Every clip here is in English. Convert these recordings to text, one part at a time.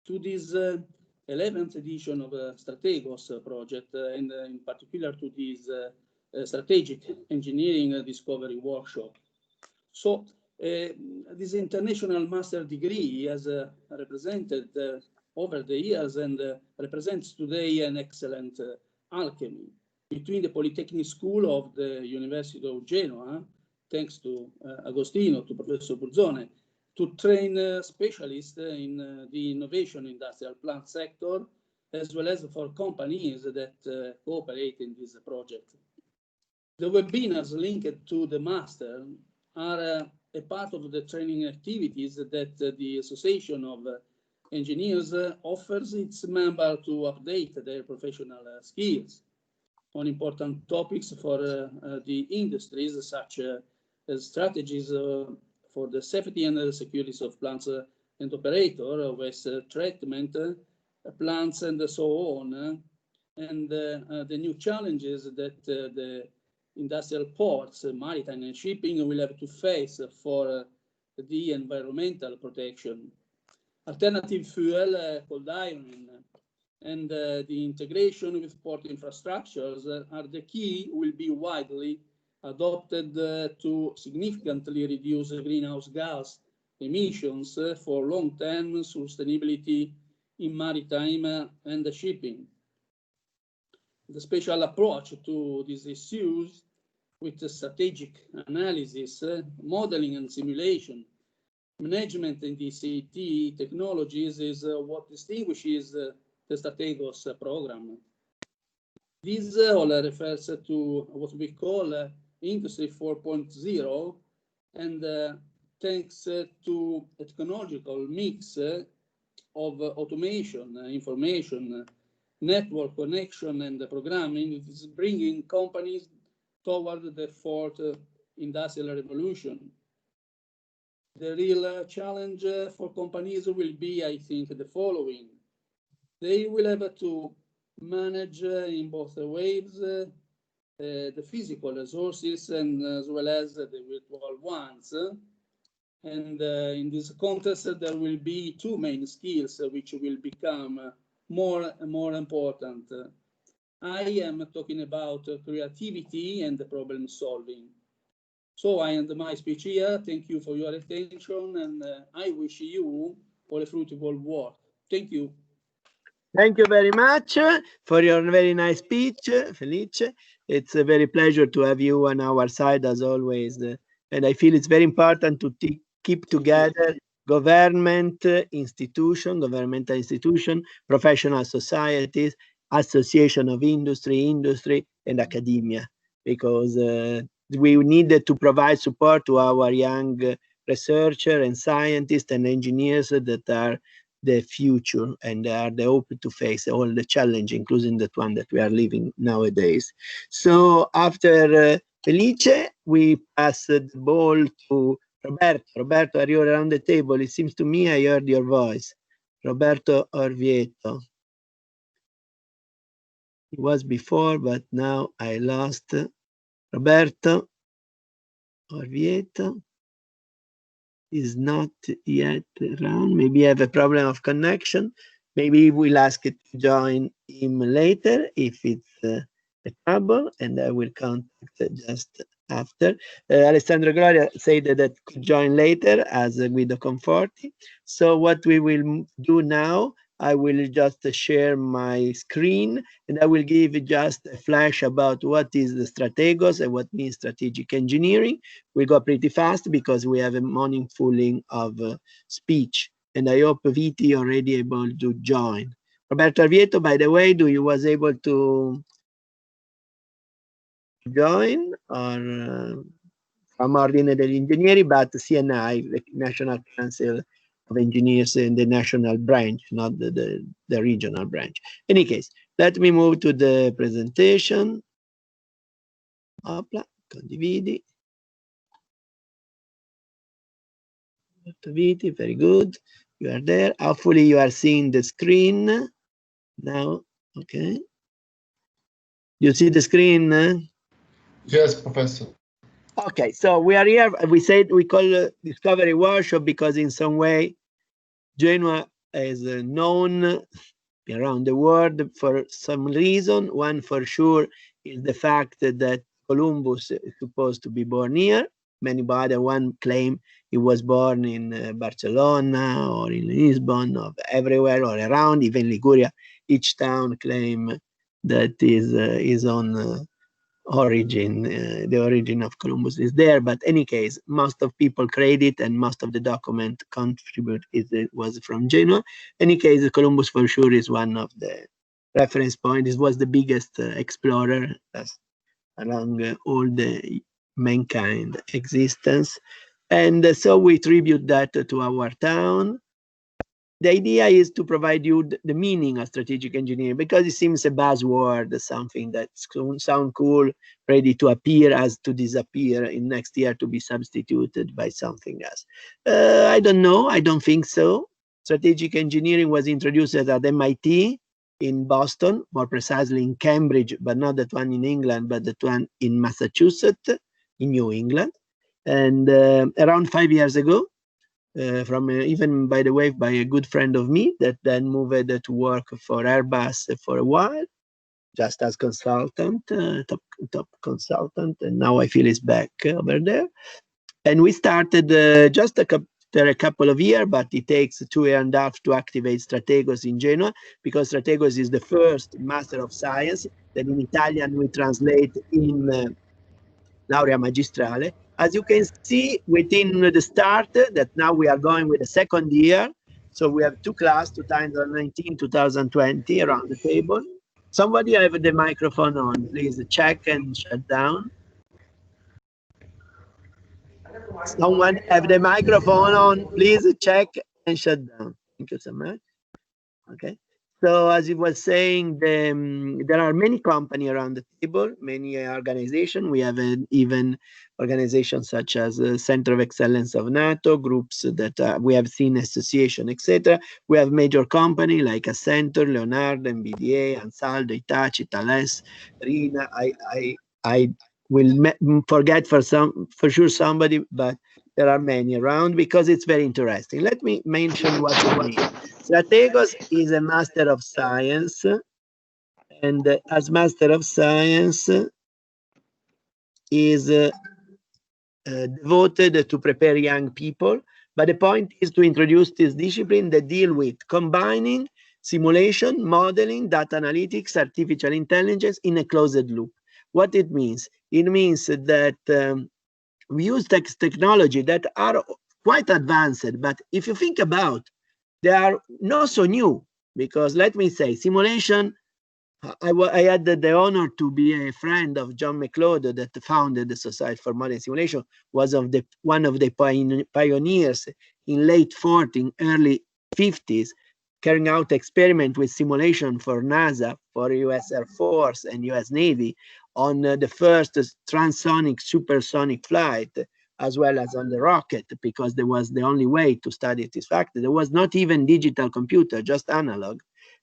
to this 11th edition of STRATEGOS project, and in particular to this strategic engineering discovery workshop. So this international master degree has represented over the years and represents today an excellent alchemy between the Polytechnic School of the University of Genoa, thanks to Agostino, to Professor Bruzzone, to train specialists in the innovation industrial plant sector, as well as for companies that cooperate in this project. The webinars linked to the master are a part of the training activities that the Association of Engineers offers its members to update their professional skills on important topics for the industries, such as strategies for the safety and security of plants and operator, waste treatment, plants, and so on, and the new challenges that the industrial ports, maritime and shipping will have to face for the environmental protection. Alternative fuel, cold iron, and the integration with port infrastructures are the key, will be widely adopted to significantly reduce greenhouse gas emissions for long-term sustainability in maritime and shipping. The special approach to these issues with the strategic analysis, modeling and simulation, management in DCT technologies is what distinguishes the STRATEGOS program. This all refers to what we call Industry 4.0, and thanks to a technological mix of automation, information, network connection, and programming, it is bringing companies toward the fourth industrial revolution. The real challenge for companies will be, I think, the following. They will have to manage in both waves the physical resources and as well as the virtual ones. And in this context, there will be two main skills which will become more and more important. I am talking about creativity and problem solving. So I end my speech here. Thank you for your attention, and I wish you all a fruitful work. Thank you. Thank you very much for your very nice speech, Felice. It's a very pleasure to have you on our side as always. And I feel it's very important to keep together governmental institution, professional societies, association of industry, and academia, because we needed to provide support to our young researchers and scientists and engineers that are the future and are the hope to face all the challenge, including that one that we are living nowadays. So after Felice, we pass the ball to Roberto. Roberto, are you around the table? It seems to me I heard your voice. Roberto Orvieto. He was before, but now I lost Roberto Orvieto. Is not yet around. Maybe I have a problem of connection. Maybe we'll ask it to join him later if it's a trouble, and I will contact just after. Alessandro Gloria said that could join later as Guido Conforti. So what we will do now, I will just share my screen, and I will give just a flash about what is the STRATEGOS and what means strategic engineering. We go pretty fast because we have a morning fulling of speech, and I hope Viti already able to join. Roberto Orvieto, by the way, you was able to join or from Ordine degli Ingegneri, but CNI, the National Council of Engineers in the national branch, not the regional branch. In any case, let me move to the presentation. Opla, condividi. Viti, very good. You are there. Hopefully you are seeing the screen now. Okay. You see the screen? Yes, Professor. Okay, so we are here. We said we call it Discovery Workshop because in some way Genoa is known around the world for some reason. One for sure is the fact that Columbus is supposed to be born here. Many other one claim he was born in Barcelona or in Lisbon or everywhere or around, even Liguria. Each town claim that is on origin, the origin of Columbus is there. But any case, most of people credit and most of the document contribute it was from Genoa. Any case, Columbus for sure is one of the reference points. It was the biggest explorer along all the mankind existence. And so we tribute that to our town. The idea is to provide you the meaning of strategic engineering, because it seems a buzzword, something that sounds cool, ready to appear as to disappear in next year to be substituted by something else. I don't know. I don't think so. Strategic engineering was introduced at MIT in Boston, more precisely in Cambridge, but not that one in England, but that one in Massachusetts, in New England. And around 5 years ago, even, by the way, by a good friend of me that then moved to work for Airbus for a while, just as consultant, top consultant, and now I feel he's back over there. And we started just after a couple of years, but it takes 2.5 years to activate Strategos in Genoa, because Strategos is the first Master of Science that in Italian we translate in Laurea Magistrale. As you can see, within the start, that now we are going with the second year. So we have 2 classes, 2019, 2020, around the table. Somebody have the microphone on, please check and shut down. Someone have the microphone on, please check and shut down. Thank you so much. Okay. So as I was saying, there are many companies around the table, many organizations. We have even organizations such as the Center of Excellence of NATO, groups that we have seen association, etc. We have major companies like Accenture, Leonardo, MBDA, Ansaldo, Hitachi, Thales, Rina. I will forget for sure somebody, but there are many around because it's very interesting. Let me mention what it means. Strategos is a Master of Science, and as Master of Science is devoted to prepare young people. But the point is to introduce this discipline that deal with combining simulation, modeling, data analytics, artificial intelligence in a closed loop. What it means? It means that we use technology that are quite advanced, but if you think about, they are not so new, because let me say, simulation, I had the honor to be a friend of John McLeod that founded the Society for Modern Simulation, was one of the pioneers in late 40s, early 50s, carrying out experiment with simulation for NASA, for US Air Force and US Navy on the first transonic, supersonic flight, as well as on the rocket, because there was the only way to study this fact. There was not even digital computer, just analog.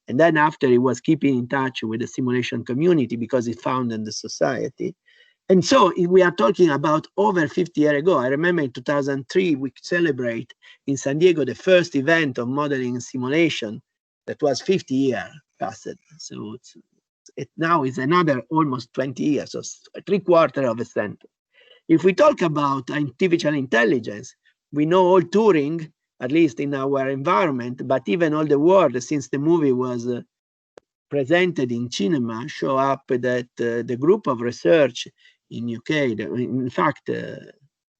And then after, he was keeping in touch with the simulation community because he founded the society. And so we are talking about over 50 years ago. I remember in 2003, we celebrate in San Diego the first event of modeling and simulation that was 50 years past. So it now is another almost 20 years, so 3/4 of a century. If we talk about artificial intelligence, we know all Turing, at least in our environment, but even all the world, since the movie was presented in cinema, show up that the group of research in UK, in fact,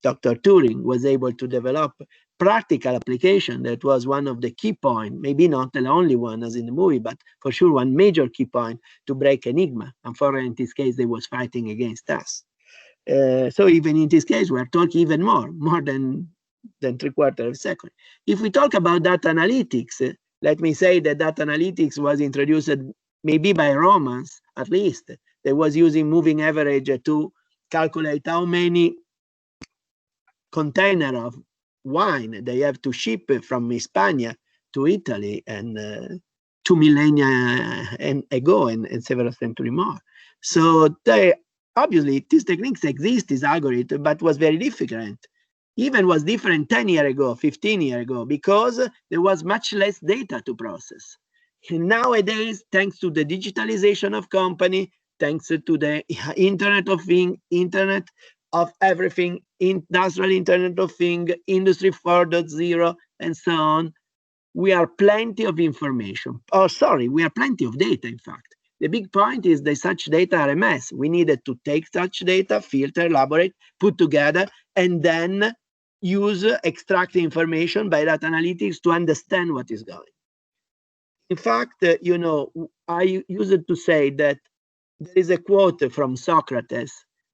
Dr. Turing was able to develop practical application that was one of the key points, maybe not the only one as in the movie, but for sure one major key point to break Enigma. Unfortunately, in this case, they was fighting against us. So even in this case, we're talking even more than 3/4 of a second. If we talk about data analytics, let me say that data analytics was introduced maybe by Romans, at least. They was using moving average to calculate how many container of wine they have to ship from Hispania to Italy, and 2 millennia ago and several centuries more. So obviously these techniques exist, this algorithm, but was very different. even was different 10 years ago, 15 years ago, because there was much less data to process. And nowadays, thanks to the digitalization of company, thanks to the Internet of Things, Internet of Everything, Industrial Internet of Things, Industry 4.0, and so on, we are plenty of information. Oh, sorry, we are plenty of data, in fact. The big point is that such data are a mess. We needed to take such data, filter, elaborate, put together, and then extract the information by data analytics to understand what is going. In fact, you know, I used to say that there is a quote from Socrates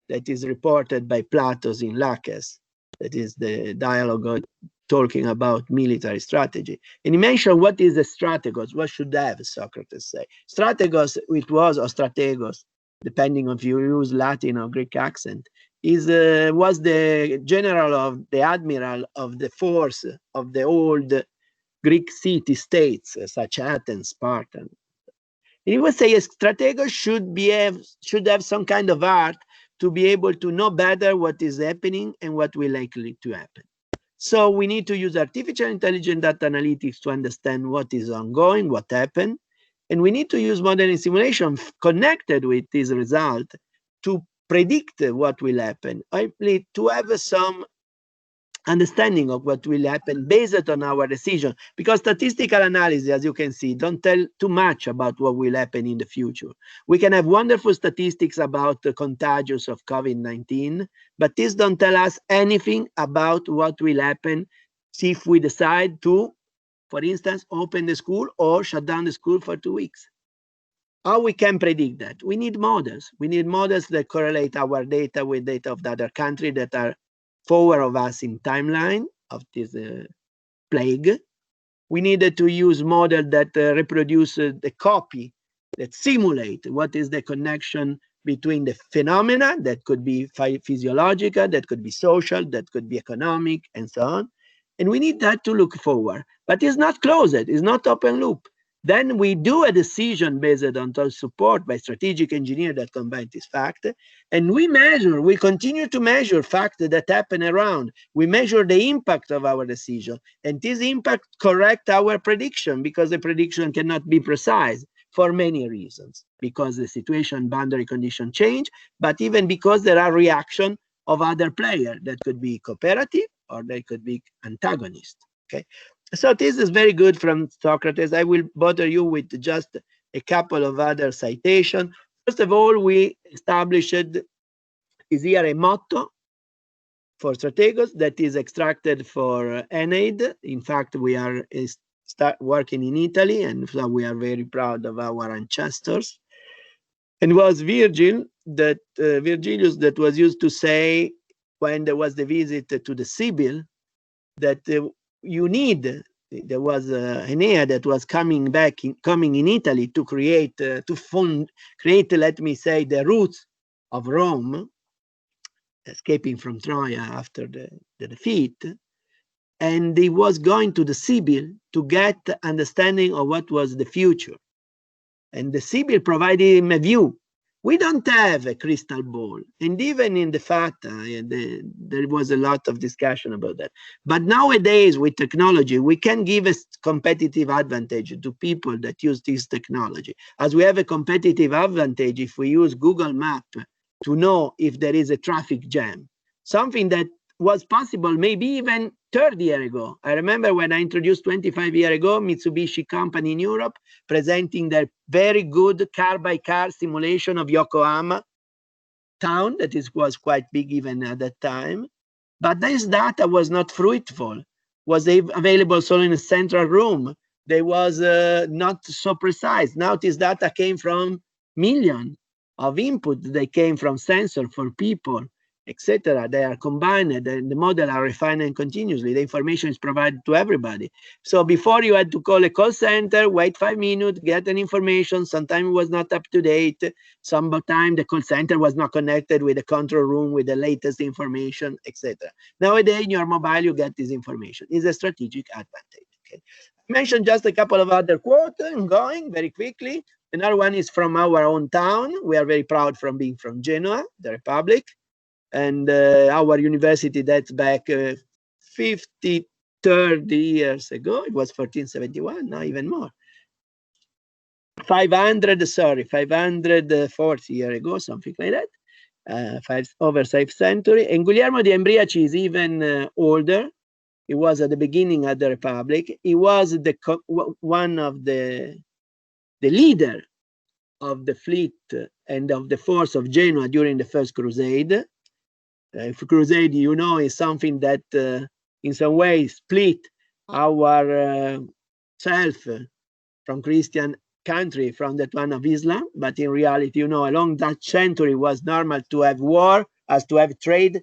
that is reported by Plato in Laches, that is the dialogue talking about military strategy. And he mentioned what is a strategos, what should have, Socrates say. Strategos, it was, or strategos, depending on if you use Latin or Greek accent, was the general of the admiral of the force of the old Greek city-states, such as Athens, Sparta. And he would say a strategos should have some kind of art to be able to know better what is happening and what will likely to happen. So we need to use artificial intelligence data analytics to understand what is ongoing, what happened. And we need to use modeling simulation connected with this result to predict what will happen, to have some understanding of what will happen based on our decision, because statistical analysis, as you can see, don't tell too much about what will happen in the future. We can have wonderful statistics about the contagions of COVID-19, but this don't tell us anything about what will happen if we decide to, for instance, open the school or shut down the school for 2 weeks. How we can predict that? We need models. We need models that correlate our data with data of the other countries that are forward of us in timeline of this plague. We needed to use model that reproduce the copy, that simulate what is the connection between the phenomena that could be physiological, that could be social, that could be economic, and so on. And we need that to look forward. But it's not closed, it's not open loop. Then we do a decision based on support by strategic engineer that combine this fact, and we continue to measure facts that happen around. We measure the impact of our decision, and this impact correct our prediction, because the prediction cannot be precise for many reasons, because the situation, boundary condition change, but even because there are reaction of other players that could be cooperative or they could be antagonist. Okay. So this is very good from Socrates. I will bother you with just a couple of other citations. First of all, we established is here a motto for Strategos that is extracted for NAID. In fact, we are working in Italy, and so we are very proud of our ancestors. And it was Virgilius that was used to say, when there was the visit to the Sibyl, that there was Enea that was coming in Italy to create, let me say, the roots of Rome, escaping from Troy after the defeat. And he was going to the Sibyl to get understanding of what was the future. And the Sibyl provided him a view. We don't have a crystal ball. And even in the FATA, there was a lot of discussion about that. But nowadays, with technology, we can give a competitive advantage to people that use this technology. As we have a competitive advantage if we use Google Maps to know if there is a traffic jam, something that was possible maybe even 30 years ago. I remember when I introduced 25 years ago, Mitsubishi company in Europe, presenting their very good car-by-car simulation of Yokohama town, that was quite big even at that time. But this data was not fruitful, was available solely in a central room. They was not so precise. Now this data came from millions of input. They came from sensor for people, etc. They are combined, and the model are refined continuously. The information is provided to everybody. So before you had to call a call center, wait 5 minutes, get an information. Sometimes it was not up to date. Sometimes the call center was not connected with the control room with the latest information, etc. Nowadays, in your mobile, you get this information. It's a strategic advantage. Okay. I mentioned just a couple of other quotes. I'm going very quickly. Another one is from our own town. We are very proud from being from Genoa, the Republic. And our university dates back 30 years ago. It was 1471, now even more. 540 years ago, something like that. Over 5th century. And Guglielmo di Embriachi is even older. He was at the beginning of the Republic. He was one of the leader of the fleet and of the force of Genoa during the First Crusade. Crusade, you know, is something that in some way split our self from Christian country from that one of Islam. But in reality, you know, along that century was normal to have war as to have trade,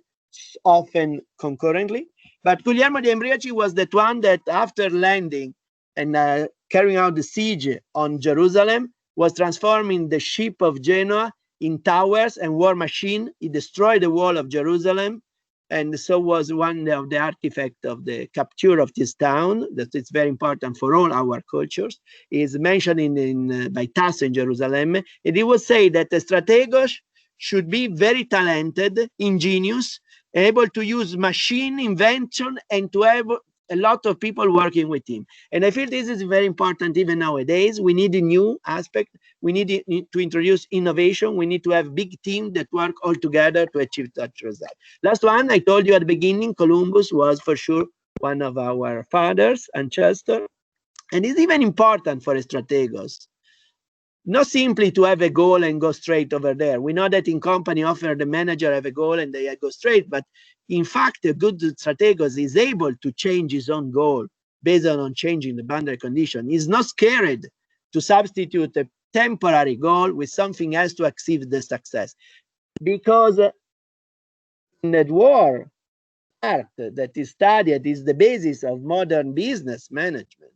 often concurrently. But Guglielmo di Embriachi was that one that after landing and carrying out the siege on Jerusalem was transforming the ship of Genoa in towers and war machine. He destroyed the wall of Jerusalem, and so was one of the artifacts of the capture of this town. That it's very important for all our cultures. Is mentioned by Tasso in Jerusalem, and he would say that the strategos should be very talented, ingenious, able to use machine invention, and to have a lot of people working with him. And I feel this is very important even nowadays. We need a new aspect. We need to introduce innovation. We need to have big teams that work all together to achieve that result. Last one, I told you at the beginning, Columbus was for sure one of our fathers, ancestors. And it's even important for strategos. Not simply to have a goal and go straight over there. We know that in company often the manager have a goal and they go straight, but in fact, a good strategos is able to change his own goal based on changing the boundary condition. He's not scared to substitute a temporary goal with something else to achieve the success. Because in that war, art that is studied is the basis of modern business management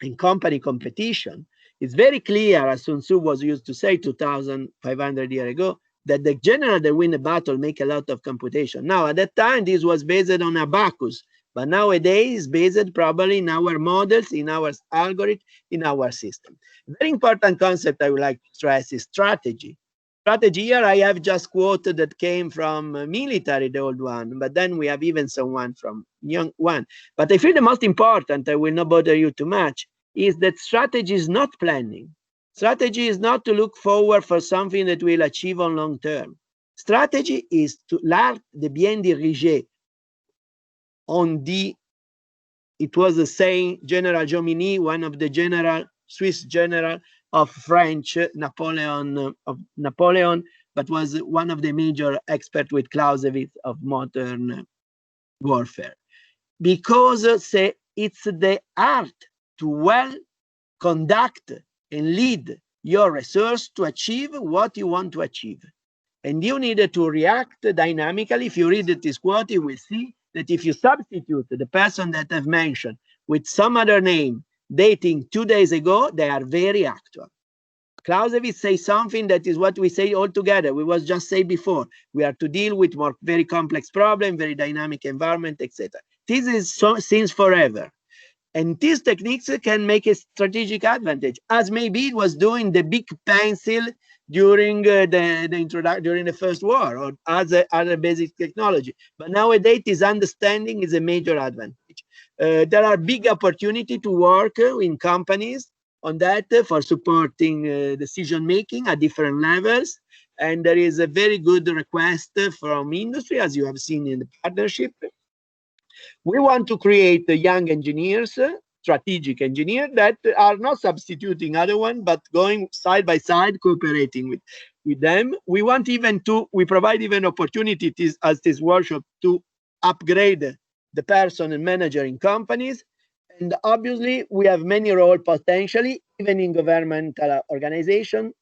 in company competition. It's very clear, as Sun Tzu was used to say 2,500 years ago, that the general that win a battle make a lot of computation. Now, at that time, this was based on abacus, but nowadays, based probably in our models, in our algorithm, in our system. Very important concept I would like to stress is strategy. Strategy here, I have just quoted that came from military, the old one, but then we have even someone from young one. But I feel the most important, I will not bother you too much, is that strategy is not planning. Strategy is not to look forward for something that we'll achieve on long term. Strategy is to l'art de bien diriger. On the, it was the saying, General Jomini, one of the Swiss general of French, Napoleon, but was one of the major experts with Clausewitz of modern warfare. Because it's the art to well conduct and lead your research to achieve what you want to achieve. And you need to react dynamically. If you read this quote, you will see that if you substitute the person that I've mentioned with some other name dating 2 days ago, they are very actual. Clausewitz says something that is what we say all together. We was just say before. We are to deal with more very complex problem, very dynamic environment, etc. This is since forever. And these techniques can make a strategic advantage, as maybe it was doing the big pencil during during the First War, or as other basic technology. But nowadays, this understanding is a major advantage. There are big opportunity to work in companies on that for supporting decision making at different levels. And there is a very good request from industry, as you have seen in the partnership. We want to create young engineers, strategic engineers that are not substituting other one, but going side by side, cooperating with them. We want even to, we provide even opportunities as this workshop to upgrade the person and manager in companies. And obviously, we have many roles potentially, even in governmental organization.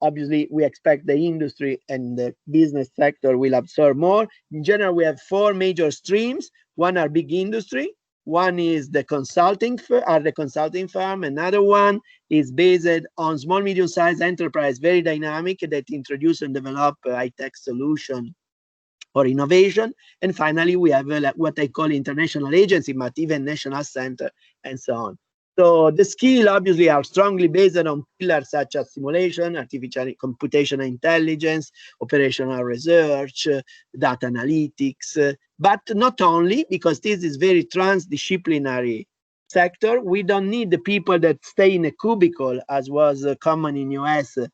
Obviously, we expect the industry and the business sector will absorb more. In general, we have 4 major streams. One are big industry. One is the consulting firm. Another one is based on small, medium-sized enterprise, very dynamic, that introduce and develop high-tech solution or innovation. And finally, we have what I call international agency, but even national center and so on. So the skills obviously are strongly based on pillars such as simulation, artificial computational intelligence, operational research, data analytics, but not only, because this is very transdisciplinary sector. We don't need the people that stay in a cubicle, as was common in US a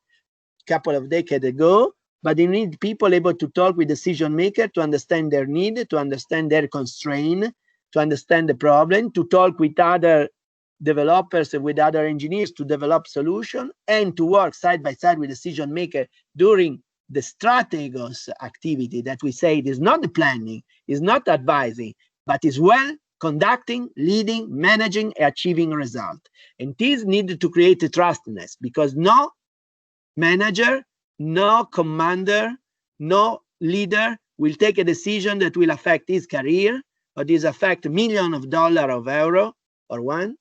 couple of decades ago, but you need people able to talk with decision makers to understand their need, to understand their constraint, to understand the problem, to talk with other developers and with other engineers to develop solutions, and to work side by side with decision maker during the STRATEGOS activity that we say it is not the planning, is not advising, but is well conducting, leading, managing, achieving a result. And this needed to create a trustness, because no manager, no commander, no leader will take a decision that will affect his career, or this affect millions of dollars of euro or one,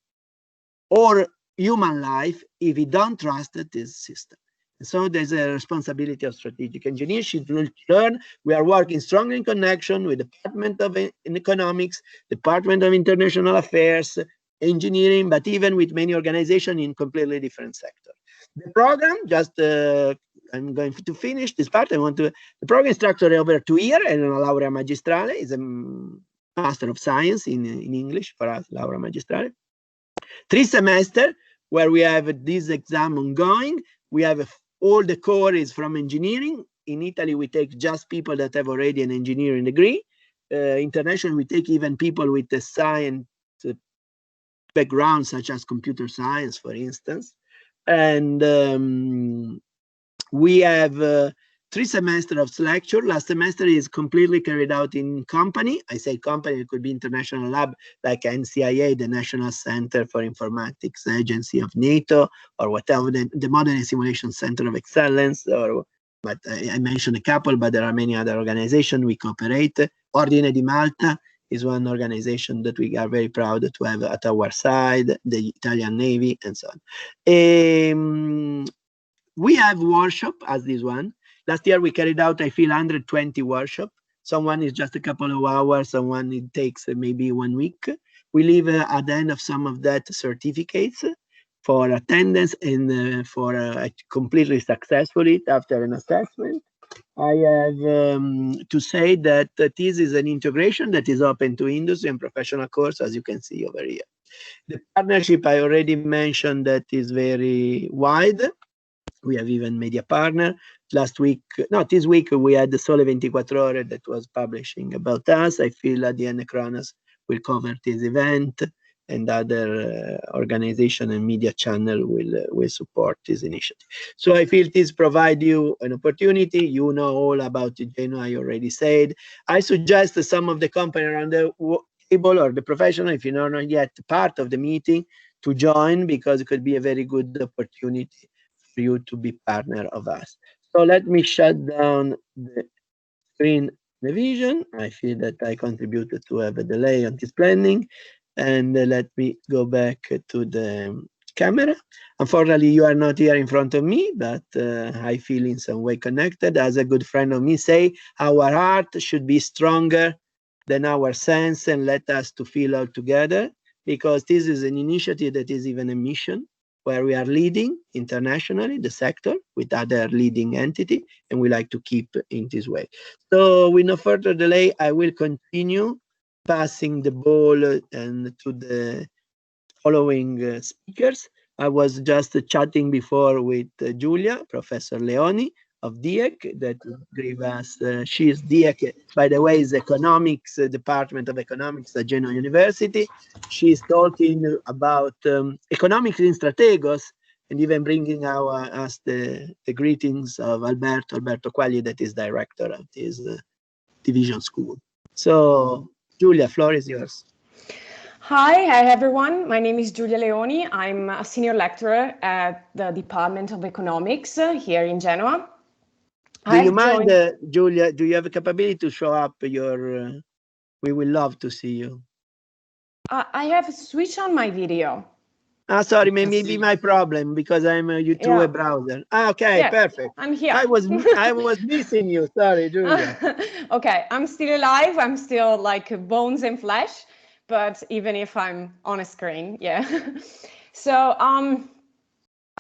or human life, if we don't trust this system. And so there's a responsibility of strategic engineers should learn. We are working strongly in connection with the Department of Economics, Department of International Affairs, engineering, but even with many organizations in completely different sectors. The program, just I'm going to finish this part. The program is structured over 2 years, and a laurea magistrale is a Master of Science in English for us, laurea magistrale. 3 semesters where we have this exam ongoing. We have all the core is from engineering. In Italy, we take just people that have already an engineering degree. Internationally, we take even people with a science background, such as computer science, for instance. And we have 3 semesters of lecture. Last semester is completely carried out in company. I say company, it could be international lab like NCIA, the National Center for Informatics Agency of NATO, or whatever, the Modern Simulation Center of Excellence, but I mentioned a couple, but there are many other organizations we cooperate. Ordine di Malta is one organization that we are very proud to have at our side, the Italian Navy, and so on. We have workshop as this one. Last year we carried out, I feel, 120 workshops. Someone is just a couple of hours, someone it takes maybe 1 week. We leave at the end of some of that certificates for attendance and for completely successfully after an assessment. I have to say that this is an integration that is open to industry and professional course, as you can see over here. The partnership I already mentioned that is very wide. We have even media partner. This week we had the Sole 24 Ore that was publishing about us. I feel ADN Kronos will cover this event, and other organization and media channel will support this initiative. So I feel this provide you an opportunity. You know all about Genoa, I already said. I suggest some of the company around the table or the professional, if you're not yet part of the meeting, to join, because it could be a very good opportunity for you to be partner of us. So let me shut down the screen revision. I feel that I contributed to have a delay on this planning. And let me go back to the camera. Unfortunately, you are not here in front of me, but I feel in some way connected. As a good friend of me say, our heart should be stronger than our sense, and let us to feel all together, because this is an initiative that is even a mission, where we are leading internationally the sector with other leading entity, and we like to keep in this way. So with no further delay, I will continue passing the ball and to the following speakers. I was just chatting before with Giulia, Professor Leoni of DIEC, that gave us, she is DIEC, by the way, is economics, Department of Economics at Genoa University. She's talking about economics in Strategos, and even bringing us the greetings of Alberto Quagli, that is director of this division school. So, Giulia, floor is yours. Hi everyone. My name is Giulia Leoni. I'm a senior lecturer at the Department of Economics here in Genoa. Do you mind, Giulia, do you have a capability to show up your, we will love to see you. I have switched on my video. Sorry, maybe my problem, because I'm through a browser. Okay, yes, perfect. I'm here. I was missing you. Sorry, Giulia. Okay, I'm still alive. I'm still like bones and flesh, but even if I'm on a screen, yeah. So,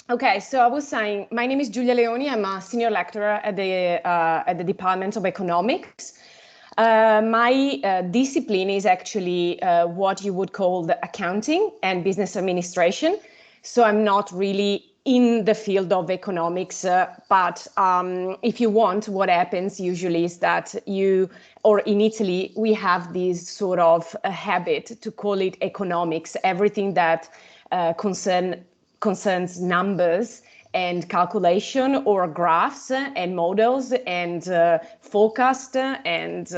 okay, so I was saying, my name is Giulia Leoni. I'm a senior lecturer at the Department of Economics. My discipline is actually what you would call the accounting and business administration. So I'm not really in the field of economics, but if you want, what happens usually is that or in Italy, we have this sort of a habit to call it economics, everything that concerns numbers and calculation or graphs and models and forecast and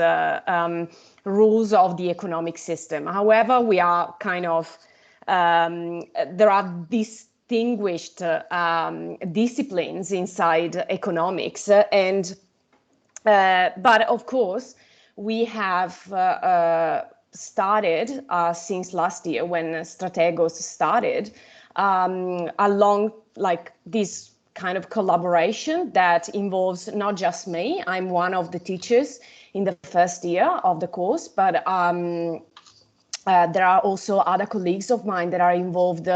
rules of the economic system. However, we are kind of, there are distinguished disciplines inside economics but of course, we have started since last year when STRATEGOS started along like this kind of collaboration that involves not just me. I'm one of the teachers in the first year of the course, but there are also other colleagues of mine that are involved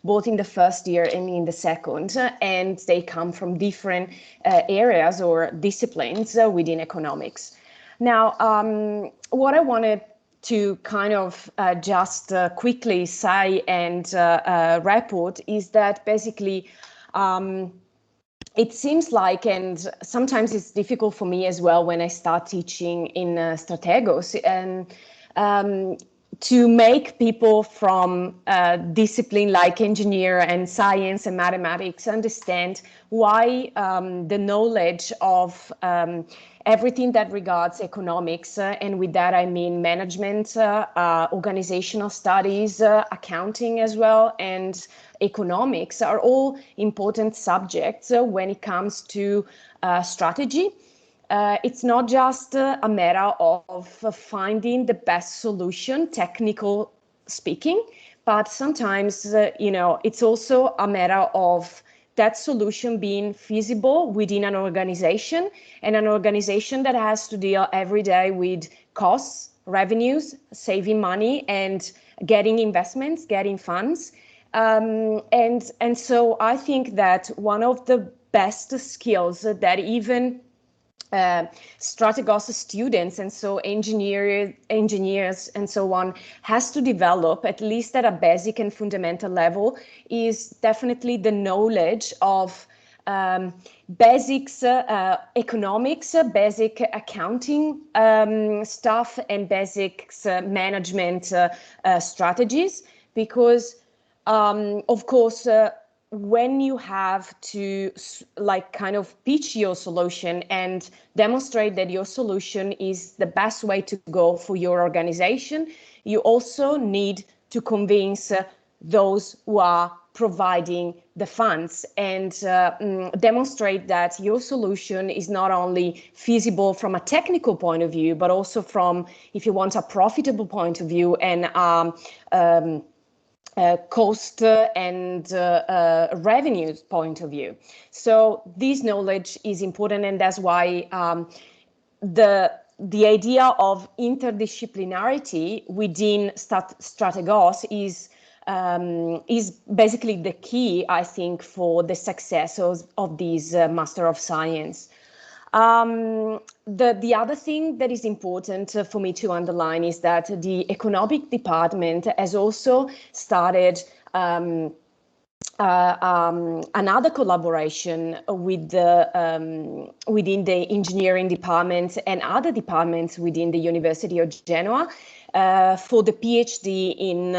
both in the first year and in the second, and they come from different areas or disciplines within economics. Now, what I wanted to kind of just quickly say and report is that basically it seems like, and sometimes it's difficult for me as well when I start teaching in STRATEGOS, and to make people from discipline like engineer and science and mathematics understand why the knowledge of everything that regards economics, and with that I mean management, organizational studies, accounting as well, and economics are all important subjects when it comes to strategy. It's not just a matter of finding the best solution, technical speaking, but sometimes, it's also a matter of that solution being feasible within an organization, and an organization that has to deal every day with costs, revenues, saving money, and getting investments, getting funds. And so I think that one of the best skills that even STRATEGOS students and so engineers and so on has to develop, at least at a basic and fundamental level, is definitely the knowledge of basics economics, basic accounting stuff, and basics management strategies, because of course when you have to like kind of pitch your solution and demonstrate that your solution is the best way to go for your organization, you also need to convince those who are providing the funds and demonstrate that your solution is not only feasible from a technical point of view, but also from, if you want, a profitable point of view and cost and revenues point of view. So this knowledge is important, and that's why the idea of interdisciplinarity within STRATEGOS is basically the key, I think, for the success of this Master of Science. The other thing that is important for me to underline is that the economic department has also started another collaboration with within the engineering department and other departments within the University of Genoa for the PhD in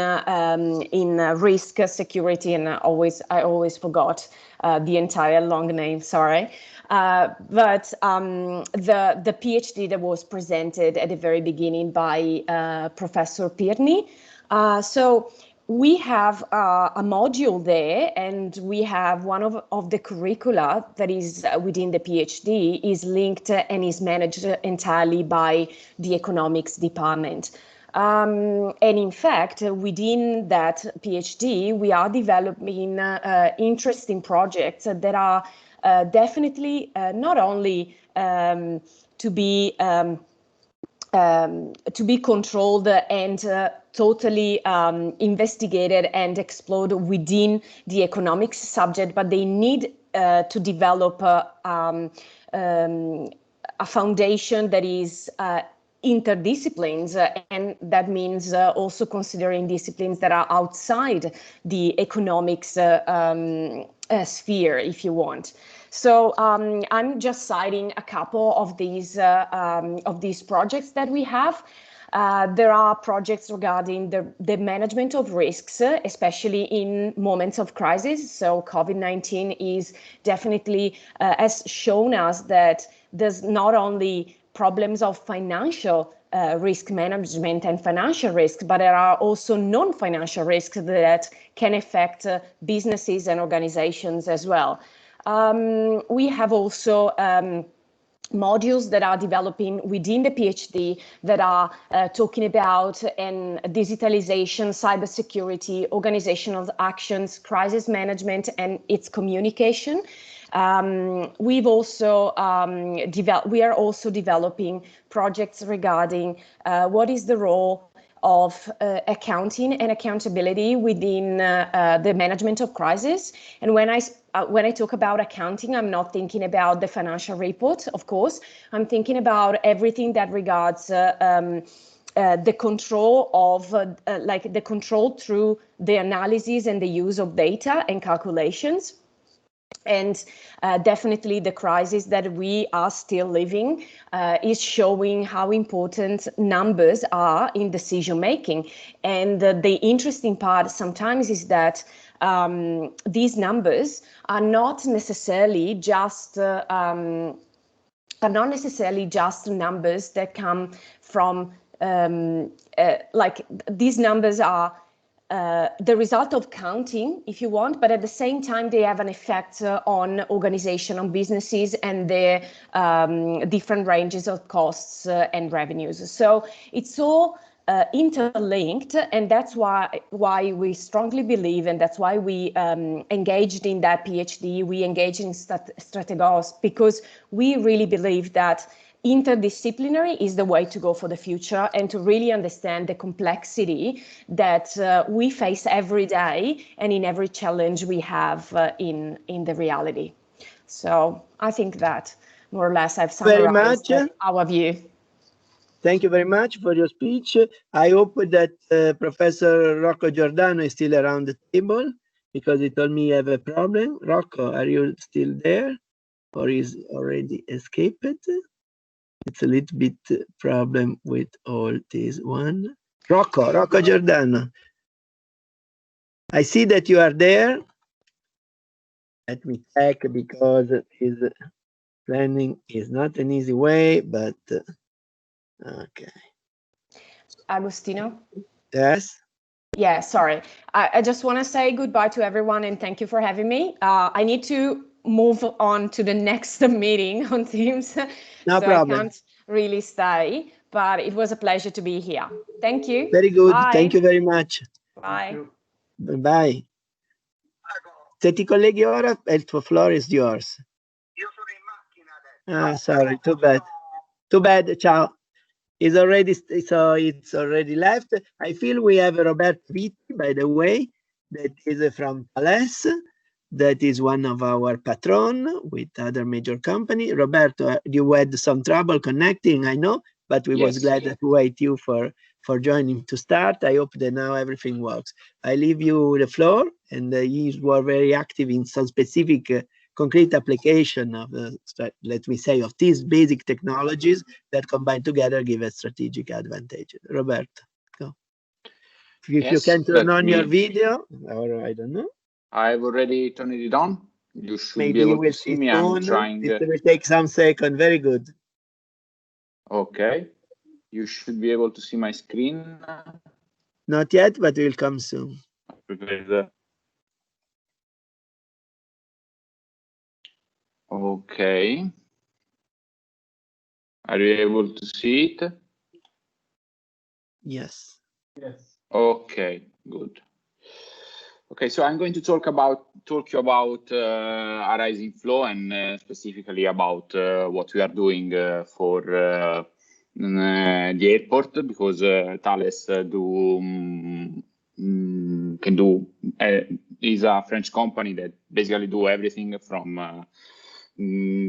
risk, security, and I always forgot the entire long name, sorry. But the PhD that was presented at the very beginning by Professor Pirni. So we have a module there, and we have one of the curricula that is within the PhD is linked and is managed entirely by the economics department. And in fact, within that PhD, we are developing interesting projects that are definitely not only to be to be controlled and totally investigated and explored within the economics subject, but they need to develop a foundation that is interdisciplines, and that means also considering disciplines that are outside the economics sphere, if you want. So I'm just citing a couple of these projects that we have. There are projects regarding the management of risks, especially in moments of crisis. So COVID-19 is definitely has shown us that there's not only problems of financial risk management and financial risk, but there are also non-financial risks that can affect businesses and organizations as well. We have also modules that are developing within the PhD that are talking about digitalization, cybersecurity, organizational actions, crisis management, and its communication. We are also developing projects regarding what is the role of accounting and accountability within the management of crisis. And when I talk about accounting, I'm not thinking about the financial report, of course. I'm thinking about everything that regards the control of, the control through the analysis and the use of data and calculations. And definitely the crisis that we are still living is showing how important numbers are in decision making. And the interesting part sometimes is that these numbers are not necessarily just numbers that come from these numbers are the result of counting, if you want, but at the same time, they have an effect on organization, on businesses and their different ranges of costs and revenues. So it's all interlinked, and that's why we strongly believe, and that's why we engaged in that PhD, we engaged in STRATEGOS, because we really believe that interdisciplinary is the way to go for the future, and to really understand the complexity that we face every day and in every challenge we have in the reality. So I think that more or less I've summarized our view. Thank you very much for your speech. I hope that Professor Rocco Giordano is still around the table, because he told me you have a problem. Rocco, are you still there, or is already escaped? It's a little bit problem with all this one. Rocco Giordano. I see that you are there. Let me check, because his planning is not an easy way, but okay. Agostino? Yes? Yeah, sorry. I just want to say goodbye to everyone and thank you for having me. I need to move on to the next meeting on Teams. No problem. I can't really stay, but it was a pleasure to be here. Thank you. Very good. Bye. Thank you very much. Bye. Bye. Se ti colleghi ora, il tuo floor is yours. Io sono in macchina adesso. Ah, sorry. Too bad. Too bad. Ciao. It's already left. I feel we have Roberto Vitti, by the way, that is from Thales. That is one of our patron with other major company. Roberto, you had some trouble connecting, I know, but we was glad to wait you for joining to start. I hope that now everything works. I leave you the floor, and you were very active in some specific concrete application of let me say, of these basic technologies that combined together give a strategic advantage. Roberto, go. If you can turn on your video, or I don't know. I've already turned it on. You should Maybe be able to see me. I'm trying. It will take some second. Very good. Okay. You should be able to see my screen. Not yet, but it will come soon. Okay. Are you able to see it? Yes. Yes. Okay, good. Okay, so I'm going to talk you about Arising Flow, and specifically about what we are doing for the airport, because Thales is a French company that basically do everything from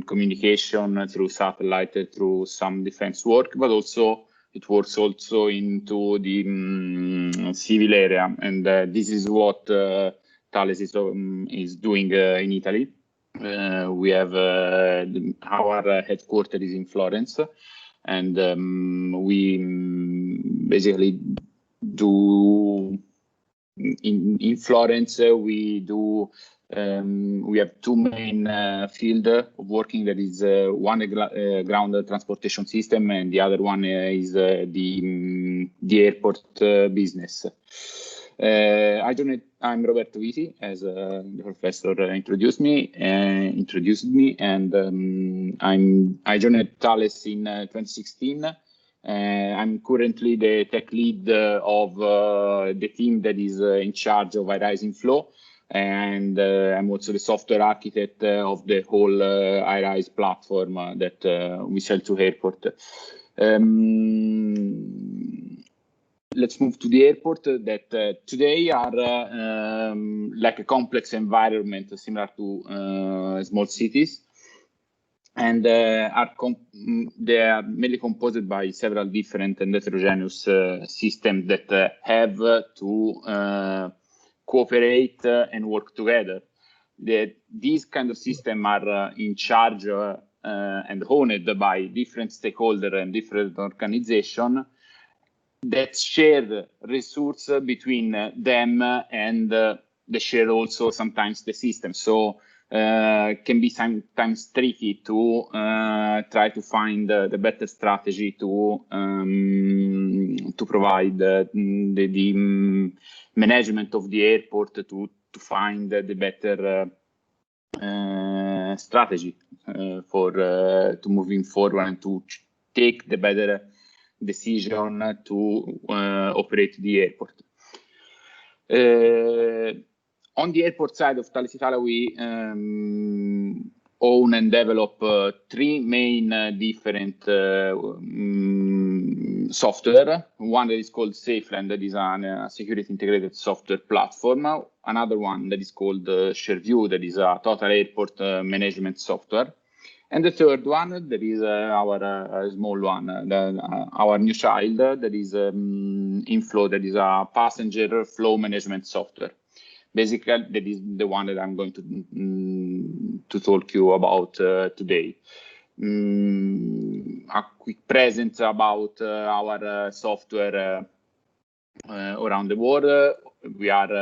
communication through satellite, through some defense work, but also it works also into the civil area, and this is what Thales is doing in Italy. We have our headquarters is in Florence, and we basically do in Florence. We do. We have two main fields of working. That is one ground transportation system, and the other one is the airport business. I'm Roberto Viti, as the professor introduced me, and I joined Thales in 2016. I'm currently the tech lead of the team that is in charge of iRise in Flow, and I'm also the software architect of the whole iRise platform that we sell to airport. Let's move to the airport that today are like a complex environment similar to small cities, and they are mainly composed by several different and heterogeneous systems that have to cooperate and work together. These kind of systems are in charge and owned by different stakeholders and different organizations that share resource between them, and they share also sometimes the system. So can be sometimes tricky to try to find the better strategy to provide the management of the airport, to find the better strategy for to moving forward and to take the better decision to operate the airport. On the airport side of Thales Italia, we own and develop three main different software. One that is called SafeLand, that is a security integrated software platform. Another one that is called ShareView, that is a total airport management software. And the third one, that is our small one, our new child, that is InFlow, that is a passenger flow management software. Basically, that is the one that I'm going to talk to you about today. A quick presence about our software around the world. We are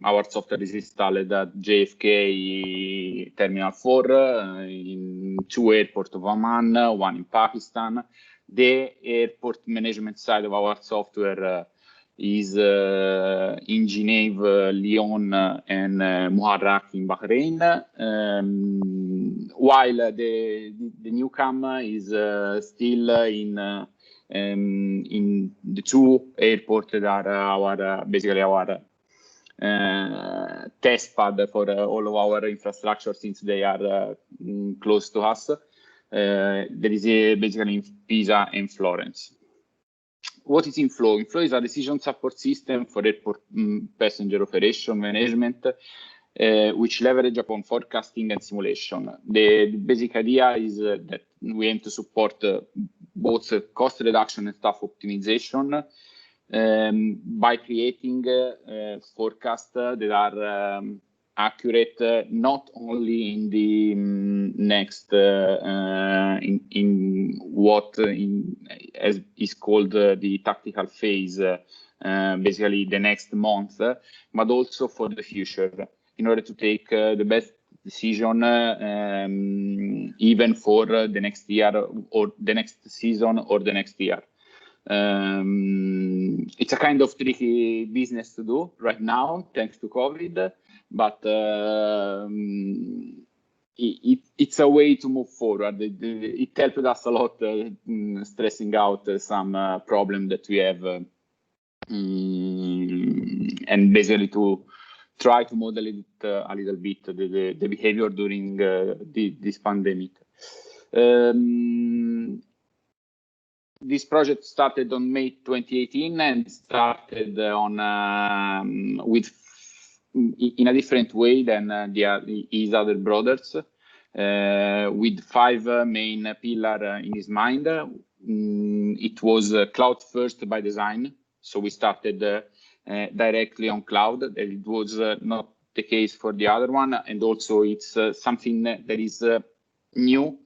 our software is installed at JFK Terminal 4 in 2 airports of Oman, 1 in Pakistan. The airport management side of our software is in Geneva, Lyon, and Muharraq in Bahrain, while the newcomer is still in the 2 airports that are our basically our test pad for all of our infrastructure, since they are close to us. There is basically in Pisa and Florence. What is InFlow? InFlow is a decision support system for airport passenger operation management, which leverage upon forecasting and simulation. The basic idea is that we aim to support both cost reduction and staff optimization by creating forecasts that are accurate not only in the next in what as is called the tactical phase, basically the next month, but also for the future, in order to take the best decision even for the next year or the next season or the next year. It's a kind of tricky business to do right now, thanks to COVID, but it's a way to move forward. It helped us a lot, stressing out some problem that we have, and basically to try to model it a little bit, the behavior during this pandemic. this project started on May 2018 and started on in a different way than his other brothers, with 5 main pillars in his mind. It was cloud first by design, so we started directly on cloud. It was not the case for the other one, and also it's something that is new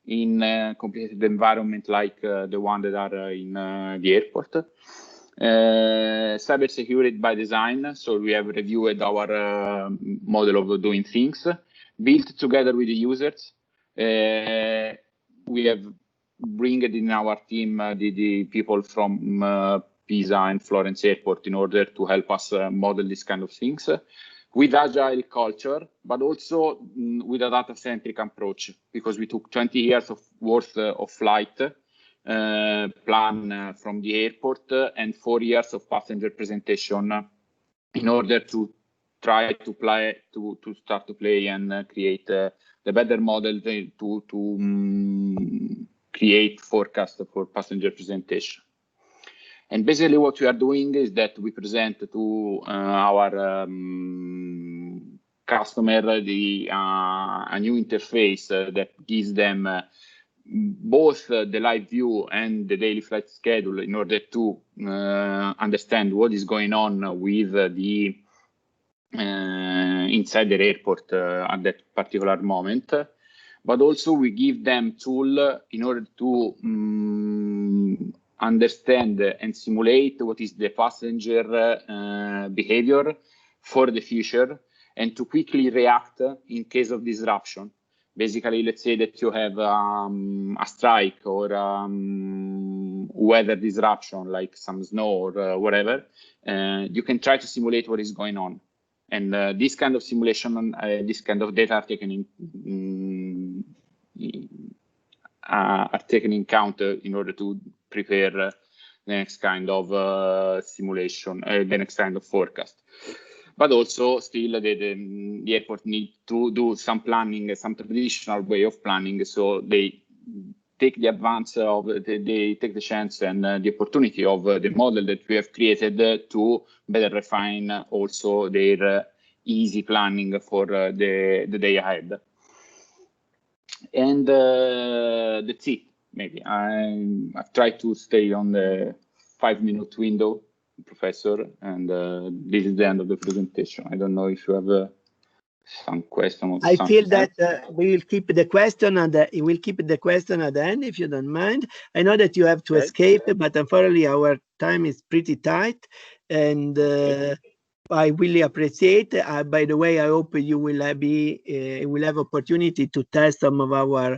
in a complicated environment like the one that are in the airport. Cybersecurity by design, so we have reviewed our model of doing things, built together with the users. We have bring in our team the people from Pisa and Florence Airport in order to help us model this kind of things with agile culture, but also with a data-centric approach, because we took 20 years of worth of flight plan from the airport and 4 years of passenger presentation in order to try to start to play and create the better model to create forecast for passenger presentation. And basically what we are doing is that we present to our customer a new interface that gives them both the live view and the daily flight schedule in order to understand what is going on with the inside the airport at that particular moment. But also we give them tool in order to understand and simulate what is the passenger behavior for the future and to quickly react in case of disruption. Basically, let's say that you have a strike or weather disruption like some snow or whatever, you can try to simulate what is going on. And this kind of simulation, this kind of data are taken in account in order to prepare the next kind of simulation, the next kind of forecast. But also still the airport need to do some planning, some traditional way of planning. So they take the advance of, they take the chance and the opportunity of the model that we have created to better refine also their easy planning for the day ahead. And that's it. Maybe I've tried to stay on the 5-minute window, Professor, and this is the end of the presentation. I don't know if you have some question. I feel that we will keep the question and we'll keep the question at the end, if you don't mind. I know that you have to escape, but unfortunately our time is pretty tight, and I really appreciate. By the way, I hope you will have opportunity to test some of our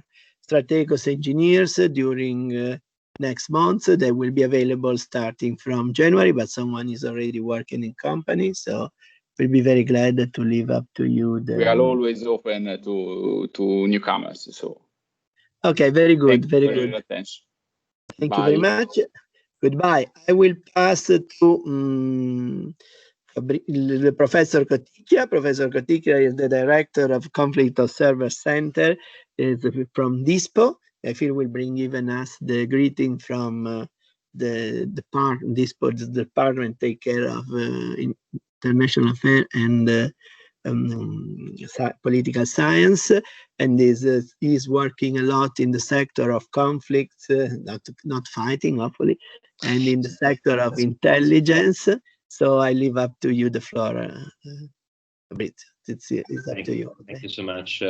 STRATEGOS engineers during next month. They will be available starting from January, but someone is already working in company, so we'll be very glad to leave up to you. We are always open to newcomers. So okay, very good, very good. Attention. Thank you very much. Goodbye. I will pass to Professor Coticchia. Professor Coticchia is the director of Conflict Observer Center, is from DISPO. I feel will bring even us the greeting from the DISPO's department take care of international affairs and political science, and is working a lot in the sector of conflicts, not fighting, hopefully, and in the sector of intelligence. So I leave up to you the floor, Fabrizio. It's up to you. Thank you so much,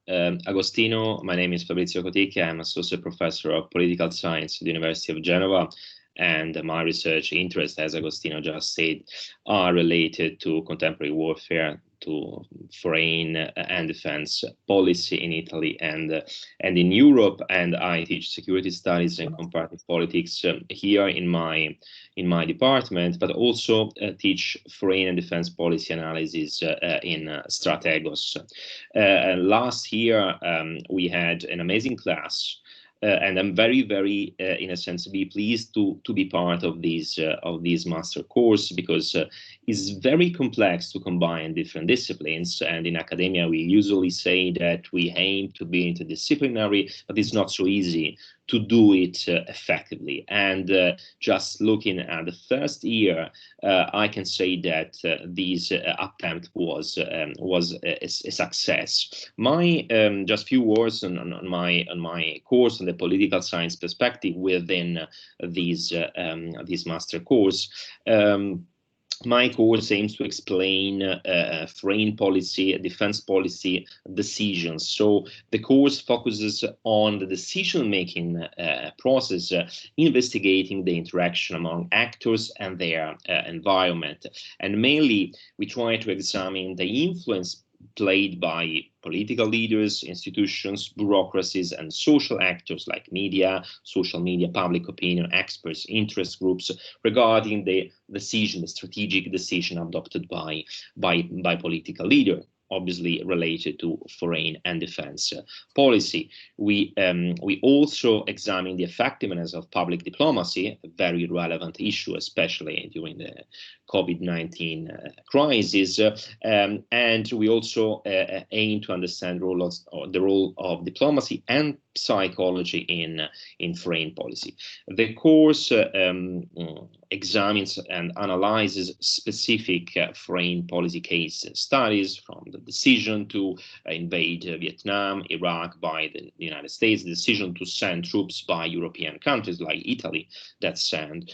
Agostino. My name is Fabrizio Coticchia. I'm Associate Professor of Political Science at the University of Genova, and my research interests, as Agostino just said, are related to contemporary warfare, to foreign and defense policy in Italy and in Europe. And I teach security studies and comparative politics here in my department, but also teach foreign and defense policy analysis in STRATEGOS. Last year we had an amazing class. And I'm very, very, in a sense, pleased to be part of this master course, because it's very complex to combine different disciplines. And in academia, we usually say that we aim to be interdisciplinary, but it's not so easy to do it effectively. And just looking at the first year, I can say that this attempt was a success. My just few words on my course on the political science perspective within this master course. My course aims to explain foreign policy, defense policy decisions. So the course focuses on the decision-making process, investigating the interaction among actors and their environment. And mainly, we try to examine the influence played by political leaders, institutions, bureaucracies, and social actors like media, social media, public opinion, experts, interest groups regarding the decision, the strategic decision adopted by political leaders, obviously related to foreign and defense policy. We also examine the effectiveness of public diplomacy, a very relevant issue, especially during the COVID-19 crisis, and we also aim to understand the role of diplomacy and psychology in foreign policy. The course examines and analyzes specific foreign policy case studies, from the decision to invade Vietnam, Iraq by the United States, the decision to send troops by European countries like Italy that sent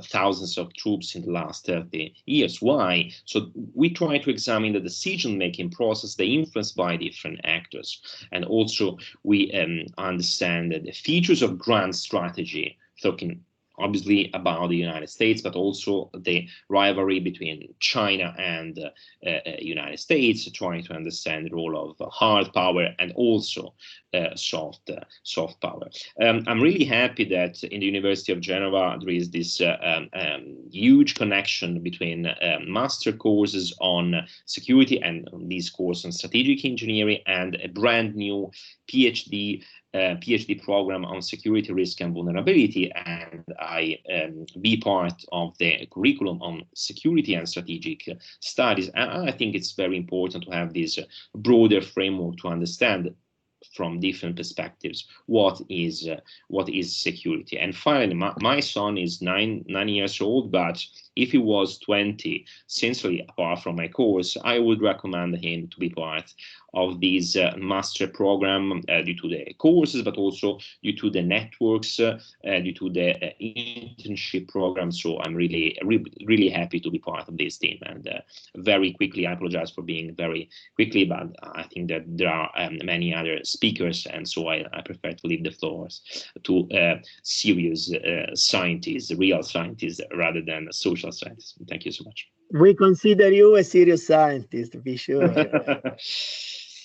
thousands of troops in the last 30 years. Why? So we try to examine the decision-making process, the influence by different actors, and also we understand the features of grand strategy, talking obviously about the United States, but also the rivalry between China and United States, trying to understand the role of hard power and also soft power. I'm really happy that in the University of Genova there is this huge connection between master courses on security and this course on strategic engineering and a brand new PhD program on security, risk and vulnerability, and I be part of the curriculum on security and strategic studies. And I think it's very important to have this broader framework to understand from different perspectives what is security. And finally, my son is nine years old, but if he was 20, sincerely, apart from my course, I would recommend him to be part of this master program due to the courses, but also due to the networks, due to the internship program. So I'm really happy to be part of this team. And very quickly, I apologize for being very quickly, but I think that there are many other speakers, and so I prefer to leave the floors to serious scientists, real scientists, rather than social scientists. Thank you so much. We consider you a serious scientist, to be sure.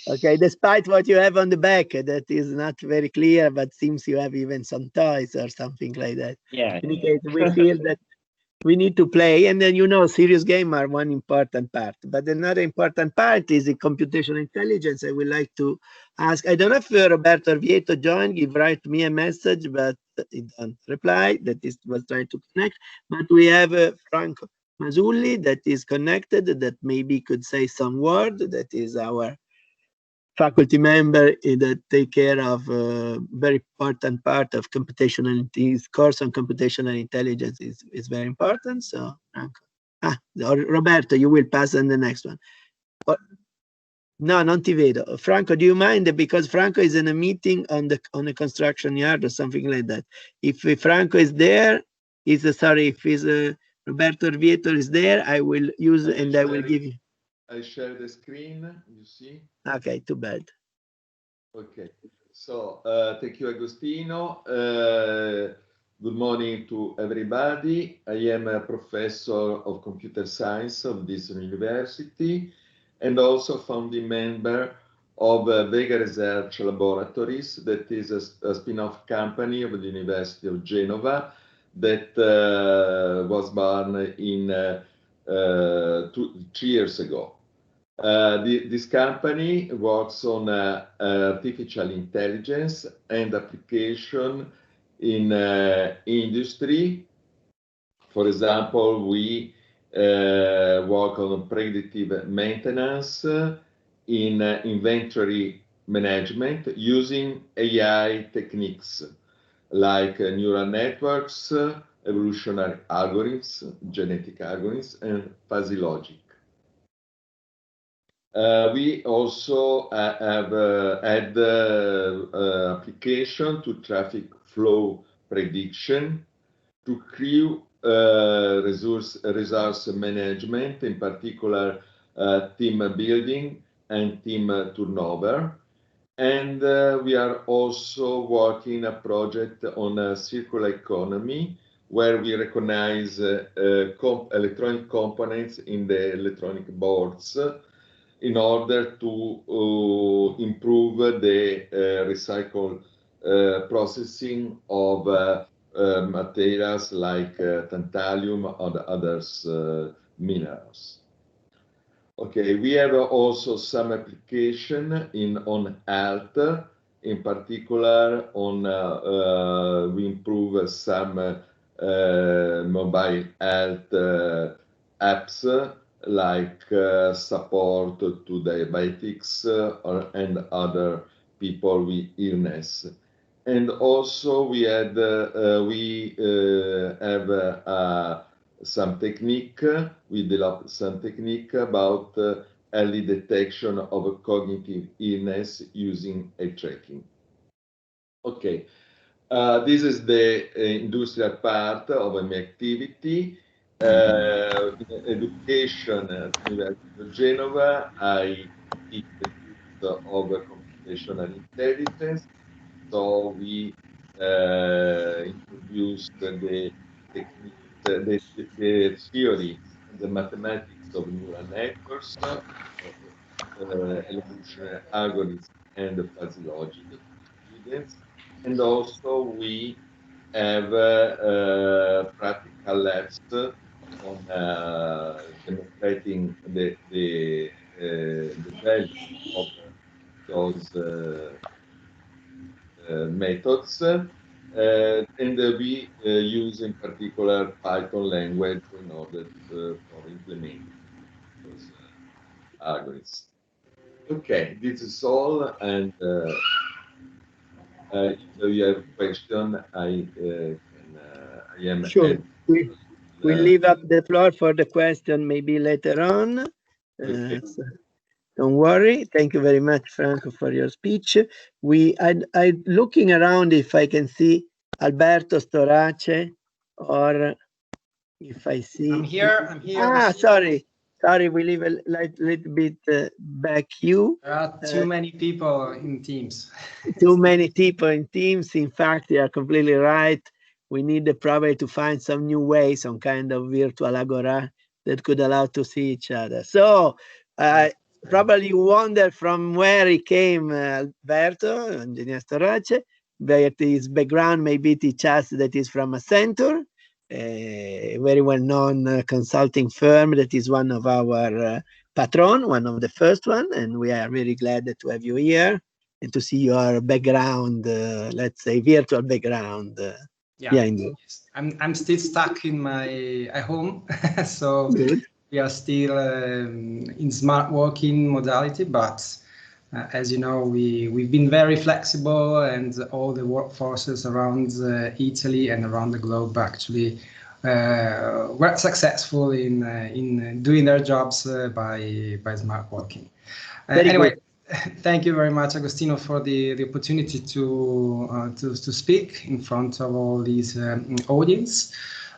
Okay, despite what you have on the back, that is not very clear, but seems you have even some toys or something like that. Yeah. In any case, we feel that we need to play, and then, you know, serious games are one important part. But another important part is the computational intelligence. I would like to ask, I don't know if Roberto Orvieto joined, he write me a message, but he don't reply. That is, was trying to connect. But we have Franco Masulli that is connected, that maybe could say some word. That is our faculty member that take care of a very important part of computational. His course on computational intelligence is very important. So Roberto, you will pass on the next one. No, non ti vedo. Franco, do you mind? Because Franco is in a meeting on a construction yard or something like that. If Franco is there, if Roberto Orvieto is there, I will use and I will give you. I share the screen, you see? Okay, too bad. Okay, so thank you, Agostino. Good morning to everybody. I am a professor of computer science of this university and also founding member of Vega Research Laboratories, that is a spin-off company of the University of Genova that was born in 3 years ago. This company works on artificial intelligence and application in industry. For example, we work on predictive maintenance in inventory management using AI techniques. like neural networks, evolutionary algorithms, genetic algorithms, and fuzzy logic. We also have had application to traffic flow prediction, to crew resource management, in particular team building and team turnover. And we are also working a project on a circular economy, where we recognize electronic components in the electronic boards in order to improve the recycle processing of materials like tantalum or others minerals. Okay, we have also some application on health, in particular on we improve some mobile health apps like support to diabetics and other people with illness. And also we have some technique, we developed some technique about early detection of cognitive illness using eye tracking. Okay, this is the industrial part of my activity. Education at the University of Genova, I teach the use of computational intelligence. So we introduced the technique, the theory, the mathematics of neural networks, evolutionary algorithms, and the fuzzy logic to students. And also we have practical labs on demonstrating the value of those methods. And we use in particular Python language in order for implementing those algorithms. Okay, this is all, and if you have a question, I am sure. We leave up the floor for the question maybe later on. Okay. So don't worry. Thank you very much, Franco, for your speech. I'm looking around if I can see Alberto Storace, or if I see. I'm here. Ah, sorry. We leave a little bit back you. There are too many people in Teams. Too many people in Teams. In fact, you are completely right. We need probably to find some new way, some kind of virtual agora that could allow to see each other. So probably you wonder from where he came, Alberto, Engineer Storace, but his background maybe teach us that he's from Accenture, a very well-known consulting firm that is one of our patron, one of the first one, and we are really glad to have you here and to see your background, let's say virtual background. Yeah, I'm still stuck in my home, so good. We are still in smart working modality, but as you know, we've been very flexible, and all the workforces around Italy and around the globe actually were successful in doing their jobs by smart working. Anyway. Thank you very much, Agostino, for the opportunity to speak in front of all these audience.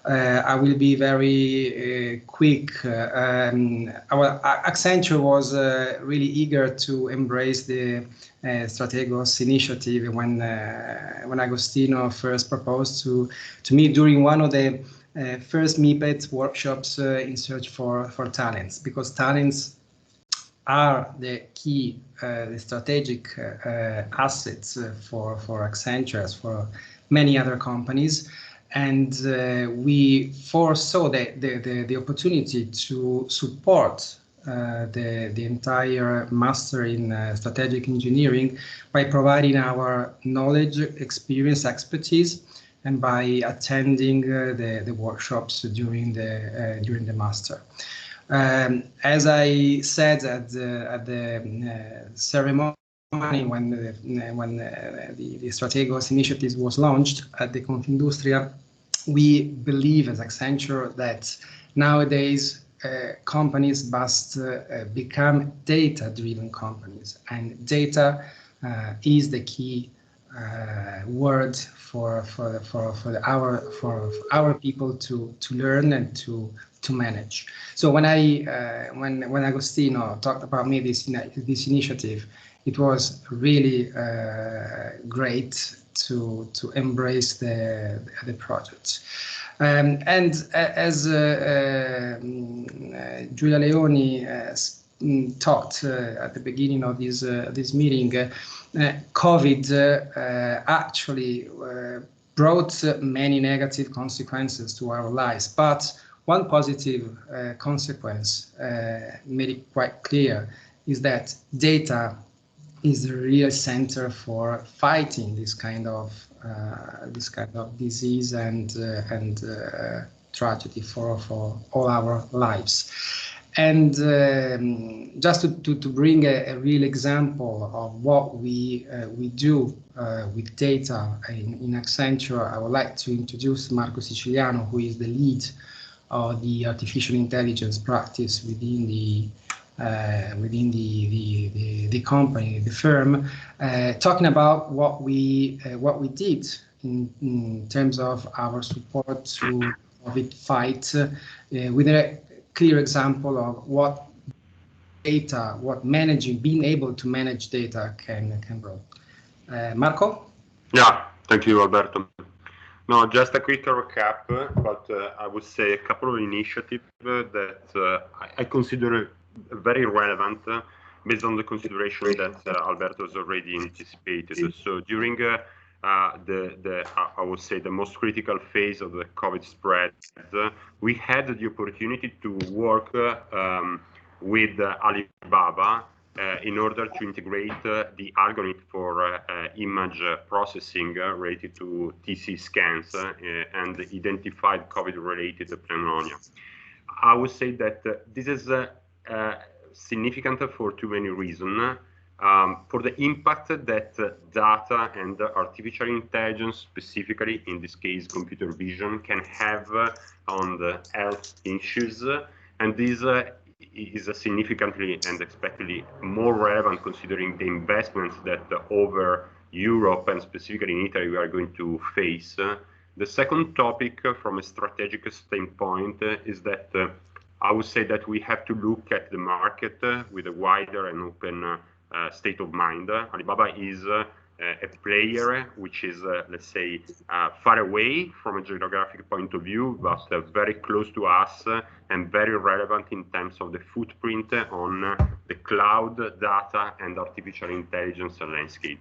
I will be very quick. Our Accenture was really eager to embrace the STRATEGOS initiative when Agostino first proposed to me during one of the first MIPET workshops in search for talents, because talents are the key, the strategic assets for Accenture, as for many other companies. And we foresaw the opportunity to support the entire master in strategic engineering by providing our knowledge, experience, expertise, and by attending the workshops during the master. As I said at the ceremony, money when the Strategos initiative was launched at the Confindustria. We believe as Accenture that nowadays companies must become data-driven companies, and data is the key word for our people to learn and to manage. So when Agostino talked about me this initiative, it was really great to embrace the project. And as Giulia Leoni talked at the beginning of this meeting, COVID actually brought many negative consequences to our lives, but one positive consequence made it quite clear is that data is the real center for fighting this kind of disease and tragedy for all our lives. And just to bring a real example of what we do with data in Accenture, I would like to introduce Marco Siciliano, who is the lead of the artificial intelligence practice within the company, the firm, talking about what we did in terms of our support to COVID fight, with a clear example of what data, being able to manage data can bring. Marco? Yeah, thank you, Alberto. No, just a quick recap, but I would say a couple of initiatives that I consider very relevant based on the consideration that Alberto has already anticipated. So during I would say the most critical phase of the COVID spread, we had the opportunity to work with Alibaba in order to integrate the algorithm for image processing related to TC scans and identified COVID-related pneumonia. I would say that this is significant for too many reasons. For the impact that data and artificial intelligence, specifically in this case computer vision, can have on the health issues, and this is significantly and expectedly more relevant considering the investments that over Europe and specifically in Italy we are going to face. The second topic from a strategic standpoint is that I would say that we have to look at the market with a wider and open state of mind. Alibaba is a player which is, let's say, far away from a geographic point of view, but very close to us and very relevant in terms of the footprint on the cloud data and artificial intelligence landscape.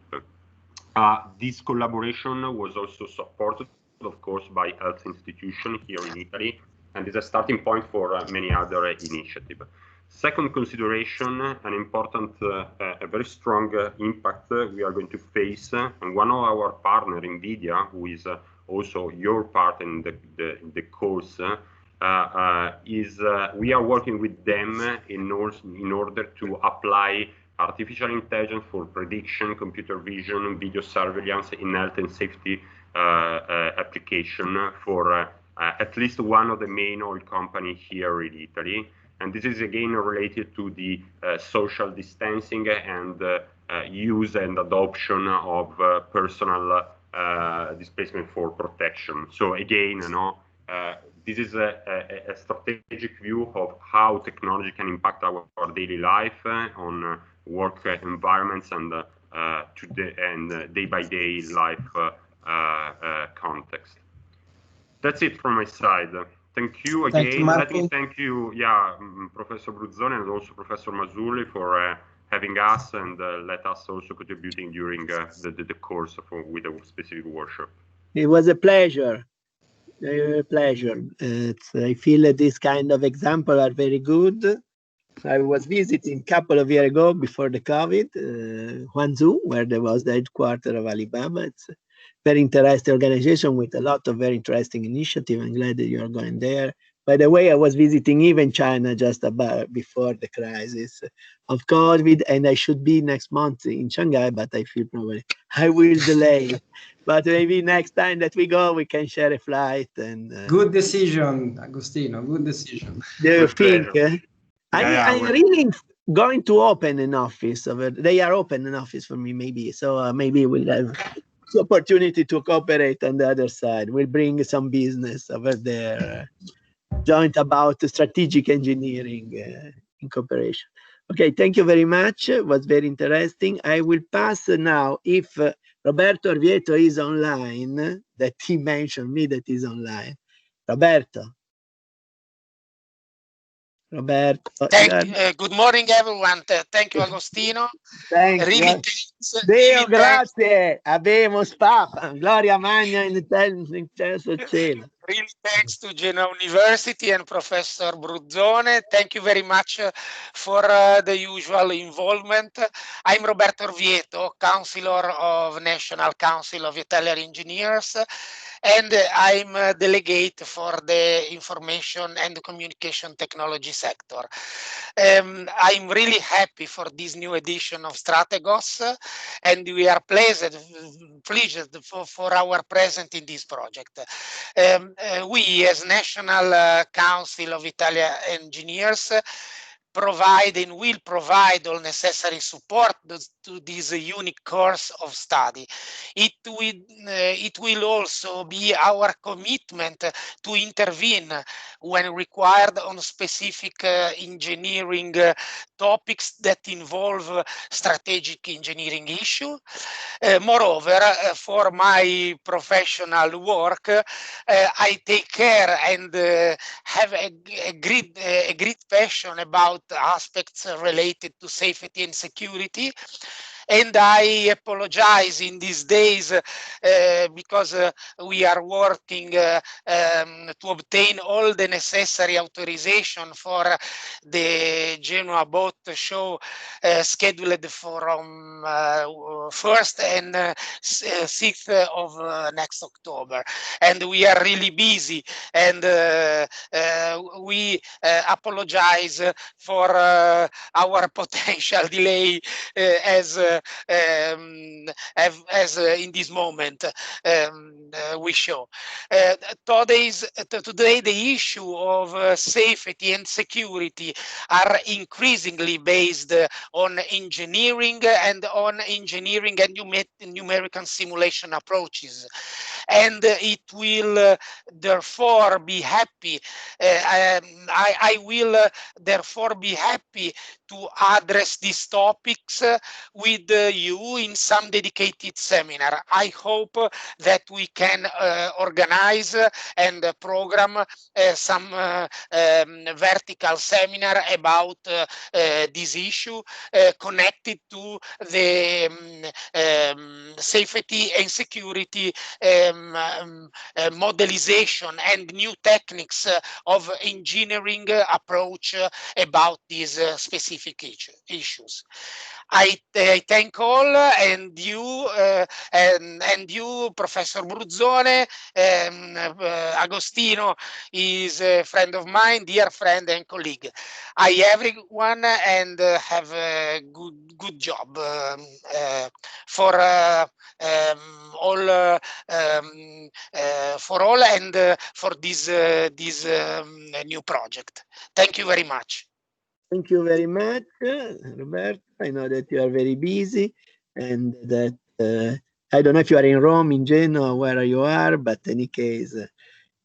This collaboration was also supported, of course, by health institutions here in Italy, and is a starting point for many other initiatives. Second consideration, an important, a very strong impact we are going to face, and one of our partners, NVIDIA, who is also your part in the course, is we are working with them in order to apply artificial intelligence for prediction, computer vision, video surveillance in health and safety application for at least one of the main oil companies here in Italy. And this is again related to the social distancing and use and adoption of personal displacement for protection. So again, this is a strategic view of how technology can impact our daily life on work environments and day-by-day life context. That's it from my side. Thank you again. Thank you, let me thank you, Professor Bruzzone and also Professor Mazzulli for having us and let us also contributing during the course with a specific workshop. It was a pleasure. A pleasure. I feel that this kind of example are very good. I was visiting a couple of years ago before the COVID, Huangzhou, where there was the headquarters of Alibaba. It's a very interesting organization with a lot of very interesting initiatives. I'm glad that you are going there. By the way, I was visiting even China just about before the crisis of COVID, and I should be next month in Shanghai, but I feel probably I will delay. But maybe next time that we go, we can share a flight. And good decision, Agostino. Good decision. do you think? I'm we're- really going to open an office. They are open an office for me, maybe. So maybe we'll have the opportunity to cooperate on the other side. We'll bring some business over there. Joint about strategic engineering in cooperation. Okay, thank you very much. It was very interesting. I will pass now, if Roberto Orvieto is online, that he mentioned me that is online. Roberto. Good morning, everyone. Thank you, Agostino. Thank really you. Thanks, Deo, really grazie. Habemus Papa. Gloria Magna in terzo cielo. Really thanks to Genoa University and Professor Bruzzone. Thank you very much for the usual involvement. I'm Roberto Orvieto, Counselor of National Council of Italian Engineers, and I'm a delegate for the Information and Communication Technology sector. I'm really happy for this new edition of STRATEGOS, and we are pleased for our presence in this project. We, as National Council of Italian Engineers, provide and will provide all necessary support to this unique course of study. It will also be our commitment to intervene when required on specific engineering topics that involve strategic engineering issues. Moreover, for my professional work, I take care and have a great passion about aspects related to safety and security. And I apologize in these days because we are working to obtain all the necessary authorization for the Genoa Boat Show scheduled from 1st and 6th of next October. And we are really busy, and we apologize for our potential delay as in this moment we show. Today the issue of safety and security are increasingly based on engineering and numerical simulation approaches, and it will therefore be happy. I will therefore be happy to address these topics with you in some dedicated seminar. I hope that we can organize and program some vertical seminar about this issue connected to the safety and security modelization and new techniques of engineering approach about these specific issues. I thank all, and you, Professor Bruzzone. Agostino is a friend of mine, dear friend and colleague. Everyone, and have a good job for all and for this new project. Thank you very much. Thank you very much, Roberto. I know that you are very busy, and that I don't know if you are in Rome, in Genoa, where you are, but in any case,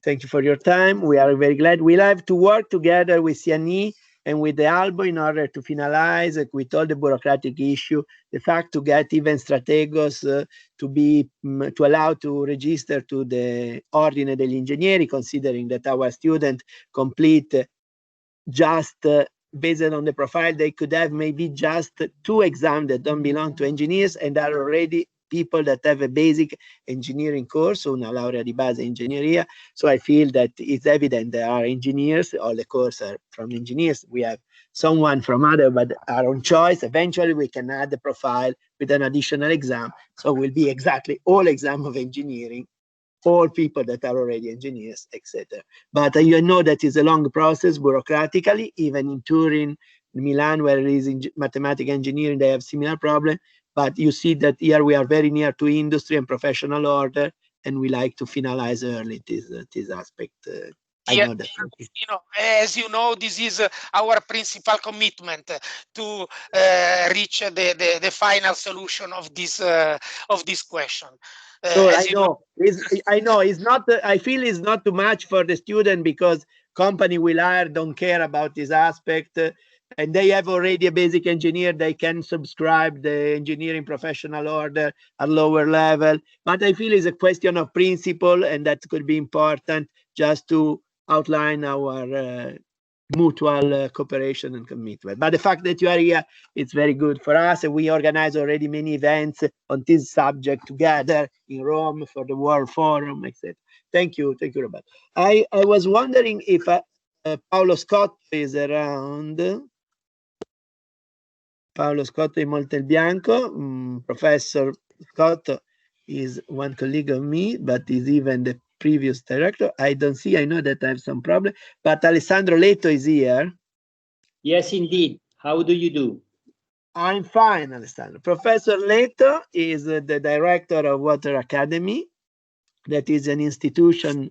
thank you for your time. We are very glad. We'll have to work together with CNE and with the Albo in order to finalize with all the bureaucratic issue, the fact to get even Strategos to allow to register to the Ordine degli Ingegneri, considering that our student complete just based on the profile, they could have maybe just 2 exams that don't belong to engineers and are already people that have a basic engineering course, una laurea di base ingegneria. So I feel that it's evident there are engineers, all the courses are from engineers. We have someone from other, but our own choice. Eventually we can add the profile with an additional exam. So it will be exactly all exam of engineering all people that are already engineers, etc. But you know that is a long process bureaucratically, even in Turin, Milan, where it is in mathematical engineering, they have similar problem. But you see that here we are very near to industry and professional order, and we like to finalize early this aspect. I know that. You know, as you know, this is our principal commitment to reach the final solution of this question. Sure, I know. I know it's not. I feel it's not too much for the student because company will hire don't care about this aspect, and they have already a basic engineer. They can subscribe the engineering professional order at lower level. But I feel it's a question of principle, and that could be important just to outline our mutual cooperation and commitment. But the fact that you are here, it's very good for us. And we organize already many events on this subject together in Rome for the World Forum, etc. Thank you, Roberto. I was wondering if Paolo Scotto is around. Paolo Scotto in Montebianco. Professor Scotto is one colleague of me, but is even the previous director. I don't see, I know that I have some problem, but Alessandro Leto is here. Yes, indeed. How do you do? I'm fine, Alessandro. Professor Leto is the director of Water Academy. That is an institution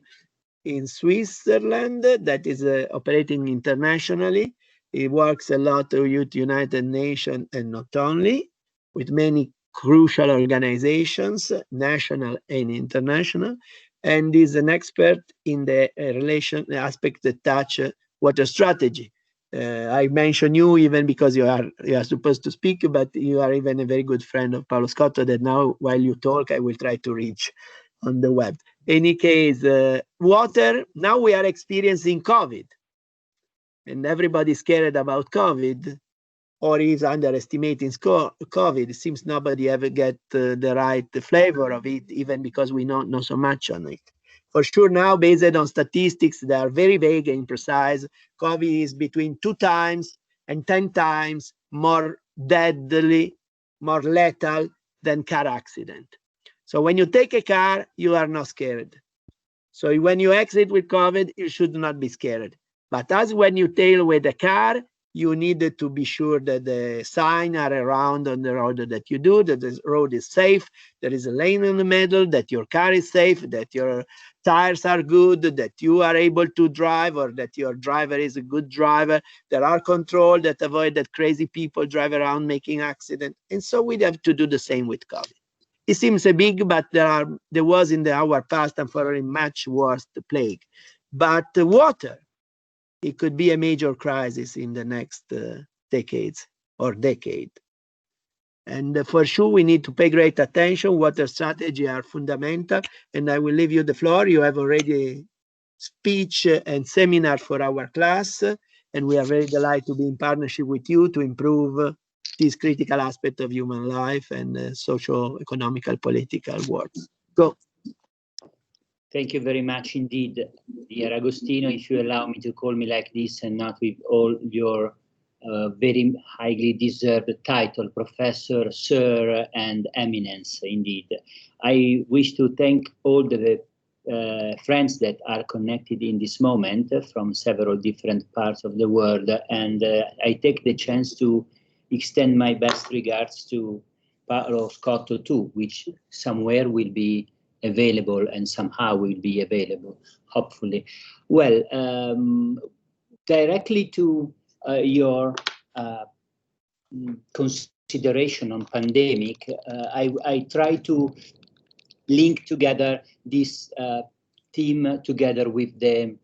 in Switzerland that is operating internationally. He works a lot with United Nations and not only, with many crucial organizations, national and international, and is an expert in the relation aspect that touch water strategy. I mention you even because you are supposed to speak, but you are even a very good friend of Paolo Scotto that now, while you talk, I will try to reach on the web. Any case, water, now we are experiencing COVID, and everybody's scared about COVID or is underestimating COVID. It seems nobody ever get the right flavor of it, even because we don't know so much on it. For sure now, based on statistics that are very vague and imprecise, COVID is between 2 times and 10 times more deadly, more lethal than car accident. So when you take a car, you are not scared. So when you exit with COVID, you should not be scared. But as when you tail with a car, you need to be sure that the signs are around on the road that you do, that the road is safe, there is a lane in the middle, that your car is safe, that your tires are good, that you are able to drive, or that your driver is a good driver. There are controls that avoid that crazy people drive around making accidents. And so we have to do the same with COVID. It seems a big, but there was in our past, unfortunately, much worse plague. But water, it could be a major crisis in the next decades or decade. And for sure, we need to pay great attention. Water strategy are fundamental. And I will leave you the floor. You have already speech and seminar for our class. And we are very delighted to be in partnership with you to improve this critical aspect of human life and socio-economical, political work. Go. Thank you very much indeed, dear Agostino. If you allow me to call me like this and not with all your very highly deserved title, Professor, Sir, and Eminence, indeed. I wish to thank all the friends that are connected in this moment from several different parts of the world. And I take the chance to extend my best regards to Paolo Scotto too, which somewhere will be available and somehow will be available, hopefully. Well, directly to your consideration on pandemic, I try to link together this theme together with the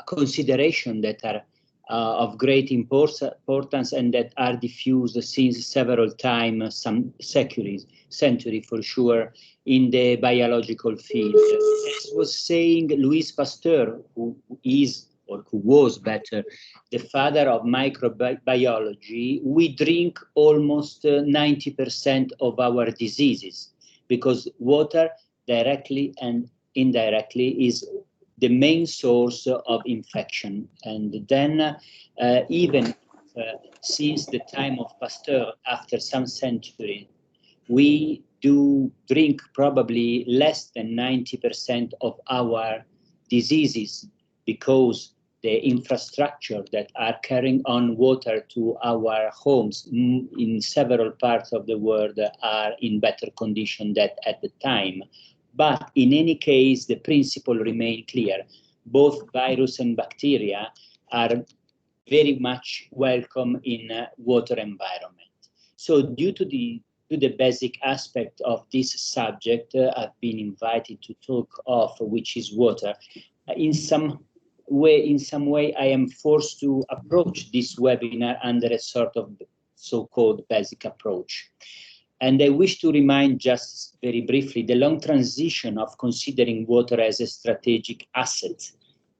consideration that are of great importance and that are diffused since several times, some century for sure, in the biological field. As was saying Louis Pasteur, who is, or who was better, the father of microbiology, we drink almost 90% of our diseases because water directly and indirectly is the main source of infection. And then even since the time of Pasteur, after some century, we do drink probably less than 90% of our diseases, because the infrastructure that are carrying on water to our homes in several parts of the world are in better condition than at the time. But in any case, the principle remains clear. Both virus and bacteria are very much welcome in a water environment. So due to the basic aspect of this subject, I've been invited to talk of, which is water. In some way, I am forced to approach this webinar under a sort of so-called basic approach. And I wish to remind just very briefly the long transition of considering water as a strategic asset,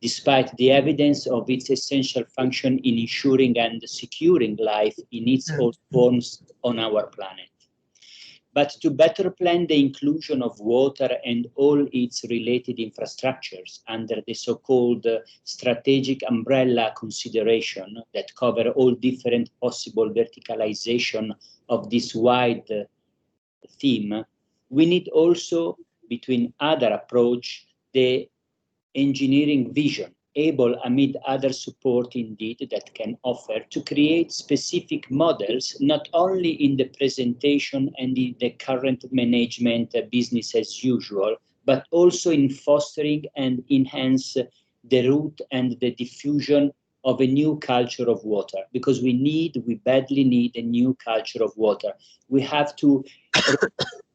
despite the evidence of its essential function in ensuring and securing life in its all forms on our planet. But to better plan the inclusion of water and all its related infrastructures under the so-called strategic umbrella consideration that cover all different possible verticalization of this wide theme, we need also, between other approach, the engineering vision, able amid other support indeed that can offer to create specific models, not only in the presentation and in the current management business as usual, but also in fostering and enhance the root and the diffusion of a new culture of water, because we badly need a new culture of water. We have to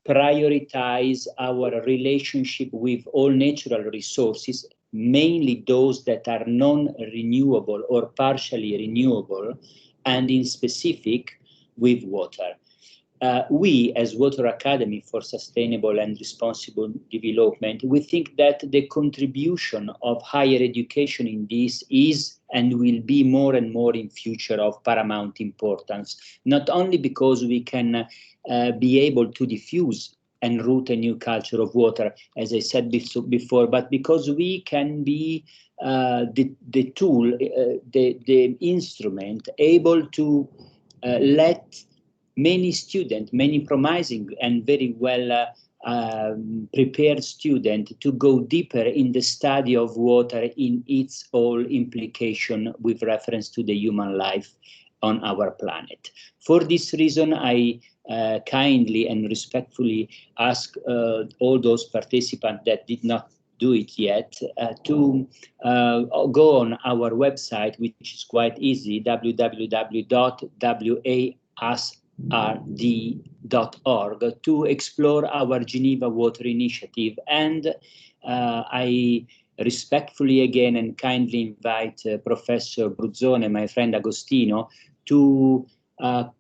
prioritize our relationship with all natural resources, mainly those that are non-renewable or partially renewable, and in specific with water. We, as Water Academy for Sustainable and Responsible Development, we think that the contribution of higher education in this is and will be more and more in future of paramount importance, not only because we can be able to diffuse and root a new culture of water, as I said before, but because we can be the tool, the instrument able to let many students, many promising and very well prepared students to go deeper in the study of water in its whole implication with reference to the human life on our planet. For this reason, I kindly and respectfully ask all those participants that did not do it yet to go on our website, which is quite easy, www.wasrd.org, to explore our Geneva Water Initiative. And I respectfully again and kindly invite Professor Bruzzone, my friend Agostino, to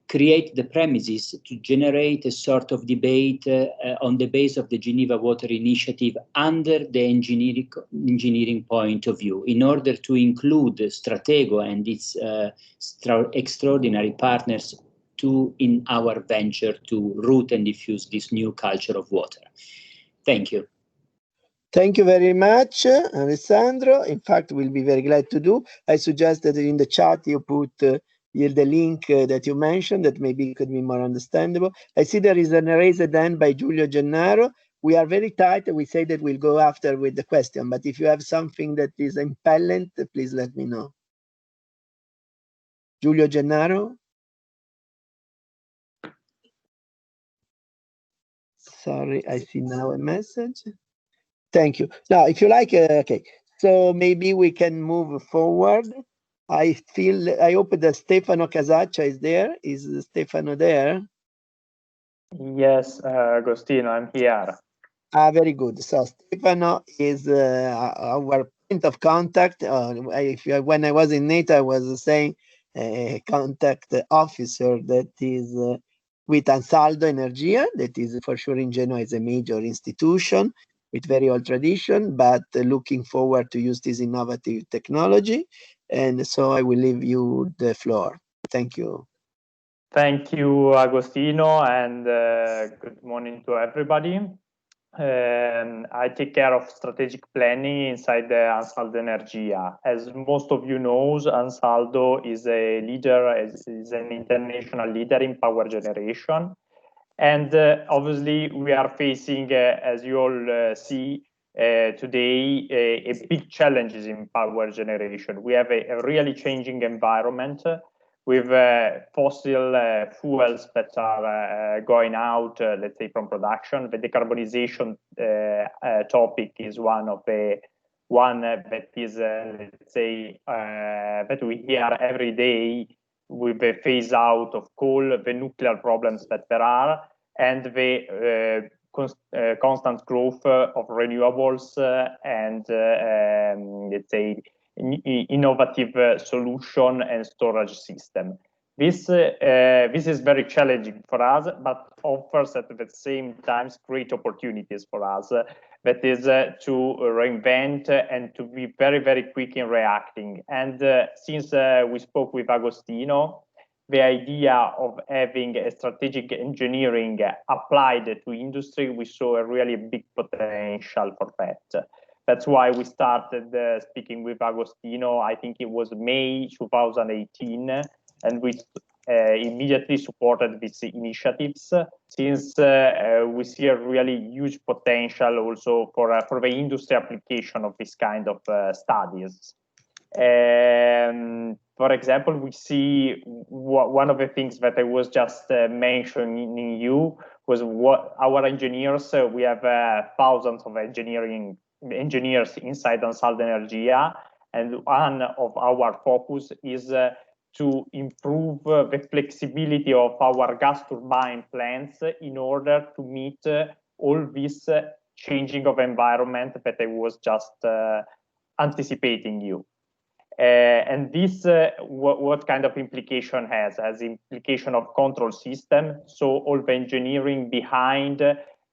create the premises to generate a sort of debate on the base of the Geneva Water Initiative under the engineering point of view, in order to include Stratego and its extraordinary partners in our venture to root and diffuse this new culture of water. Thank you. Thank you very much, Alessandro. In fact, we'll be very glad to do. I suggest that in the chat you put here the link that you mentioned, that maybe could be more understandable. I see there is an raised hand by Giulio Gennaro. We are very tight. We say that we'll go after with the question, but if you have something that is impellent, please let me know. Giulio Gennaro. Sorry, I see now a message. Thank you. Now, if you like, okay, so maybe we can move forward. I hope that Stefano Casaccia is there. Is Stefano there? Yes, Agostino, I'm here. Very good. So Stefano is our point of contact. When I was in NATO, I was saying contact officer that is with Ansaldo Energia, that is for sure in Genoa is a major institution with very old tradition, but looking forward to use this innovative technology. And so I will leave you the floor. Thank you. Thank you, Agostino, and good morning to everybody. I take care of strategic planning inside the Ansaldo Energia. As most of you know, Ansaldo is a leader, is an international leader in power generation. And obviously, we are facing, as you all see today, a big challenges in power generation. We have a really changing environment with fossil fuels that are going out, let's say, from production. The decarbonization topic is one that is, let's say, that we hear every day, with the phase out of coal, the nuclear problems that there are, and the constant growth of renewables and let's say innovative solution and storage system. This is very challenging for us, but offers at the same time great opportunities for us. That is to reinvent and to be very, very quick in reacting. And since we spoke with Agostino, the idea of having a strategic engineering applied to industry, we saw a really big potential for that. That's why we started speaking with Agostino. I think it was May 2018, and we immediately supported these initiatives, since we see a really huge potential also for the industry application of this kind of studies. For example, we see one of the things that I was just mentioning you was what our engineers, we have thousands of engineers inside Ansaldo, and one of our focus is to improve the flexibility of our gas turbine plants in order to meet all this changing of environment that I was just anticipating you. And this, what kind of implication has implication of control system. So all the engineering behind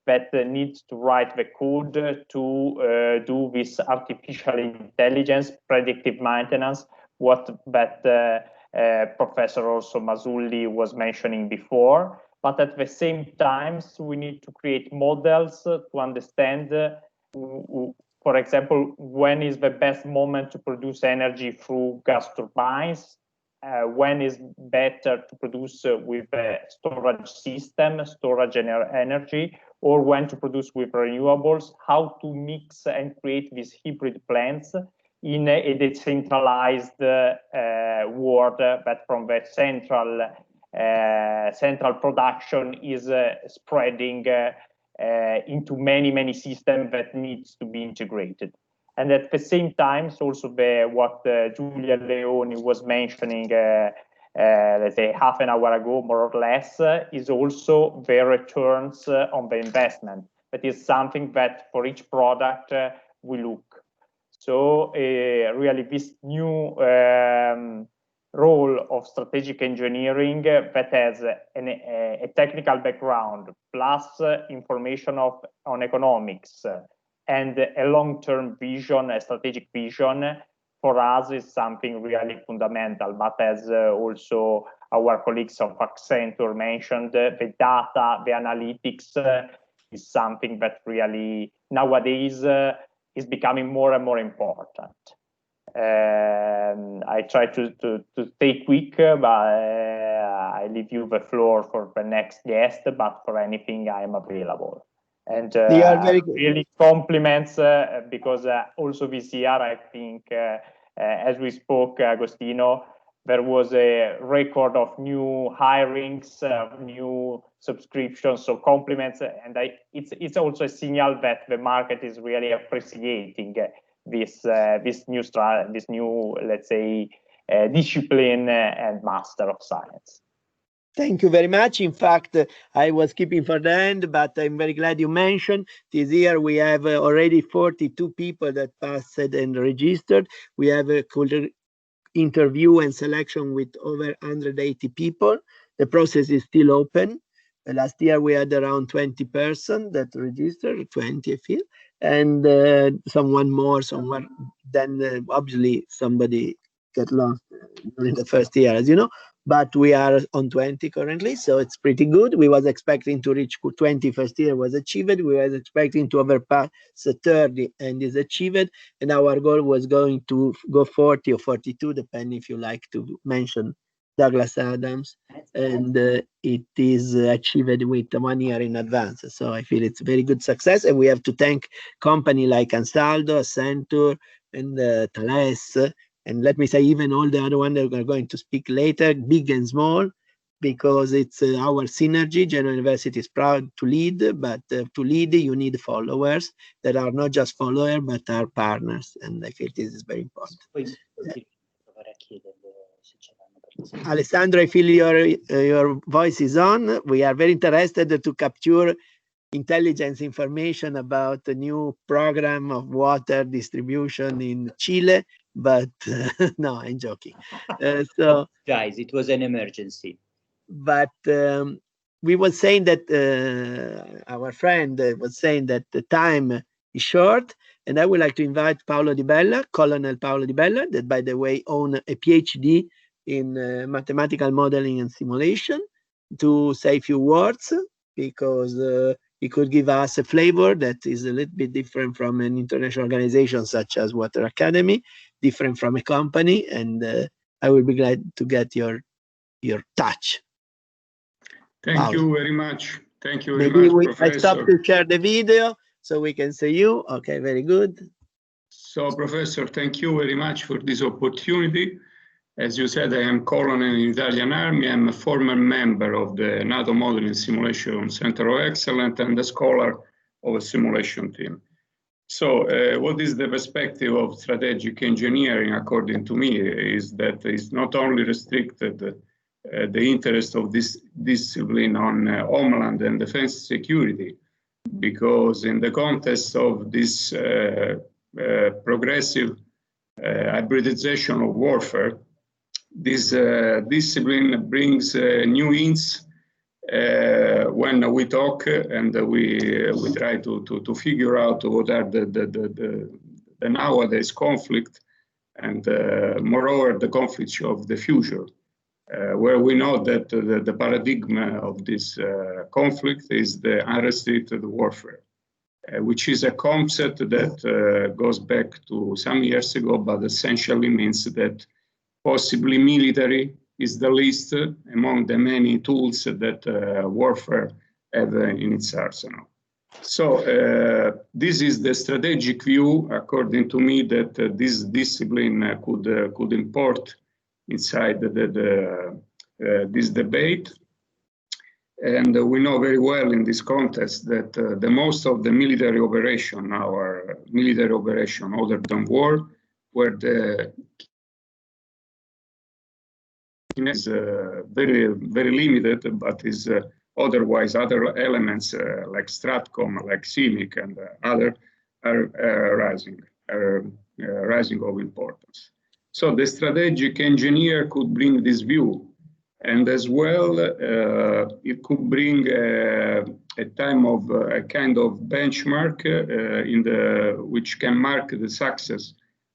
that needs to write the code to do this artificial intelligence, predictive maintenance, what that Professor also Masulli was mentioning before. But at the same time, we need to create models to understand, for example, when is the best moment to produce energy through gas turbines, when is better to produce with a storage system, storage energy, or when to produce with renewables, how to mix and create these hybrid plants in a decentralized world, that from the central production is spreading into many systems that needs to be integrated. And at the same time, also what Giulia Leoni was mentioning, let's say half an hour ago, more or less, is also the returns on the investment. That is something that for each product we look. So really this new role of strategic engineering that has a technical background plus information on economics and a long-term vision, a strategic vision, for us is something really fundamental. But as also our colleagues of Accenture mentioned, the data, the analytics is something that really nowadays is becoming more and more important. I try to stay quick, but I leave you the floor for the next guest, but for anything I am available. And really compliments, because also this year, I think, as we spoke, Agostino, there was a record of new hirings, new subscriptions, so compliments, and it's also a signal that the market is really appreciating this new, let's say, discipline and master of science. Thank you very much. In fact, I was keeping for the end, but I'm very glad you mentioned this year we have already 42 people that passed and registered. We have a interview and selection with over 180 people. The process is still open. Last year we had around 20 persons that registered, 20 I feel, and someone more, someone, then obviously somebody got lost during the first year, as you know, but we are on 20 currently, so it's pretty good. We was expecting to reach 20 first year, was achieved. We was expecting to overpass 30 and is achieved, and our goal was going to go 40 or 42, depending if you like to mention Douglas Adams, and it is achieved with 1 year in advance. So I feel it's a very good success, and we have to thank company like Ansaldo, Accenture, and Thales, and let me say even all the other ones that are going to speak later, big and small, because it's our synergy. Genoa University is proud to lead, but to lead you need followers that are not just followers but are partners, and I feel this is very important. Alessandro, I feel your voice is on. We are very interested to capture intelligence information about the new program of water distribution in Chile, but no, I'm joking. So, guys, it was an emergency. But we were saying that our friend was saying that the time is short, and I would like to invite Paolo Di Bella, Colonel Paolo Di Bella, that by the way own a PhD in mathematical modeling and simulation, to say a few words, because he could give us a flavor that is a little bit different from an international organization such as Water Academy, different from a company, and I will be glad to get your touch. Thank you very much. Thank you very much, Professor. I stop to share the video so we can see you. Okay, very good. So, Professor, thank you very much for this opportunity. As you said, I am Colonel in the Italian Army. I'm a former member of the NATO Modeling Simulation Center of Excellence and a scholar of a simulation team. So what is the perspective of strategic engineering, according to me, is that it's not only restricted the interest of this discipline on homeland and defense security, because in the context of this progressive hybridization of warfare, this discipline brings new hints when we talk and we try to figure out what are the nowadays conflict and moreover the conflicts of the future, where we know that the paradigm of this conflict is the unrestricted warfare, which is a concept that goes back to some years ago, but essentially means that possibly military is the least among the many tools that warfare have in its arsenal. So this is the strategic view, according to me, that this discipline could import inside this debate. And we know very well in this context that the most of the military operation, our military operation other than war, where the is very limited, but is otherwise other elements like Stratcom, like CIMIC, and other are rising of importance. So the strategic engineer could bring this view, and as well it could bring a time of a kind of benchmark which can mark the success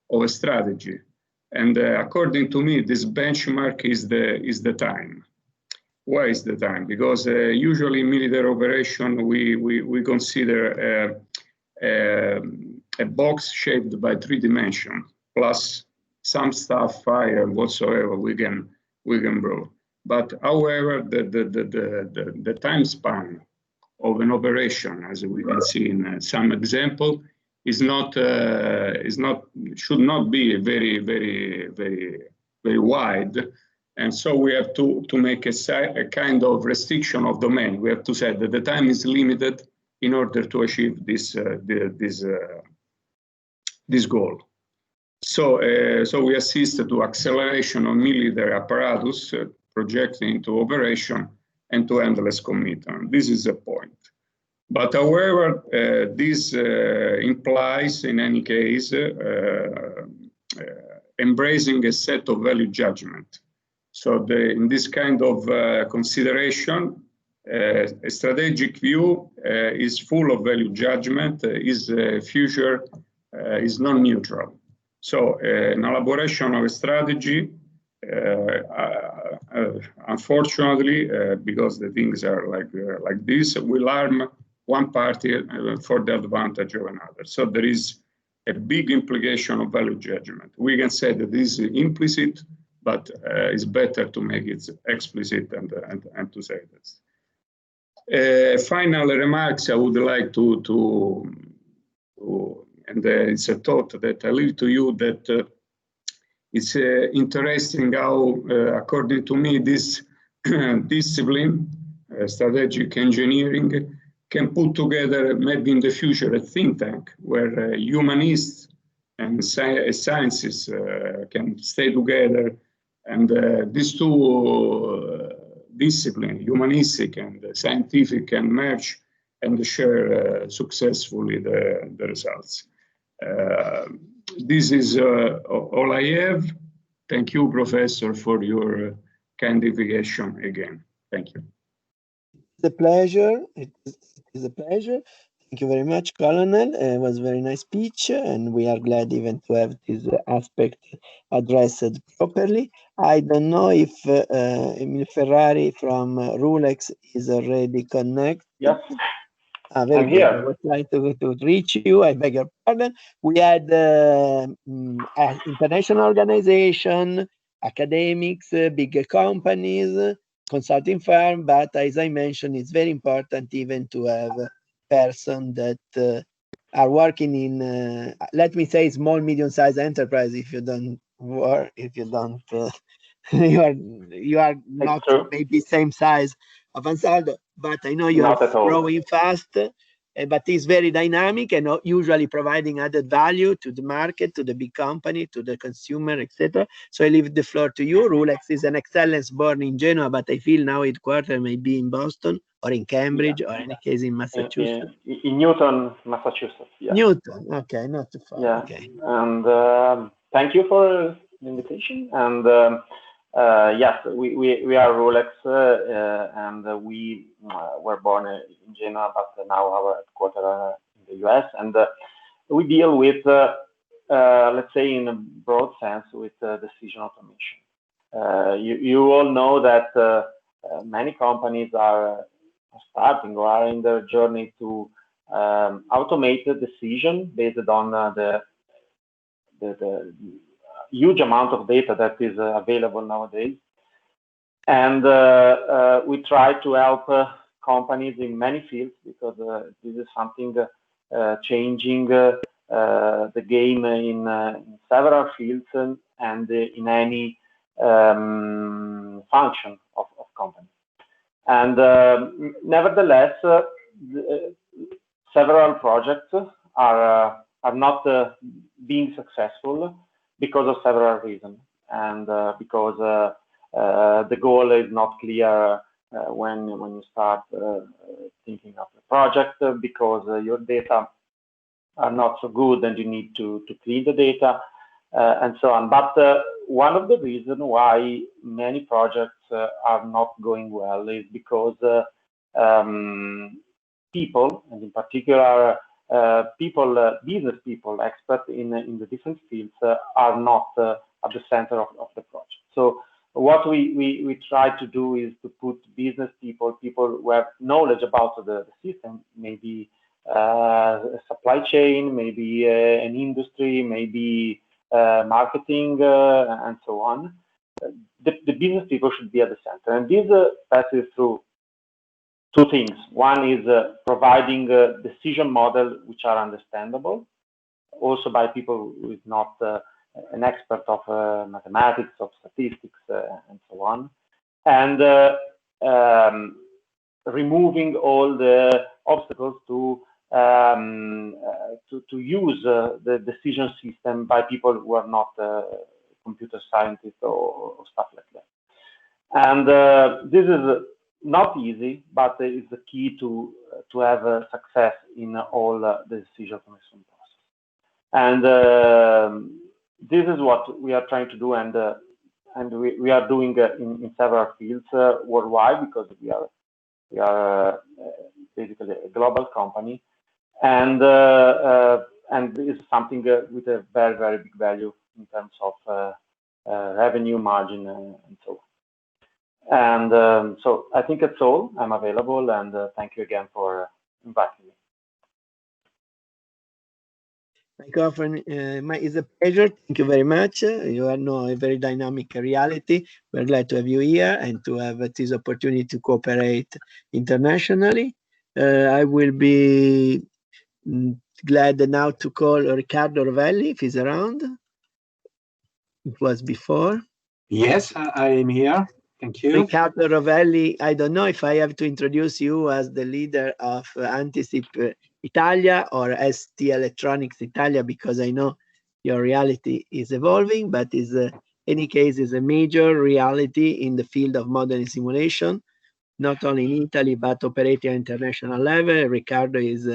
of a strategy. And according to me, this benchmark is the time. Why is the time? Because usually in military operation we consider a box shaped by 3 dimensions plus some stuff, fire, whatsoever we can blow. But however, the time span of an operation, as we can see in some example, should not be very wide, and so we have to make a kind of restriction of domain. We have to say that the time is limited in order to achieve this goal. So we assist to acceleration of military apparatus projecting into operation and to endless commitment. This is a point. But however, this implies, in any case, embracing a set of value judgment. So in this kind of consideration, a strategic view is full of value judgment, is future, is non-neutral. So an elaboration of a strategy, unfortunately, because the things are like this, will harm one party for the advantage of another. So there is a big implication of value judgment. We can say that this is implicit, but it's better to make it explicit and to say this. Final remarks I would like to and it's a thought that I leave to you, that it's interesting how, according to me, this discipline, strategic engineering, can put together maybe in the future a think tank where humanists and sciences can stay together, and these two disciplines, humanistic and scientific, can merge and share successfully the results. This is all I have. Thank you, Professor, for your kind invitation again. Thank you. It's a pleasure. It is a pleasure. Thank you very much, Colonel. It was a very nice speech, and we are glad even to have this aspect addressed properly. I don't know if Emil Ferrari from Rulex is already connected. Yes. Very I'm good. here. I was trying to reach you. I beg your pardon. We had international organization, academics, big companies, consulting firm, but as I mentioned, it's very important even to have person that are working in, let me say, small, medium-sized enterprise. If you don't work, if you don't, you are not maybe same size of Ansaldo, but I know you Not are at all. growing fast. But it's very dynamic and usually providing added value to the market, to the big company, to the consumer, etc. So I leave the floor to you. Rulex is an excellence born in Genoa, but I feel now headquarters may be in Boston or in Cambridge or in any case in Massachusetts. In Newton, Massachusetts. Yeah. Newton, okay, not too far. Yeah. Okay. And thank you for the invitation. And yes, we are Rulex, and we were born in Genoa, but now our headquarters are in the US, and we deal with, let's say, in a broad sense, with decision automation. You all know that many companies are starting or are in their journey to automate the decision based on the huge amount of data that is available nowadays. And we try to help companies in many fields, because this is something changing the game in several fields and in any function of company. And nevertheless, several projects are not being successful because of several reasons, and because the goal is not clear when you start thinking of the project, because your data are not so good and you need to clean the data and so on. But one of the reasons why many projects are not going well is because people, and in particular business people, experts in the different fields, are not at the center of the project. So what we try to do is to put business people who have knowledge about the system, maybe supply chain, maybe an industry, maybe marketing, and so on. The business people should be at the center, and this passes through two things. One is providing a decision model which are understandable, also by people who is not an expert of mathematics, of statistics, and so on, and removing all the obstacles to use the decision system by people who are not computer scientists or stuff like that. And this is not easy, but it's the key to have success in all the decision automation process. And this is what we are trying to do, and we are doing in several fields worldwide, because we are basically a global company, and it's something with a very, very big value in terms of revenue margin and so on. And so I think that's all. I'm available, and thank you again for inviting me. Microphone is a pleasure. Thank you very much. You are now a very dynamic reality. We're glad to have you here and to have this opportunity to cooperate internationally. I will be glad now to call Riccardo Rovelli if he's around. It was before. Yes, I am here. Thank you. Riccardo Rovelli, I don't know if I have to introduce you as the leader of Antisip Italia or ST Electronics Italia, because I know your reality is evolving, but is any case is a major reality in the field of modeling simulation, not only in Italy, but operating at international level. Riccardo is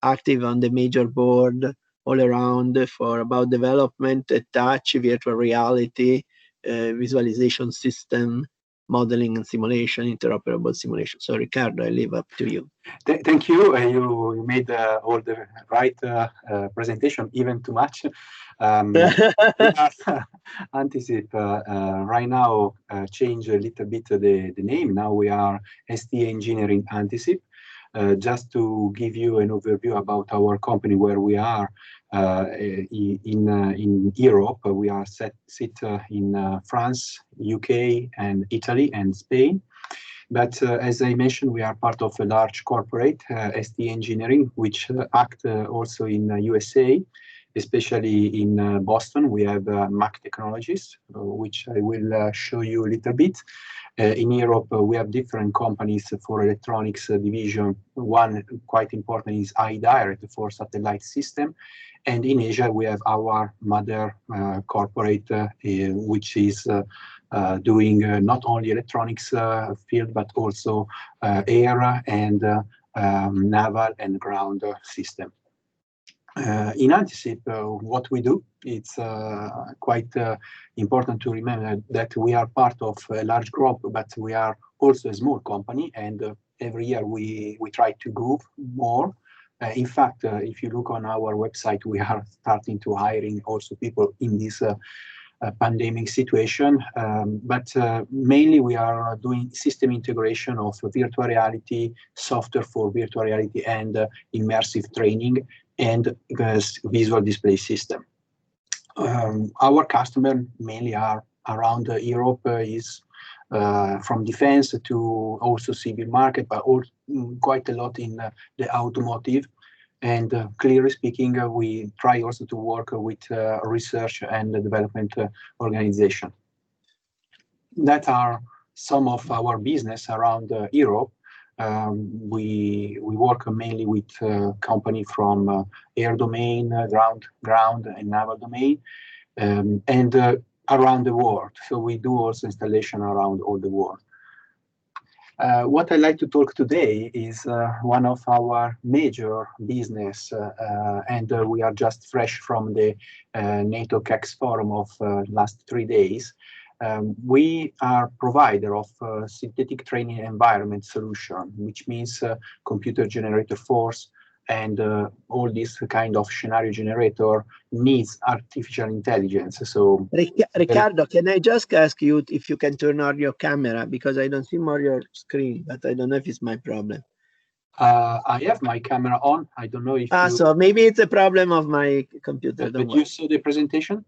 active on the major board all around for about development, touch, virtual reality, visualization system, modeling and simulation, interoperable simulation. So Riccardo, I leave up to you. Thank you. You made all the right presentation, even too much. Antisip right now change a little bit the name. Now we are ST Engineering Antisip. Just to give you an overview about our company, where we are in Europe, we are sit in France, UK, and Italy and Spain. But as I mentioned, we are part of a large corporate, ST Engineering, which act also in USA, especially in Boston. We have Mac Technologies, which I will show you a little bit. In Europe, we have different companies for electronics division. One quite important is iDirect for satellite system. And in Asia, we have our mother corporate, which is doing not only electronics field, but also air and naval and ground system. In Antisip, what we do, it's quite important to remember that we are part of a large group, but we are also a small company, and every year we try to grow more. In fact, if you look on our website, we are starting to hiring also people in this pandemic situation, but mainly we are doing system integration of virtual reality, software for virtual reality, and immersive training, and visual display system. Our customer mainly are around Europe, is from defense to also civil market, but also quite a lot in the automotive. And clearly speaking, we try also to work with research and development organization. That are some of our business around Europe. We work mainly with company from air domain, ground and naval domain, and around the world. So we do also installation around all the world. What I'd like to talk today is one of our major business, and we are just fresh from the NATO CAX forum of last 3 days. We are provider of synthetic training environment solution, which means computer generated force, and all this kind of scenario generator needs artificial intelligence. So Riccardo, can I just ask you if you can turn on your camera, because I don't see more your screen, but I don't know if it's my problem. I have my camera on. I don't know if so maybe it's a problem of my computer. But you saw the presentation?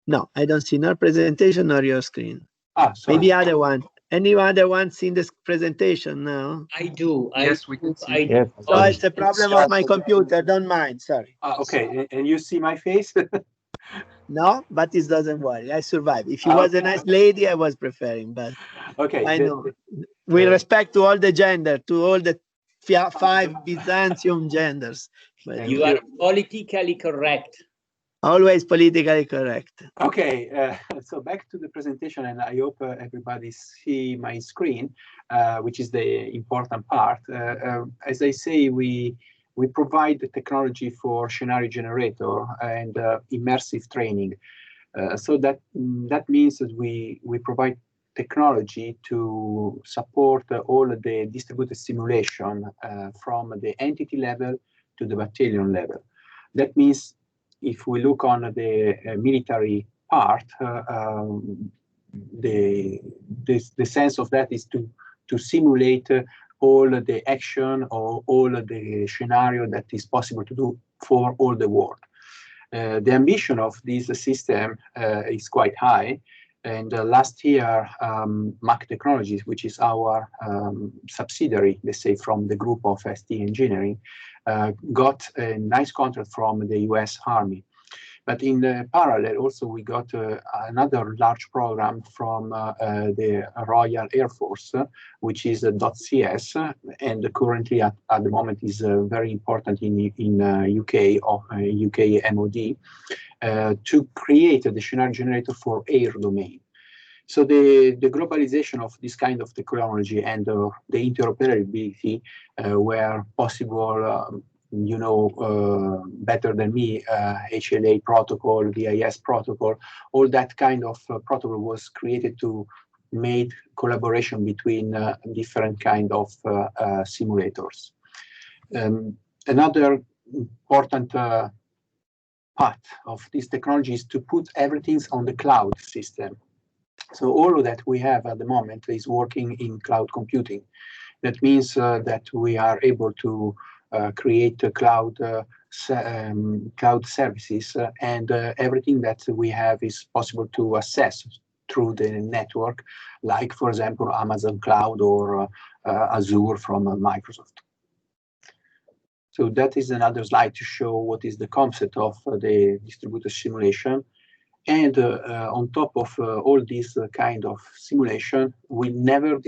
No, I don't see no presentation or your screen. Sorry. Maybe other one. Any other one seen this presentation now? I do. Yes, we can see. Yes. So it's a problem of my computer. Don't mind. Sorry. Okay. And you see my face? No, but it doesn't worry. I survived. If you was a nice lady, I was preferring. But okay, I know. With respect to all the gender, to all the 5 Byzantium genders. But you are politically correct. Always politically correct. Okay, so back to the presentation, and I hope everybody see my screen, which is the important part. As I say, we provide the technology for scenario generator and immersive training. So that means that we provide technology to support all of the distributed simulation from the entity level to the battalion level. That means if we look on the military part, the sense of that is to simulate all the action or all the scenario that is possible to do for all the world. The ambition of this system is quite high. And last year, MAC Technologies, which is our subsidiary, let's say, from the group of ST Engineering, got a nice contract from the US Army. But in the parallel, also, we got another large program from the Royal Air Force, which is .CS, and currently at the moment is very important in UK or UK MOD, to create the scenario generator for air domain. So the globalization of this kind of technology and the interoperability where possible, you know better than me, HLA protocol, VIS protocol, all that kind of protocol was created to make collaboration between different kind of simulators. Another important part of this technology is to put everything on the cloud system. So all that we have at the moment is working in cloud computing. That means that we are able to create cloud services, and everything that we have is possible to access through the network, like, for example, Amazon Cloud or Azure from Microsoft. So that is another slide to show what is the concept of the distributed simulation. And on top of all this kind of simulation, we never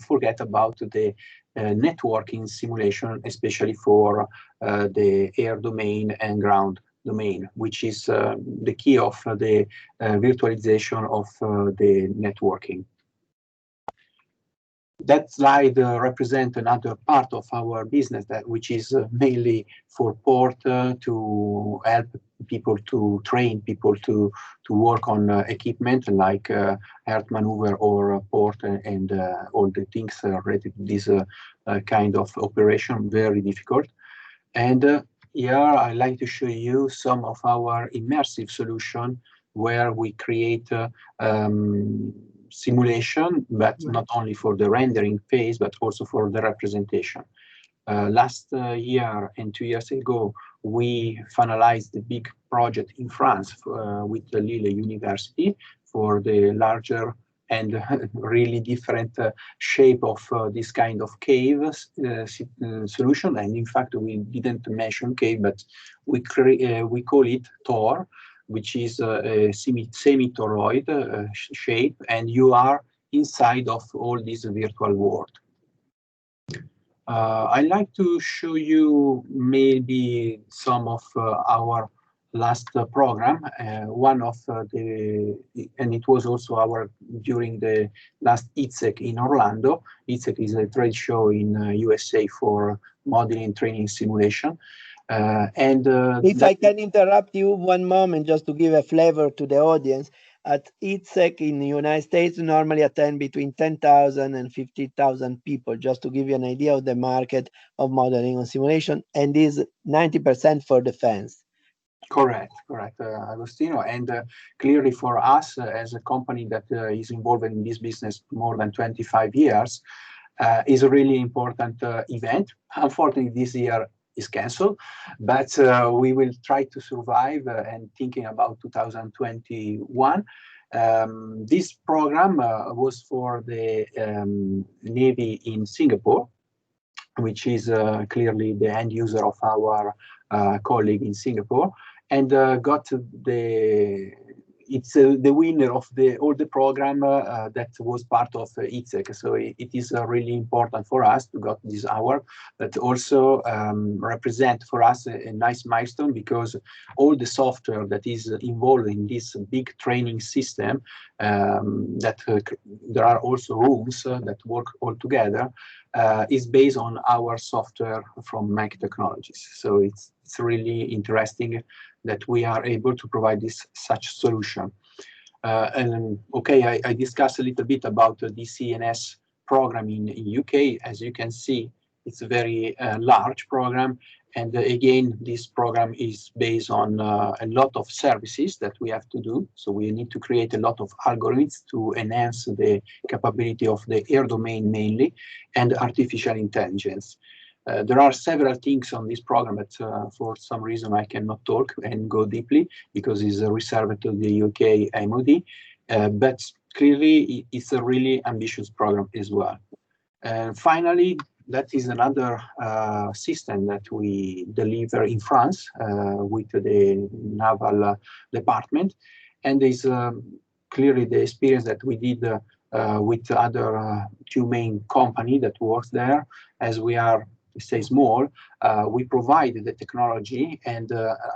forget about the networking simulation, especially for the air domain and ground domain, which is the key of the virtualization of the networking. That slide represents another part of our business, which is mainly for port, to help people, to train people to work on equipment like earth maneuver or port and all the things related to this kind of operation, very difficult. And here I'd like to show you some of our immersive solution where we create simulation, but not only for the rendering phase, but also for the representation. Last year and 2 years ago, we finalized the big project in France with Lille University for the larger and really different shape of this kind of cave solution. And in fact, we didn't mention cave, but we call it Tor, which is a semi-toroid shape, and you are inside of all this virtual world. I'd like to show you maybe some of our last program. One of and it was also during the last ITSEC in Orlando. ITSEC is a trade show in USA for modeling, training, simulation. If I can interrupt you 1 moment, just to give a flavor to the audience, at ITSEC in the United States normally attend between 10,000 and 50,000 people, just to give you an idea of the market of modeling and simulation, and is 90% for defense. Correct, Agostino. And clearly for us, as a company that is involved in this business more than 25 years, is a really important event. Unfortunately, this year is cancelled, but we will try to survive and thinking about 2021. This program was for the Navy in Singapore, which is clearly the end user of our colleague in Singapore, and got it's the winner of all the program that was part of ITSEC. So it is really important for us to get this award, but also represent for us a nice milestone, because all the software that is involved in this big training system, that there are also rooms that work all together, is based on our software from MIPET Technologies. So it's really interesting that we are able to provide such solution. And okay, I discussed a little bit about the CNS program in UK. As you can see, it's a very large program. And again, this program is based on a lot of services that we have to do. So we need to create a lot of algorithms to enhance the capability of the air domain mainly, and artificial intelligence. There are several things on this program, but for some reason I cannot talk and go deeply because it's reserved to the UK MOD. But clearly, it's a really ambitious program as well. Finally, that is another system that we deliver in France with the naval department, and is clearly the experience that we did with other two main companies that works there. As we are, say, small, we provide the technology, and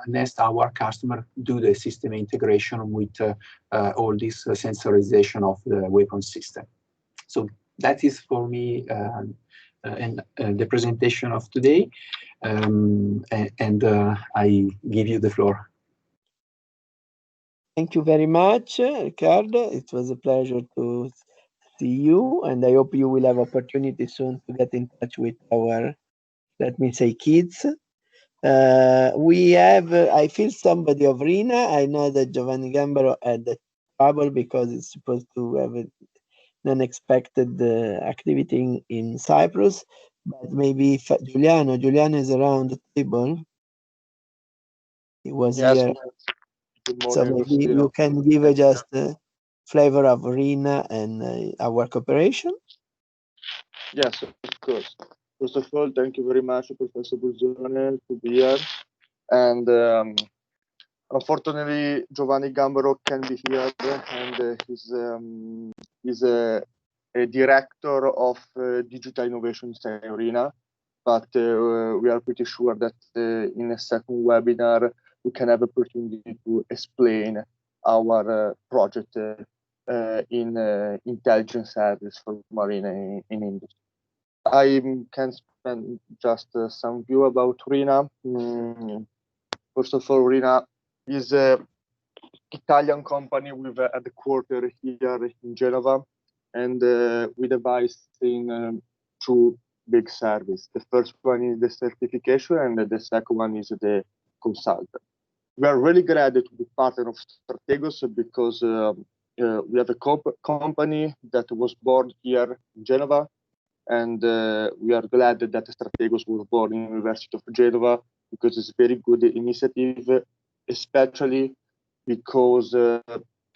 next our customer do the system integration with all this sensorization of the weapon system. So that is for me and the presentation of today, and I give you the floor. Thank you very much, Riccardo. It was a pleasure to see you, and I hope you will have opportunity soon to get in touch with our, let me say, kids. We have, I feel somebody of Rina. I know that Giovanni Gambaro had trouble because it's supposed to have an unexpected activity in Cyprus, but maybe if Giuliano is around the table. He was here. Good morning, So maybe you can give just a flavor of Rina and our cooperation. Yes, of course. First of all, thank you very much, Professor Bruzzone, to be here. And unfortunately, Giovanni Gambaro can be here, and he's a director of digital innovation in Rina. But we are pretty sure that in a second webinar, we can have opportunity to explain our project in intelligence service for marine in industry. I can spend just some view about Rina. First of all, Rina is an Italian company with a headquarters here in Genova, and we devise in two big services. The first one is the certification, and the second one is the consultant. We are really glad to be partner of STRATEGOS because we have a company that was born here in Genova, and we are glad that STRATEGOS was born in the University of Genova because it's a very good initiative, especially because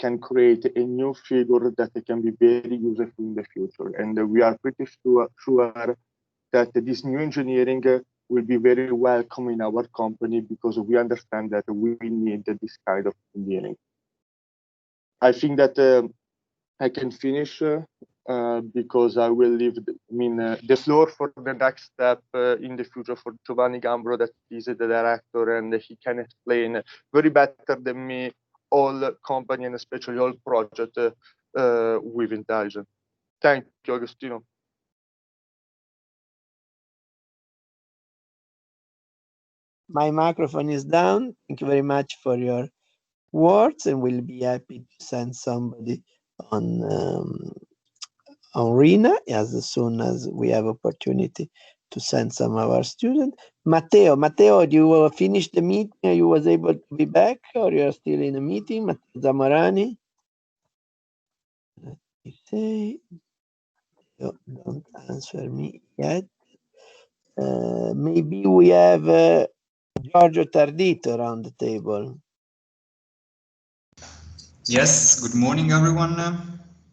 can create a new figure that can be very useful in the future. And we are pretty sure that this new engineering will be very welcome in our company because we understand that we need this kind of engineering. I think that I can finish because I will leave the floor for the next step in the future for Giovanni Gambaro, that is the director, and he can explain very better than me all company and especially all project with intelligence. Thank you, Agostino. My microphone is down. Thank you very much for your words, and we'll be happy to send somebody on Rina as soon as we have opportunity to send some of our students. Matteo, do you finish the meeting? Are you was able to be back, or you are still in a meeting? Matteo Zamorani. Let me say, don't answer me yet. Maybe we have Giorgio Tardito around the table. Yes, good morning, everyone.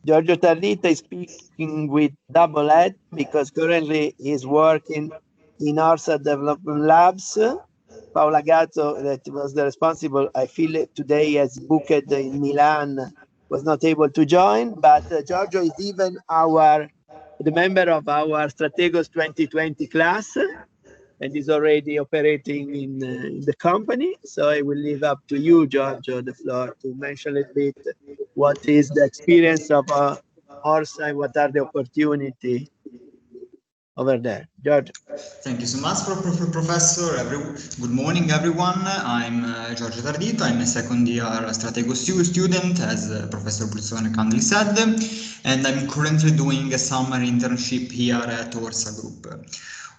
Giorgio Tardito is speaking with double head because currently he's working in Orsa Development Labs. Paola Gazzo, that was the responsible, I feel today has booked in Milan, was not able to join, but Giorgio is even the member of our STRATEGOS 2020 class, and is already operating in the company. So I will leave up to you, Giorgio, the floor to mention a little bit what is the experience of Orsa and what are the opportunities over there. Giorgio. Thank you so much, Professor. Good morning, everyone. I'm Giorgio Tardito. I'm a second year STRATEGOS student, as Professor Bruzzone kindly said, and I'm currently doing a summer internship here at Orsa Group.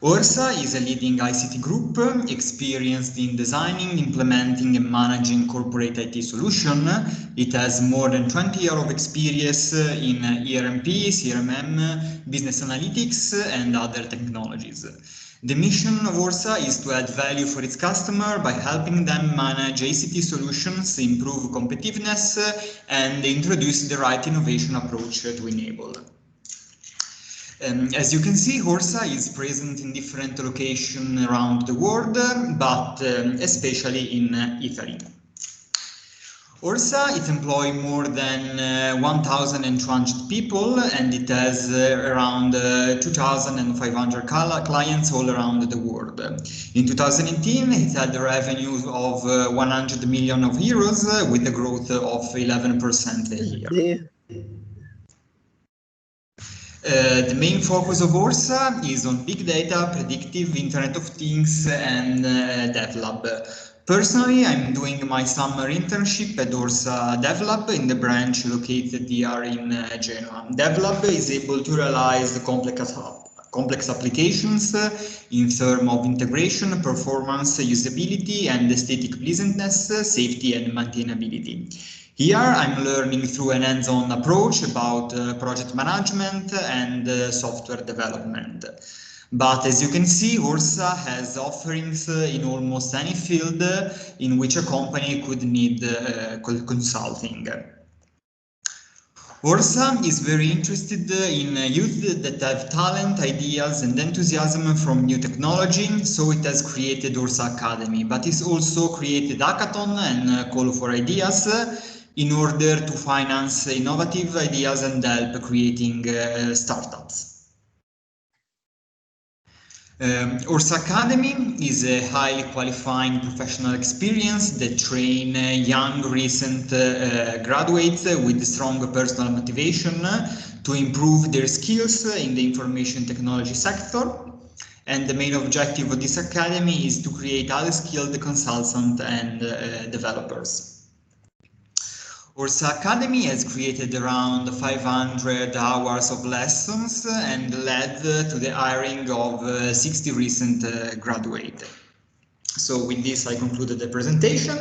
ORSA is a leading ICT group experienced in designing, implementing and managing corporate IT solutions. It has more than 20 years of experience in ERP, CRM, business analytics and other technologies. The mission of ORSA is to add value for its customer by helping them manage ICT solutions, improve competitiveness and introduce the right innovation approach to enable. As you can see, ORSA is present in different locations around the world, but especially in Italy. ORSA, it employs more than 1,200 people and it has around 2,500 clients all around the world. In 2018, it had a revenue of 100 million euros with a growth of 11% a year. The main focus of ORSA is on big data, predictive Internet of Things and DevLab. Personally, I'm doing my summer internship at ORSA DevLab in the branch located here in Genoa. DevLab is able to realize the complex applications in terms of integration, performance, usability and aesthetic pleasantness, safety and maintainability. Here I'm learning through an hands-on approach about project management and software development. But as you can see, ORSA has offerings in almost any field in which a company could need consulting. ORSA is very interested in youth that have talent, ideas and enthusiasm from new technology, so it has created ORSA Academy, but it's also created hackathon and call for ideas in order to finance innovative ideas and help creating startups. ORSA Academy is a highly qualifying professional experience that train young recent graduates with strong personal motivation to improve their skills in the information technology sector. And the main objective of this academy is to create highly skilled consultants and developers. ORSA Academy has created around 500 hours of lessons and led to the hiring of 60 recent graduates. So with this, I concluded the presentation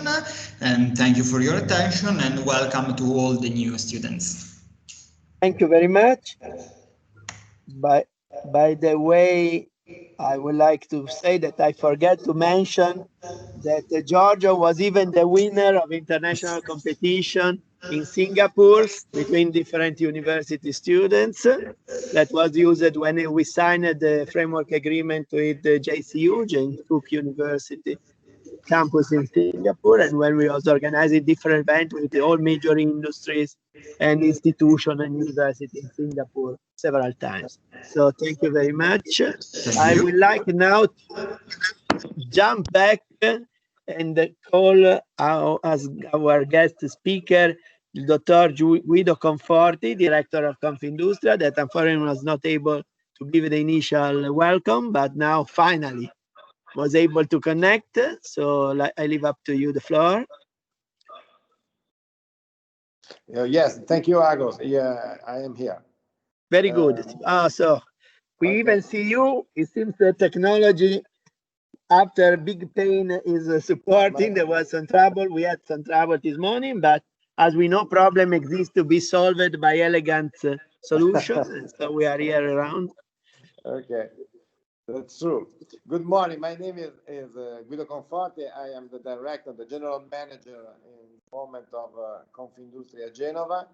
and thank you for your attention and welcome to all the new students. Thank you very much. By the way, I would like to say that I forgot to mention that Giorgio was even the winner of international competition in Singapore between different university students. That was used when we signed the framework agreement with the JCU, James Cook University campus in Singapore, and when we was organizing different events with all major industries and institutions and universities in Singapore several times. So thank you very much. I would like now to jump back and call as our guest speaker, Dr. Guido Conforti, Director of Confindustria, that unfortunately was not able to give the initial welcome, but now finally was able to connect. So I leave up to you the floor. Yes, thank you, Agos. Yeah, I am here. Very good. So we even see you. It seems the technology, after big pain, is supporting. There was some trouble. We had some trouble this morning, but as we know, problem exists to be solved by elegant solutions. So we are here around. Okay, that's true. Good morning. My name is Guido Conforti. I am the director, the general manager in the moment of Confindustria Genova.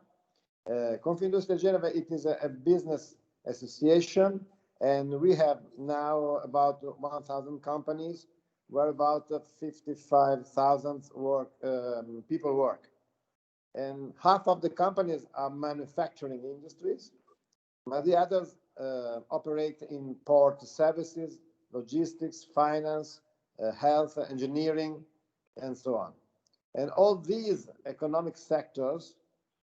Confindustria Genova, it is a business association, and we have now about 1,000 companies, where about 55,000 people work. And half of the companies are manufacturing industries, but the others operate in port services, logistics, finance, health, engineering, and so on. And all these economic sectors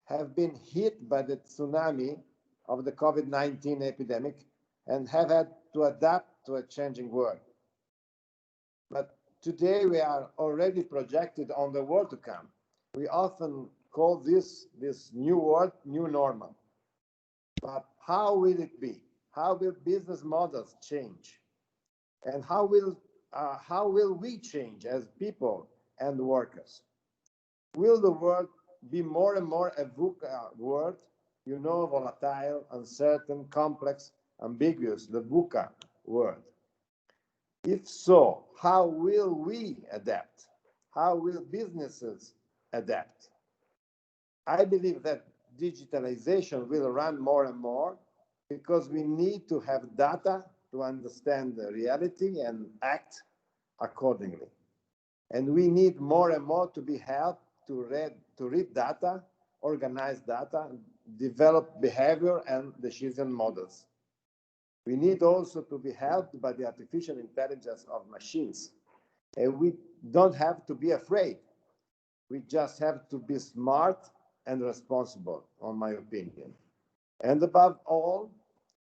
have been hit by the tsunami of the COVID-19 epidemic and have had to adapt to a changing world. But today we are already projected on the world to come. We often call this new world new normal. But how will it be? How will business models change? And how will we change as people and workers? Will the world be more and more a VUCA world? You know, volatile, uncertain, complex, ambiguous, the VUCA world. If so, how will we adapt? How will businesses adapt? I believe that digitalization will run more and more because we need to have data to understand the reality and act accordingly. And we need more and more to be helped to read data, organize data, develop behavior and decision models. We need also to be helped by the artificial intelligence of machines. And we don't have to be afraid. We just have to be smart and responsible, in my opinion. And above all,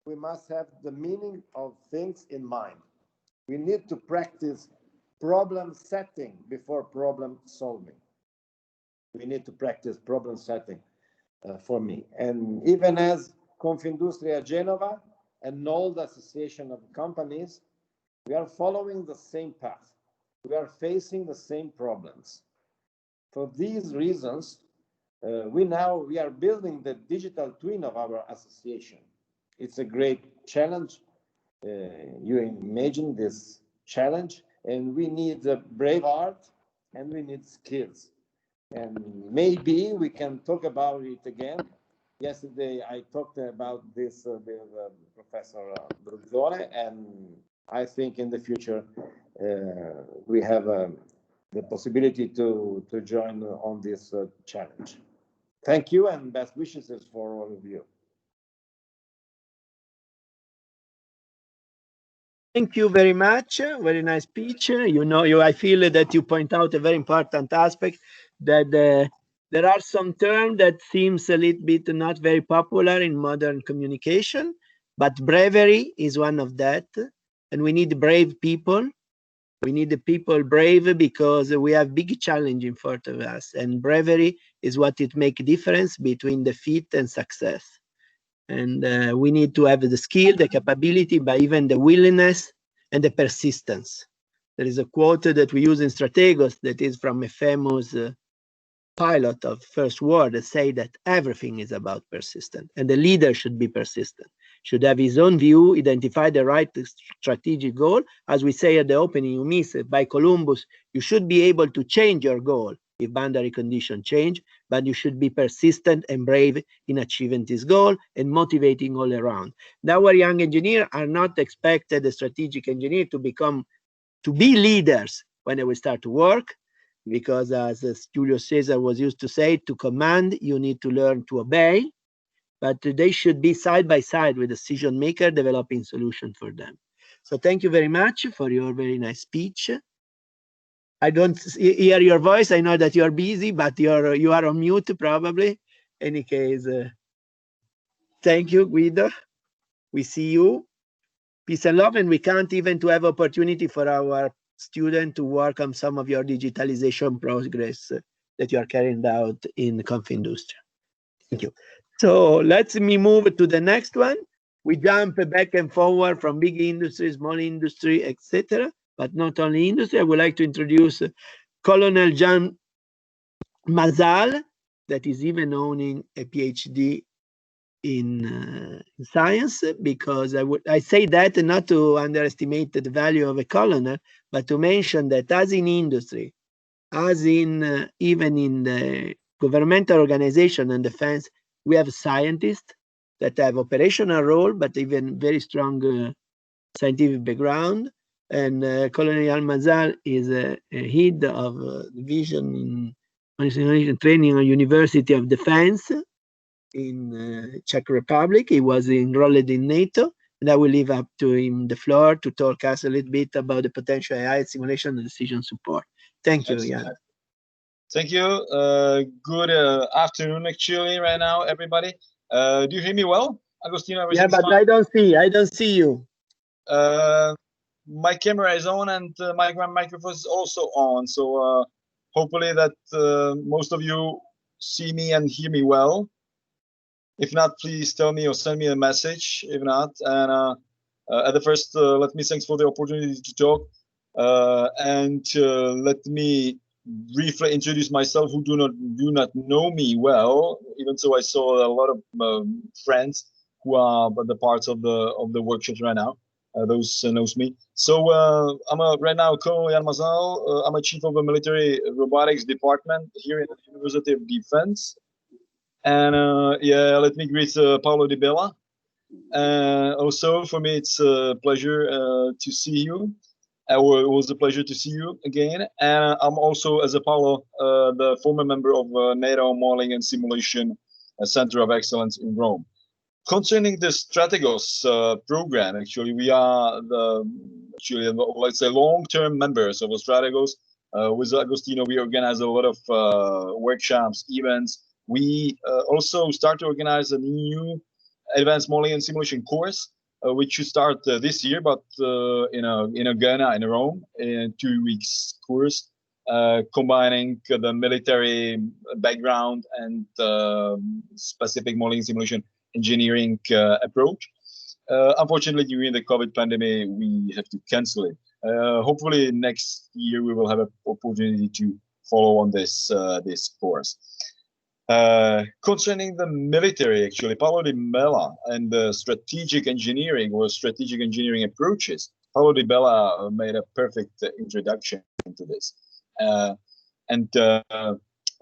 we must have the meaning of things in mind. We need to practice problem setting before problem solving. We need to practice problem setting for me. And even as Confindustria Genova, an old association of companies, we are following the same path. We are facing the same problems. For these reasons, we are building the digital twin of our association. It's a great challenge. You imagine this challenge, and we need a brave heart and we need skills. And maybe we can talk about it again. Yesterday, I talked about this with Professor Bruzzone, and I think in the future we have the possibility to join on this challenge. Thank you, and best wishes for all of you. Thank you very much. Very nice speech. I feel that you point out a very important aspect, that there are some terms that seems a little bit not very popular in modern communication, but bravery is one of that. And we need brave people. We need the people brave because we have big challenge in front of us. And bravery is what it makes a difference between defeat and success. And we need to have the skill, the capability, but even the willingness and the persistence. There is a quote that we use in Strategos that is from a famous pilot of First World that say that everything is about persistence, and the leader should be persistent, should have his own view, identify the right strategic goal. As we say at the opening, you miss it by Columbus, you should be able to change your goal if boundary conditions change, but you should be persistent and brave in achieving this goal and motivating all around. Now, our young engineers are not expected, the strategic engineer, to be leaders when they will start to work, because as Julius Caesar was used to say, to command, you need to learn to obey, but they should be side by side with decision maker, developing solutions for them. So thank you very much for your very nice speech. I don't hear your voice. I know that you're busy, but you are on mute probably. Any case, thank you, Guido. We see you. Peace and love, and we can't even to have opportunity for our student to work on some of your digitalization progress that you are carrying out in Confindustria. Thank you. So let me move to the next one. We jump back and forward from big industry, small industry, etc. But not only industry. I would like to introduce Colonel Jean Mazal, that is even owning a PhD in science, because I say that not to underestimate the value of a colonel, but to mention that as in industry, as in even in the governmental organization and defense, we have scientists that have operational role, but even very strong scientific background. And Colonel Almazal is a head of division in training at University of Defense in Czech Republic. He was enrolled in NATO, and I will leave up to him the floor to talk us a little bit about the potential AI simulation and decision support. Thank you, Jan. Thank you. Good afternoon, actually, right now, everybody. Do you hear me well, Agostino? Yeah, but fine? I don't see you. My camera is on and my microphone is also on, so hopefully that most of you see me and hear me well. If not, please tell me or send me a message. If not, and At the first, let me thanks for the opportunity to talk, and let me briefly introduce myself who do not know me well. Even so, I saw a lot of friends who are the parts of the workshops right now. Those knows me. So I'm right now Colonel Jan Mazal. I'm a chief of the military robotics department here in the University of Defense. And yeah, let me greet Paolo Di Bella. Also, for me, it's a pleasure to see you. It was a pleasure to see you again. And I'm also, as a Paolo, the former member of NATO Modeling and Simulation Center of Excellence in Rome. Concerning the STRATEGOS program, actually, we are let's say, long-term members of STRATEGOS. With Agostino, we organize a lot of workshops, events. We also start to organize a new advanced modeling and simulation course, which should start this year, but in Genoa, in Rome, in 2 weeks course, combining the military background and specific modeling and simulation engineering approach. Unfortunately, during the COVID pandemic, we have to cancel it. Hopefully, next year we will have an opportunity to follow on this course. Concerning the military, actually, Paolo Di Bella and the strategic engineering or strategic engineering approaches, Paolo Di Bella made a perfect introduction to this.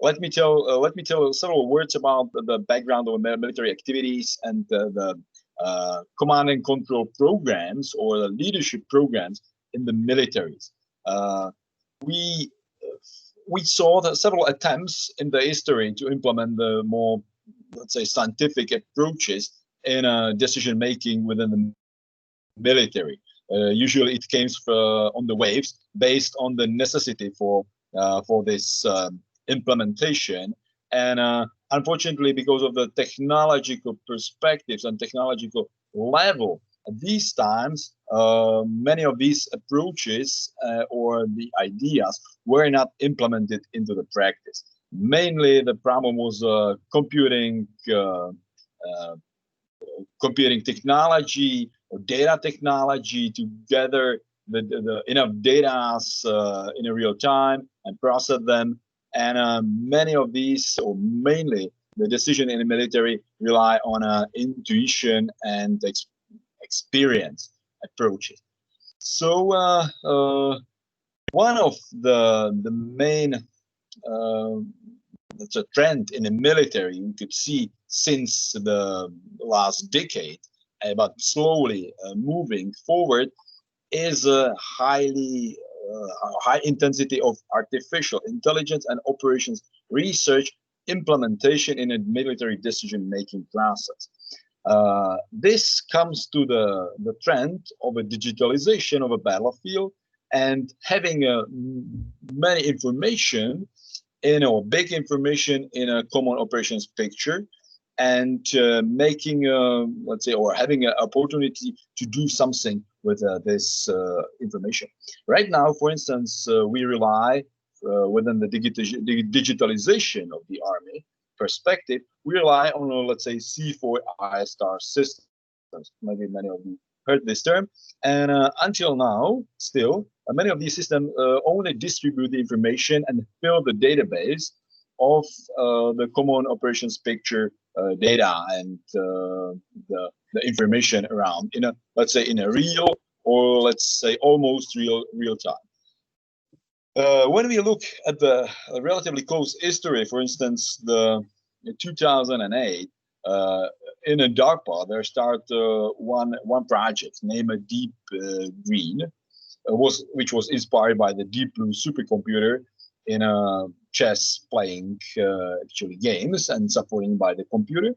Let me tell several words about the background of military activities and the command and control programs or the leadership programs in the militaries. We saw that several attempts in the history to implement the more, let's say, scientific approaches in decision making within the military. Usually, it came on the waves based on the necessity for this implementation, and unfortunately, because of the technological perspectives and technological level at these times, many of these approaches or the ideas were not implemented into the practice. Mainly, the problem was computing technology or data technology to gather the enough data in a real time and process them. And many of these, or mainly the decision in the military, rely on intuition and experience approaches. So one of the main that's a trend in the military we could see since the last decade, but slowly moving forward, is a high intensity of artificial intelligence and operations research implementation in a military decision-making process. This comes to the trend of a digitalization of a battlefield and having many information big information in a common operations picture, and making, let's say, or having an opportunity to do something with this information. Right now, for instance, we rely within the digitalization of the army perspective, we rely on, let's say, C4I star systems. Maybe many of you heard this term. And until now, still, many of these systems only distribute the information and fill the database of the common operations picture data and the information around in a, let's say, in a real, or let's say almost real time. When we look at the relatively close history, for instance, in 2008, in a DARPA, there started one project named Deep Green, which was inspired by the Deep Blue supercomputer in a chess playing actually games and supporting by the computer,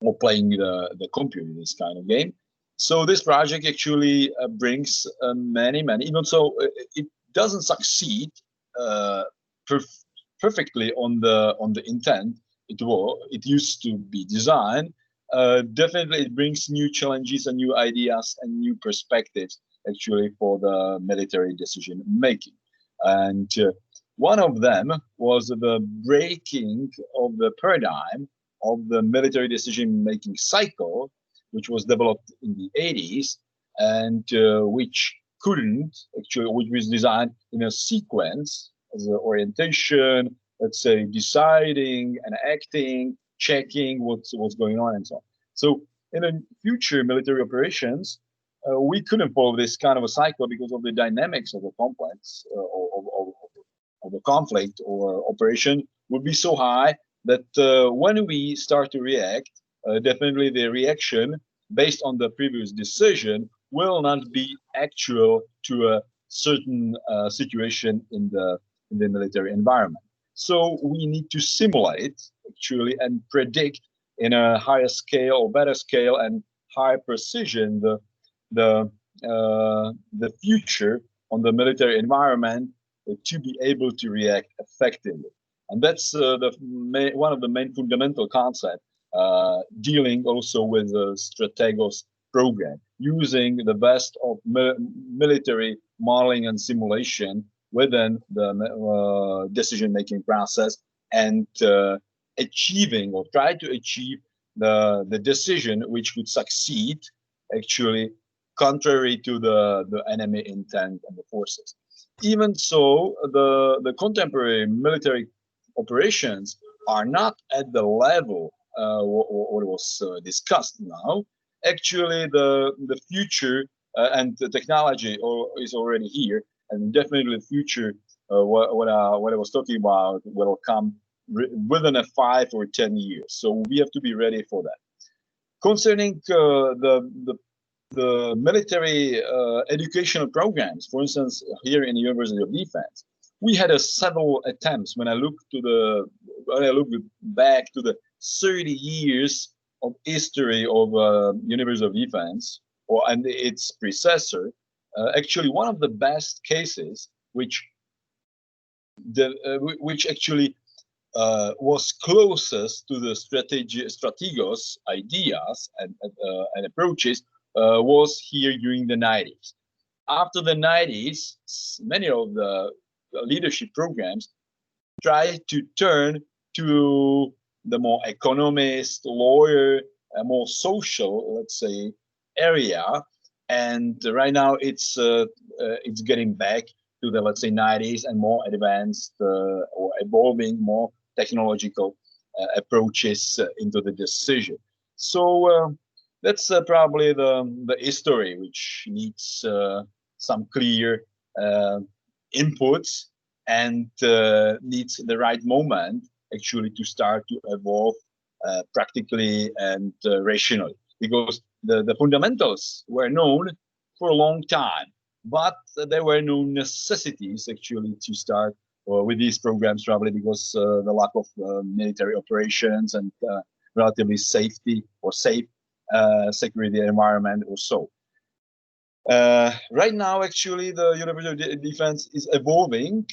or playing the computer, this kind of game. So this project actually brings many, even so it doesn't succeed perfectly on the intent it used to be designed. Definitely it brings new challenges and new ideas and new perspectives actually for the military decision making. And one of them was the breaking of the paradigm of the military decision making cycle, which was developed in the 80s, and which couldn't actually, which was designed in a sequence as an orientation, let's say deciding and acting, checking what's going on and so on. So in a future military operations, we couldn't follow this kind of a cycle because of the dynamics of the complex of the conflict or operation would be so high that when we start to react, definitely the reaction based on the previous decision will not be actual to a certain situation in the military environment. So we need to simulate actually and predict in a higher scale or better scale and high precision the future on the military environment to be able to react effectively. And that's one of the main fundamental concepts dealing also with the STRATEGOS program, using the best of military modeling and simulation within the decision-making process and achieving or try to achieve the decision which would succeed actually contrary to the enemy intent and the forces. Even so, the contemporary military operations are not at the level what was discussed now. Actually, the future and the technology is already here, and definitely the future, what I was talking about, will come within a 5 or 10 years. So we have to be ready for that. Concerning the military educational programs, for instance, here in the University of Defense, we had several attempts. When I look back to the 30 years of history of University of Defense and its predecessor, actually one of the best cases which actually was closest to the STRATEGOS ideas and approaches was here during the 90s. After the 90s, many of the leadership programs tried to turn to the more economist, lawyer, more social, let's say, area. And right now it's getting back to the, let's say, 90s and more advanced or evolving, more technological approaches into the decision. So that's probably the history which needs some clear inputs and needs the right moment actually to start to evolve practically and rationally, because the fundamentals were known for a long time, but there were no necessities actually to start with these programs, probably because the lack of military operations and relatively safety or safe security environment or so. Right now, actually, the University of Defense is evolving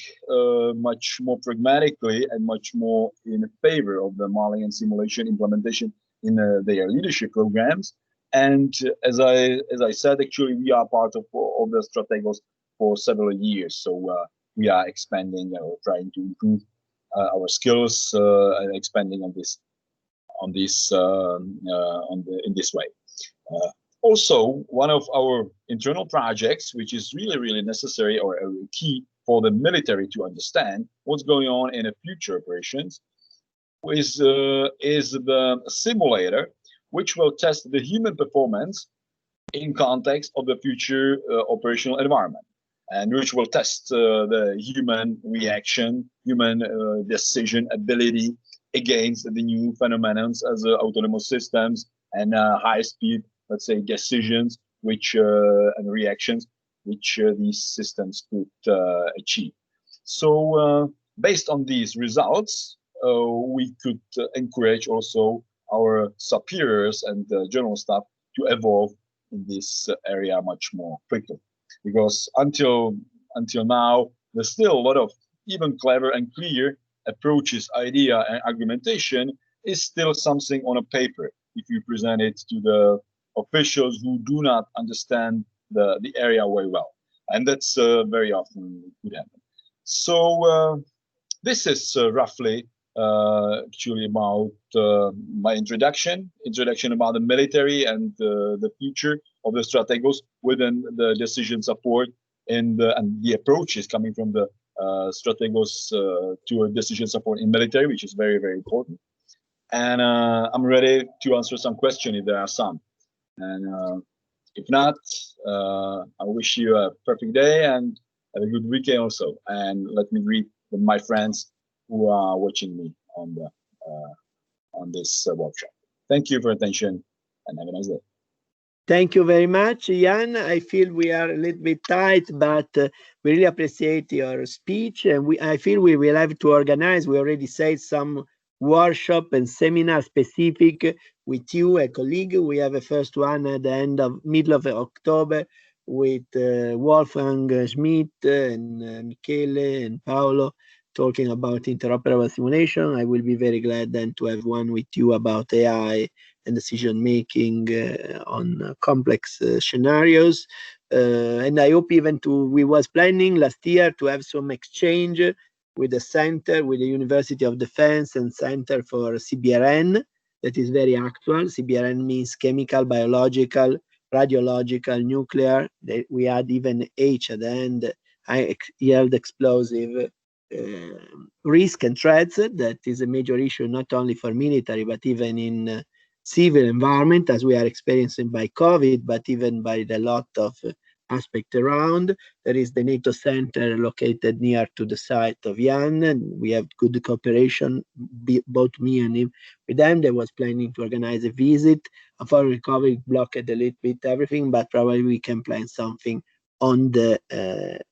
much more pragmatically and much more in favor of the modeling and simulation implementation in their leadership programs. And as I said, actually, we are part of the STRATEGOS for several years. So we are expanding or trying to improve our skills and expanding in this way. Also, one of our internal projects, which is really necessary or key for the military to understand what's going on in a future operations, is the simulator, which will test the human performance in context of the future operational environment, and which will test the human reaction, human decision ability against the new phenomena as autonomous systems and high-speed, let's say, decisions which and reactions which these systems could achieve. So based on these results, we could encourage also our superiors and general staff to evolve in this area much more quickly, because until now there's still a lot of even clever and clear approaches, idea and argumentation is still something on a paper if you present it to the officials who do not understand the area very well, and that's very often could happen. So this is roughly actually about my introduction about the military and the future of the Strategos within the decision support and the approaches coming from the Strategos to a decision support in military, which is very, very important. And I'm ready to answer some questions if there are some. And if not, I wish you a perfect day and have a good weekend also. And let me greet my friends who are watching me on the on this workshop. Thank you for your attention and have a nice day. Thank you very much, Jan. I feel we are a little bit tight, but we really appreciate your speech. And I feel we will have to organize. We already said some workshop and seminar specific with you, a colleague. We have a first one at the middle of October with Wolfgang Schmidt and Michele and Paolo talking about interoperable simulation. I will be very glad then to have one with you about AI and decision making on complex scenarios. And I hope even we was planning last year to have some exchange with the center, with the University of Defense and Center for CBRN. That is very actual. CBRN means chemical, biological, radiological, nuclear. We add even H at the end, high yield explosive risk and threats. That is a major issue not only for military, but even in civil environment, as we are experiencing by COVID, but even by the lot of aspect around. There is the NATO center located near to the site of Jan, and we have good cooperation, both me and him with them. They was planning to organize a visit. For recovery, blocked a little bit everything, but probably we can plan something on the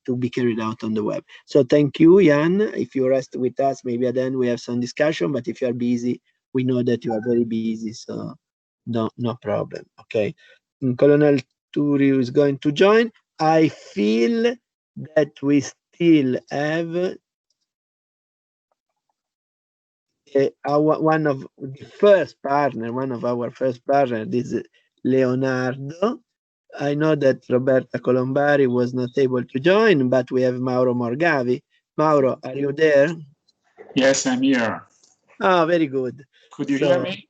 to be carried out on the web. So thank you, Jan. If you rest with us, maybe then we have some discussion, but if you are busy, we know that you are very busy, so no problem. Okay. Colonel Turi is going to join. I feel that we still have one of our first partner, this is Leonardo. I know that Roberta Colombari was not able to join, but we have Mauro Morgavi. Mauro, are you there? Yes, I'm here. Oh, very good. Could you hear me?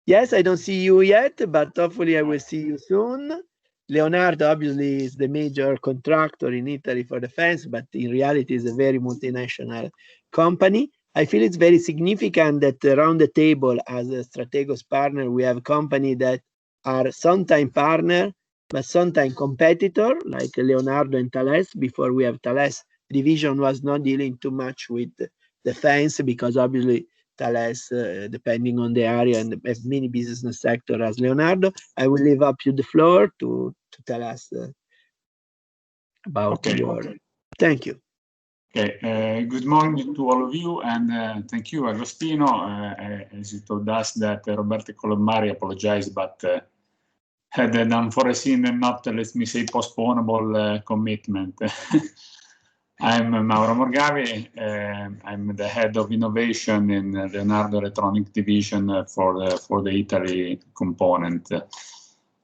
Yes, I don't see you yet, but hopefully I will see you soon. Leonardo obviously is the major contractor in Italy for defense, but in reality is a very multinational company. I feel it's very significant that around the table as a Strategos partner, we have companies that are sometimes partner, but sometimes competitor, like Leonardo and Thales. Before we have Thales, division was not dealing too much with defense because obviously Thales, depending on the area and have many business sector as Leonardo. I will leave up you the floor to tell us about your. Thank you. Okay. Good morning to all of you, and thank you, Agostino. As you told us that Roberto Colombari apologized, but had an unforeseen and not, let me say, postponable commitment. I'm Mauro Morgavi. I'm the head of innovation in Leonardo Electronic Division for the Italy component.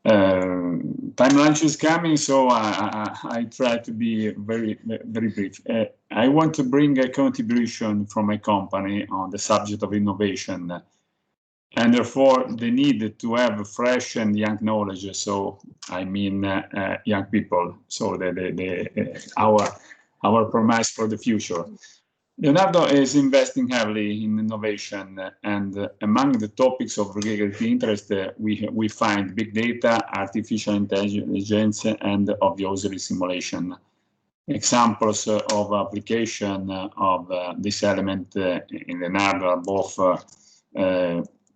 Time lunch is coming, so I try to be very brief. I want to bring a contribution from my company on the subject of innovation, and therefore the need to have fresh and young knowledge. So I mean young people. So our promise for the future. Leonardo is investing heavily in innovation, and among the topics of regulatory interest, we find big data, artificial intelligence, and obviously simulation. Examples of application of this element in Leonardo are both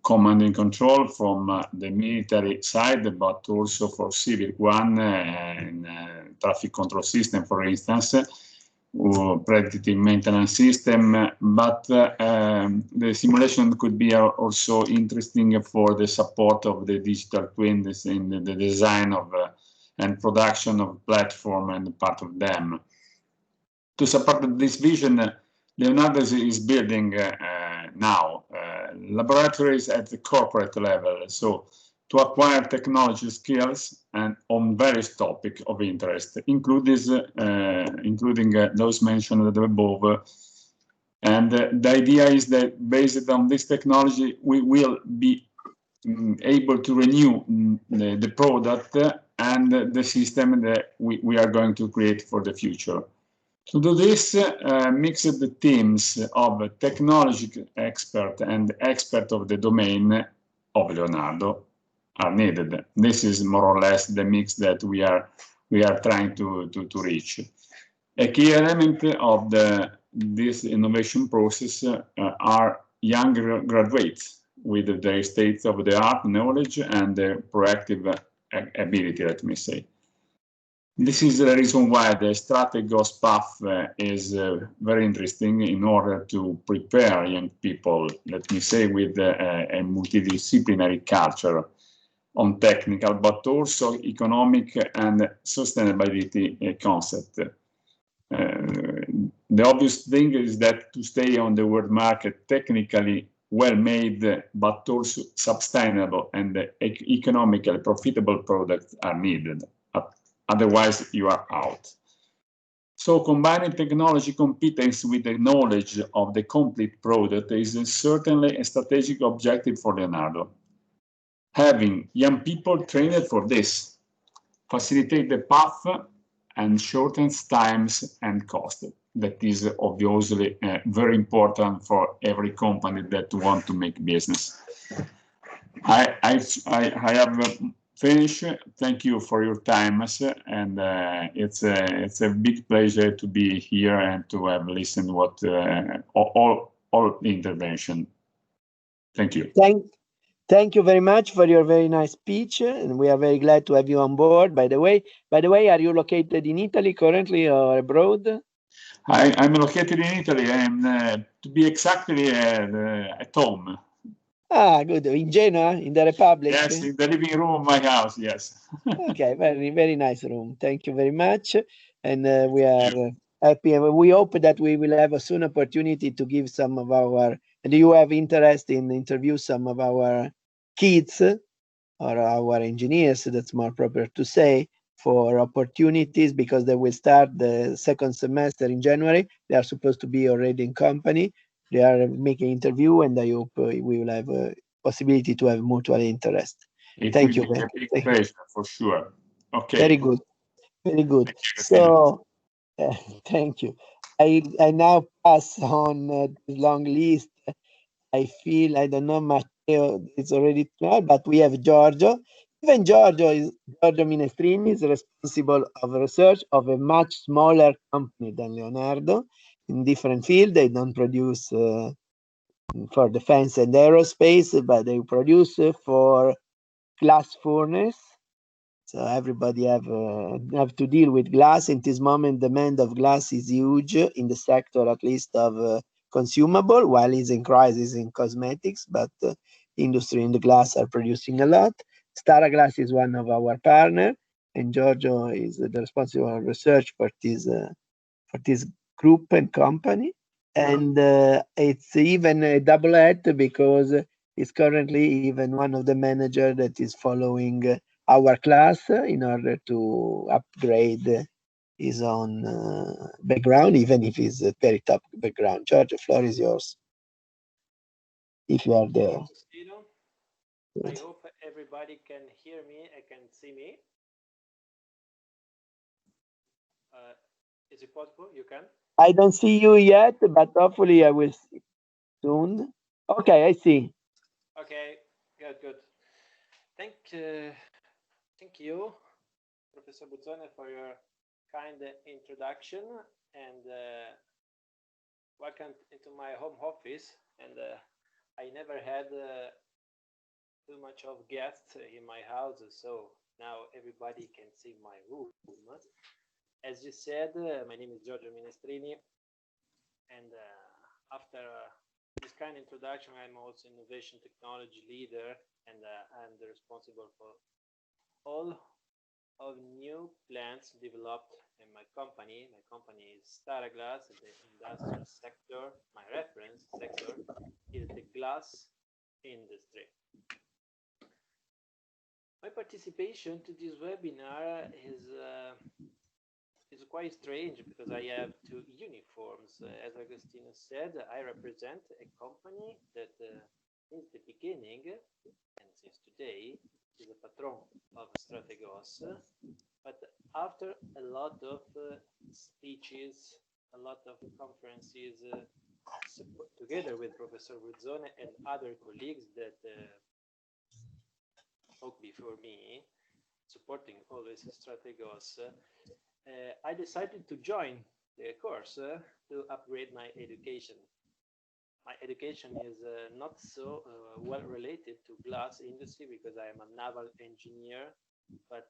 command and control from the military side, but also for civil one, and traffic control system, for instance, or predictive maintenance system, but the simulation could be also interesting for the support of the digital twins in the design of and production of platform and part of them. To support this vision, Leonardo is building now laboratories at the corporate level, so to acquire technology skills and on various topics of interest, including those mentioned above. And the idea is that based on this technology, we will be able to renew the product and the system that we are going to create for the future. To do this, mixed teams of technology expert and expert of the domain of Leonardo are needed. This is more or less the mix that we are trying to reach. A key element of this innovation process are young graduates with their state-of-the-art knowledge and their proactive ability, let me say. This is the reason why the STRATEGOS path is very interesting in order to prepare young people, let me say, with a multidisciplinary culture on technical, but also economic and sustainability concept. The obvious thing is that to stay on the world market, technically well-made, but also sustainable and economically profitable products are needed. Otherwise, you are out. So combining technology competence with the knowledge of the complete product is certainly a strategic objective for Leonardo. Having young people trained for this facilitate the path and shortens times and cost. That is obviously very important for every company that want to make business. I have finished. Thank you for your time, and it's a big pleasure to be here and to have listened what all the intervention. Thank you. Thank you very much for your very nice speech, and we are very glad to have you on board. By the way, are you located in Italy currently or abroad? I'm located in Italy. I'm to be exactly at home. Ah, good. In Genoa, in the Republic? Yes, in the living room of my house, yes. Okay, very nice room. Thank you very much. And we are happy. And we hope that we will have a soon opportunity to give some of our, and you have interest in interview some of our kids or our engineers, that's more proper to say, for opportunities, because they will start the second semester in January. They are supposed to be already in company. They are making interview, and I hope we will have a possibility to have mutual interest. Thank you. A big pleasure, for sure. Okay. Very good. Very good. So, thank you. I now pass on this long list. I don't know, Matteo is already there, but we have Giorgio. Even Giorgio Minestrini is responsible of research of a much smaller company than Leonardo in different fields. They don't produce for defense and aerospace, but they produce for glass furnace. So everybody have to deal with glass. In this moment, demand of glass is huge in the sector, at least of consumable, while it's in crisis in cosmetics, but industry in the glass are producing a lot. Stara Glass is one of our partners, and Giorgio is the responsible research for this group and company. And it's even a double hat because he's currently even one of the managers that is following our class in order to upgrade his own background, even if it's a very top background. George, the floor is yours. If you are there. I hope everybody can hear me and can see me. Is it possible? You can? I don't see you yet, but hopefully I will see soon. Okay, I see. Okay, good. Thank you, Professor Bruzzone, for your kind introduction, and welcome into my home office. And I never had too much of guests in my house, so now everybody can see my room. As you said, my name is Giorgio Minestrini, and after this kind of introduction, I'm also innovation technology leader, and I'm the responsible for all of new plants developed in my company. My company is Stara Glass, the industrial sector. My reference sector is the glass industry. My participation to this webinar is quite strange because I have two uniforms. As Agostino said, I represent a company that since the beginning and since today. He's a patron of STRATEGOS, but after a lot of speeches, a lot of conferences, together with Professor Bruzzone and other colleagues that spoke before me, supporting always STRATEGOS, I decided to join the course to upgrade my education. My education is not so well related to glass industry because I am a naval engineer, but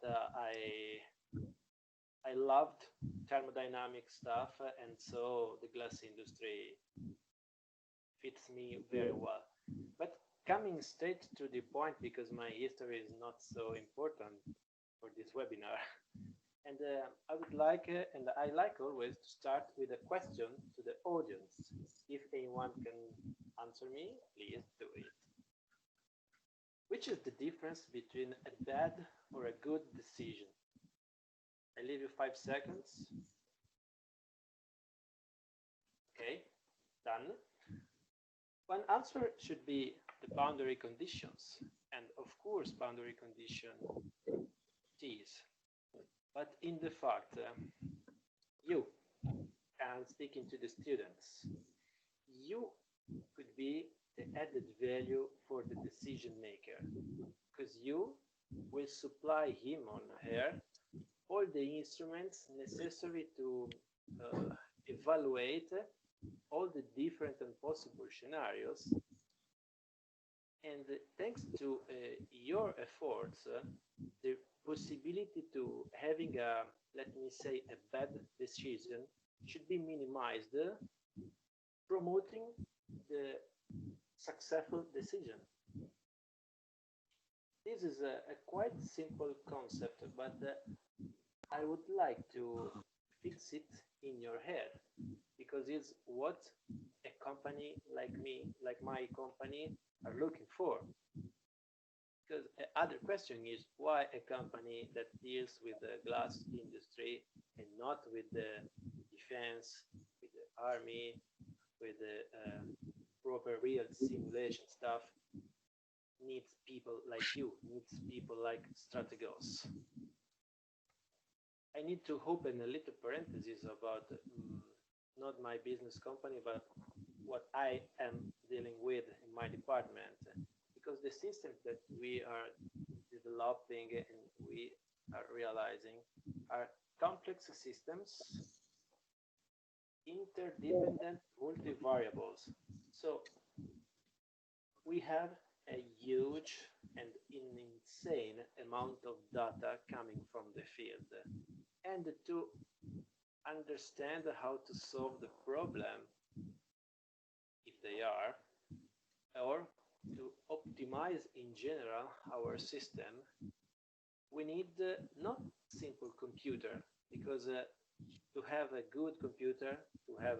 I loved thermodynamic stuff, and so the glass industry fits me very well. But coming straight to the point, because my history is not so important for this webinar, and I would like, and I like always to start with a question to the audience. If anyone can answer me, please do it. Which is the difference between a bad or a good decision? I leave you 5 seconds. Okay, done. One answer should be the boundary conditions, and of course boundary condition is. But in the fact, you, and speaking to the students, you could be the added value for the decision maker, because you will supply him or her all the instruments necessary to evaluate all the different and possible scenarios. And thanks to your efforts, the possibility to having a, let me say, a bad decision should be minimized, promoting the successful decision. This is a quite simple concept, but I would like to fix it in your head, because it's what a company like me, like my company, are looking for. Because the other question is why a company that deals with the glass industry and not with the defense, with the army, with the proper real simulation stuff, needs people like you, needs people like STRATEGOS. I need to open a little parenthesis about not my business company, but what I am dealing with in my department. Because the systems that we are developing and we are realizing are complex systems, interdependent multivariables. So we have a huge and insane amount of data coming from the field. And to understand how to solve the problem, if they are, or to optimize in general our system, we need not simple computer, because to have a good computer, to have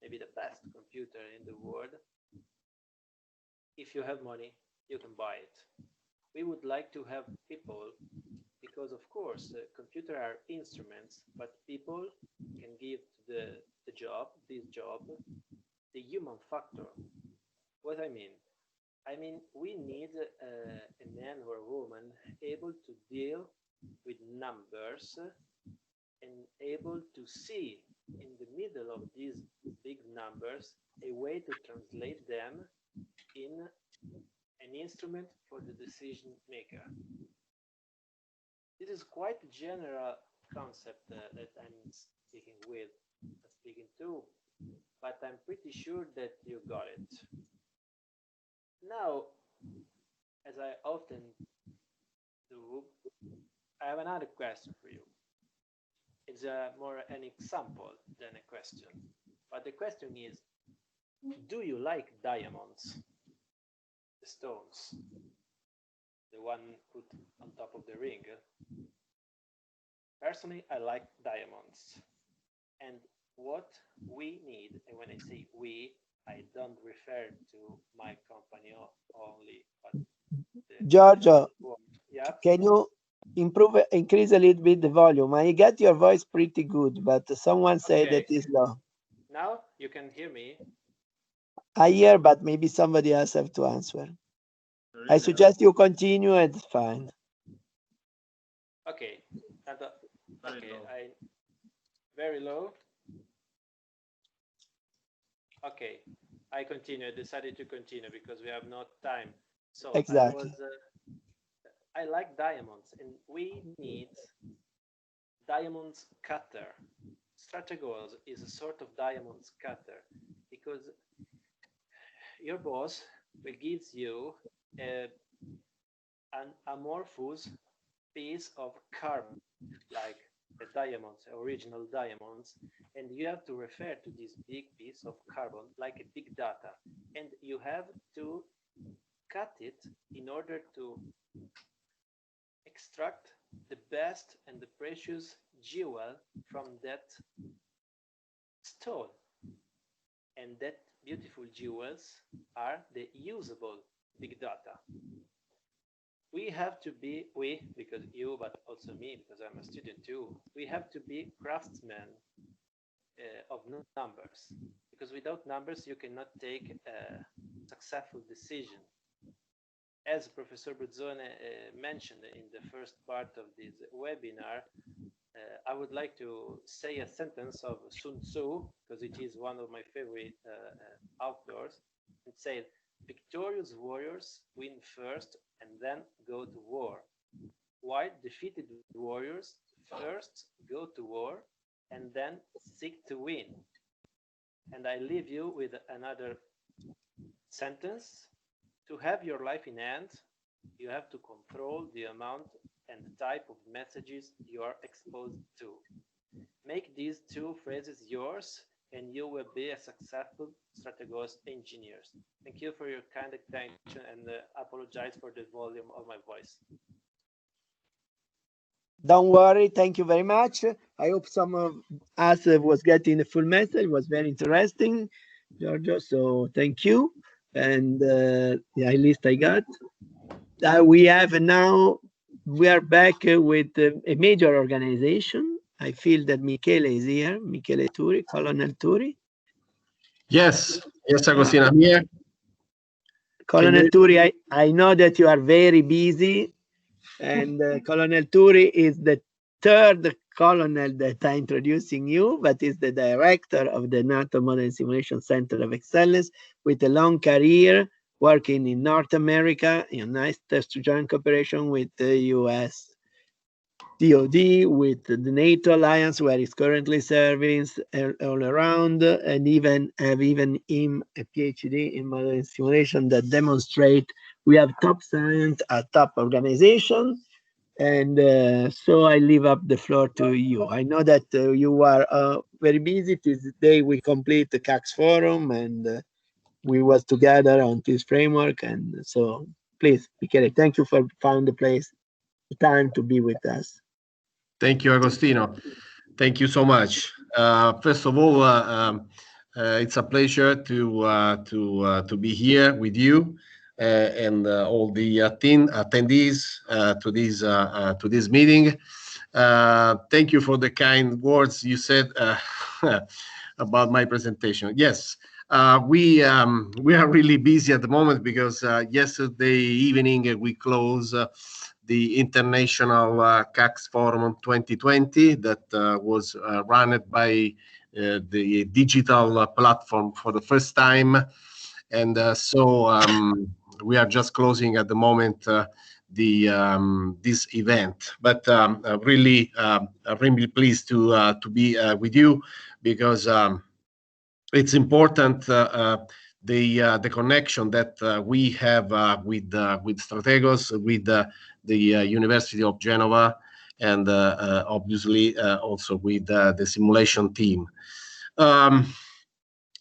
maybe the best computer in the world, if you have money, you can buy it. We would like to have people, because of course computers are instruments, but people can give to this job, the human factor. What I mean we need a man or a woman able to deal with numbers and able to see in the middle of these big numbers a way to translate them in an instrument for the decision maker. This is quite a general concept that I'm speaking to, but I'm pretty sure that you got it. Now, as I often do, I have another question for you. It's more an example than a question. But the question is, do you like diamonds? The stones, the one put on top of the ring. Personally, I like diamonds. And what we need, and when I say we, I don't refer to my company only, but Giorgio, yeah. Can you increase a little bit the volume? I get your voice pretty good, but someone said that is low. Now you can hear me. I hear, but maybe somebody else have to answer. I suggest you continue. It's fine. Okay. Okay. Very low. Okay. I continue. I decided to continue because we have no time. So exactly. I like diamonds, and we need diamonds cutter. STRATEGOS is a sort of diamonds cutter because your boss will give you an amorphous piece of carbon, like a diamonds, original diamonds, and you have to refer to this big piece of carbon like a big data, and you have to cut it in order to extract the best and the precious jewel from that stone. And that beautiful jewels are the usable big data. We have to be, because you, but also me, because I'm a student too, we have to be craftsmen of numbers. Because without numbers, you cannot take a successful decision. As Professor Bruzzone mentioned in the first part of this webinar, I would like to say a sentence of Sun Tzu, because it is one of my favorite authors. It said, victorious warriors win first and then go to war, while defeated warriors first go to war and then seek to win. And I leave you with another sentence. To have your life in hand, you have to control the amount and the type of messages you are exposed to. Make these two phrases yours and you will be a successful STRATEGOS engineer. Thank you for your kind attention and apologize for the volume of my voice. Don't worry. Thank you very much. I hope some of us was getting the full message. It was very interesting, Giorgio. So thank you. And yeah, at least I got. We have now, we are back with a major organization. I feel that Michele is here. Michele Turi, Colonel Turi. Yes, Agostino, I'm here. Colonel Turi, I know that you are very busy, and Colonel Turi is the third colonel that I'm introducing you, but is the director of the NATO Modern Simulation Center of Excellence with a long career working in North America, United States joint cooperation with the US DOD, with the NATO alliance, where he's currently serving all around, and even him a PhD in modern simulation that demonstrate we have top science at top organization. And so I leave up the floor to you. I know that you are very busy. Today we complete the CAX forum, and we was together on this framework. And so please, Michele, thank you for finding the time to be with us. Thank you, Agostino. Thank you so much. First of all, it's a pleasure to be here with you and all the attendees to this meeting. Thank you for the kind words you said about my presentation. Yes, we are really busy at the moment because yesterday evening we closed the International CAX Forum 2020 that was run by the digital platform for the first time. And so we are just closing at the moment this event. But really pleased to be with you because it's important the connection that we have with STRATEGOS, with the University of Genova, and obviously also with the simulation team.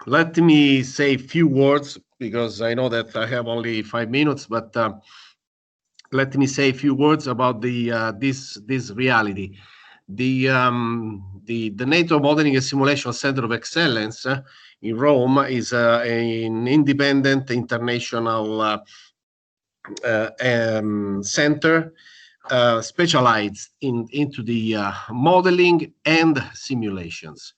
Let me say a few words because I know that I have only 5 minutes, but let me say a few words about this reality. The NATO Modeling and Simulation Center of Excellence in Rome is an independent international center specialized into the modeling and simulations.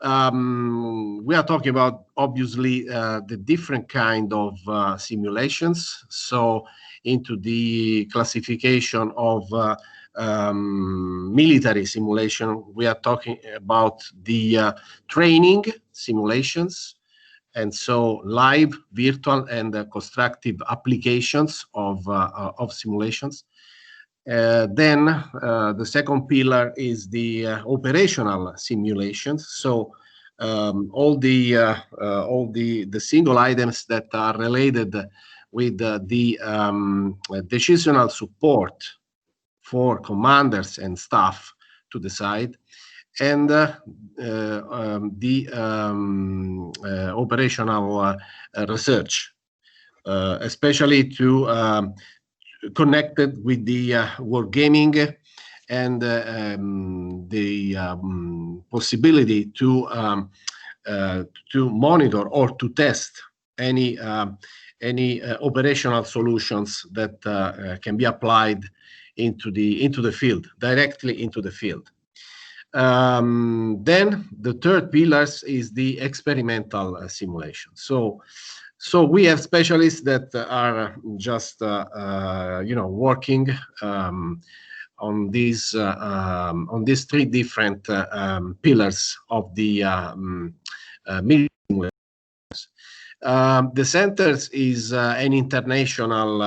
we are talking about obviously the different kind of simulations. So into the classification of military simulation, we are talking about the training simulations, and so live, virtual, and constructive applications of simulations. Then the second pillar is the operational simulations. So all the single items that are related with the decisional support for commanders and staff to decide, and the operational research, especially to connected with the wargaming and the possibility to monitor or to test any operational solutions that can be applied into the field, directly into the field. Then the third pillar is the experimental simulation. So we have specialists that are just working on these three different pillars of the military. The centers is an international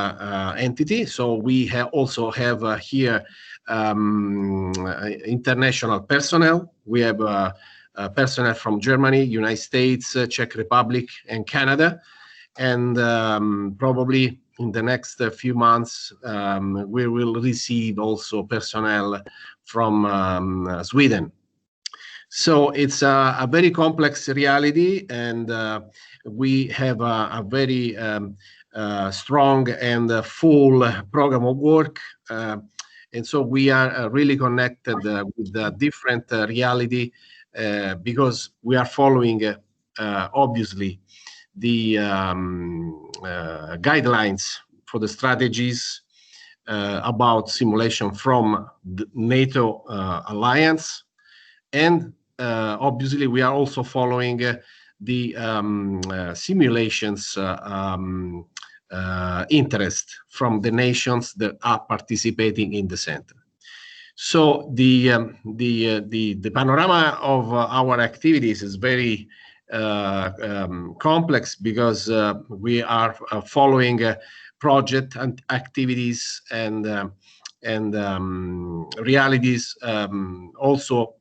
entity, so we also have here international personnel. We have personnel from Germany, United States, Czech Republic, and Canada. And probably in the next few months, we will receive also personnel from Sweden. So it's a very complex reality, and we have a very strong and full program of work. And so we are really connected with the different reality because we are following, obviously, the guidelines for the strategies about simulation from the NATO alliance. And obviously, we are also following the simulations interest from the nations that are participating in the center. So the panorama of our activities is very complex because we are following project and activities and realities also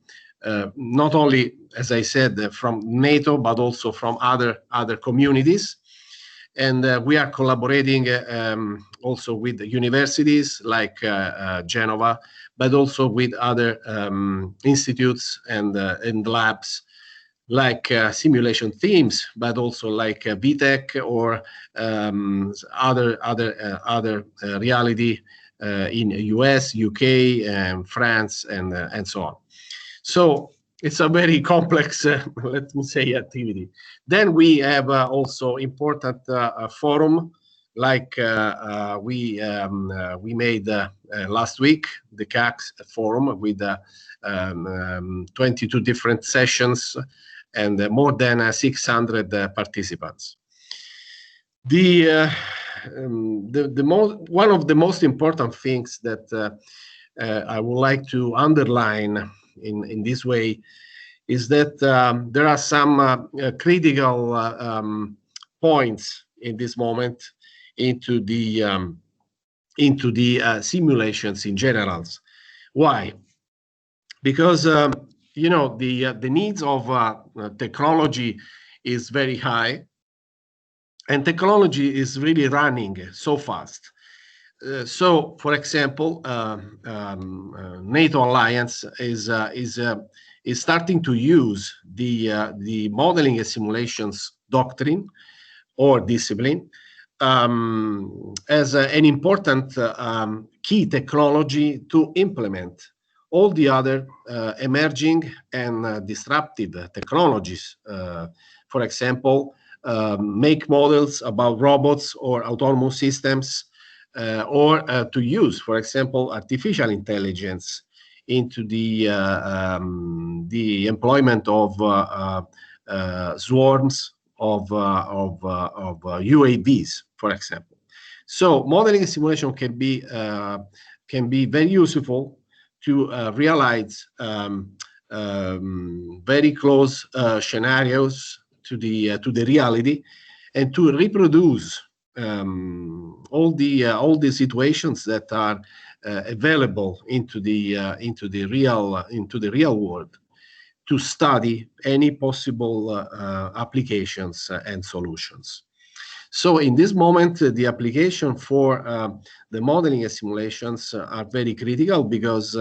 not only, as I said, from NATO, but also from other communities. And we are collaborating also with universities like Genova, but also with other institutes and labs like simulation teams, but also like VTech or other reality in US, UK, and France, and so on. So it's a very complex, let me say, activity. Then we have also important forum, like we made last week, the CACS forum with 22 different sessions and more than 600 participants. One of the most important things that I would like to underline in this way is that there are some critical points in this moment into the simulations in general. Why? Because the needs of technology is very high, and technology is really running so fast. So, for example, NATO alliance is starting to use the modeling and simulations doctrine or discipline as an important key technology to implement all the other emerging and disruptive technologies. For example, make models about robots or autonomous systems, or to use, for example, artificial intelligence into the employment of swarms of UAVs, for example. So modeling and simulation can be very useful to realize very close scenarios to the reality, and to reproduce all the situations that are available into the real world, to study any possible applications and solutions. So in this moment, the application for the modeling and simulations are very critical, because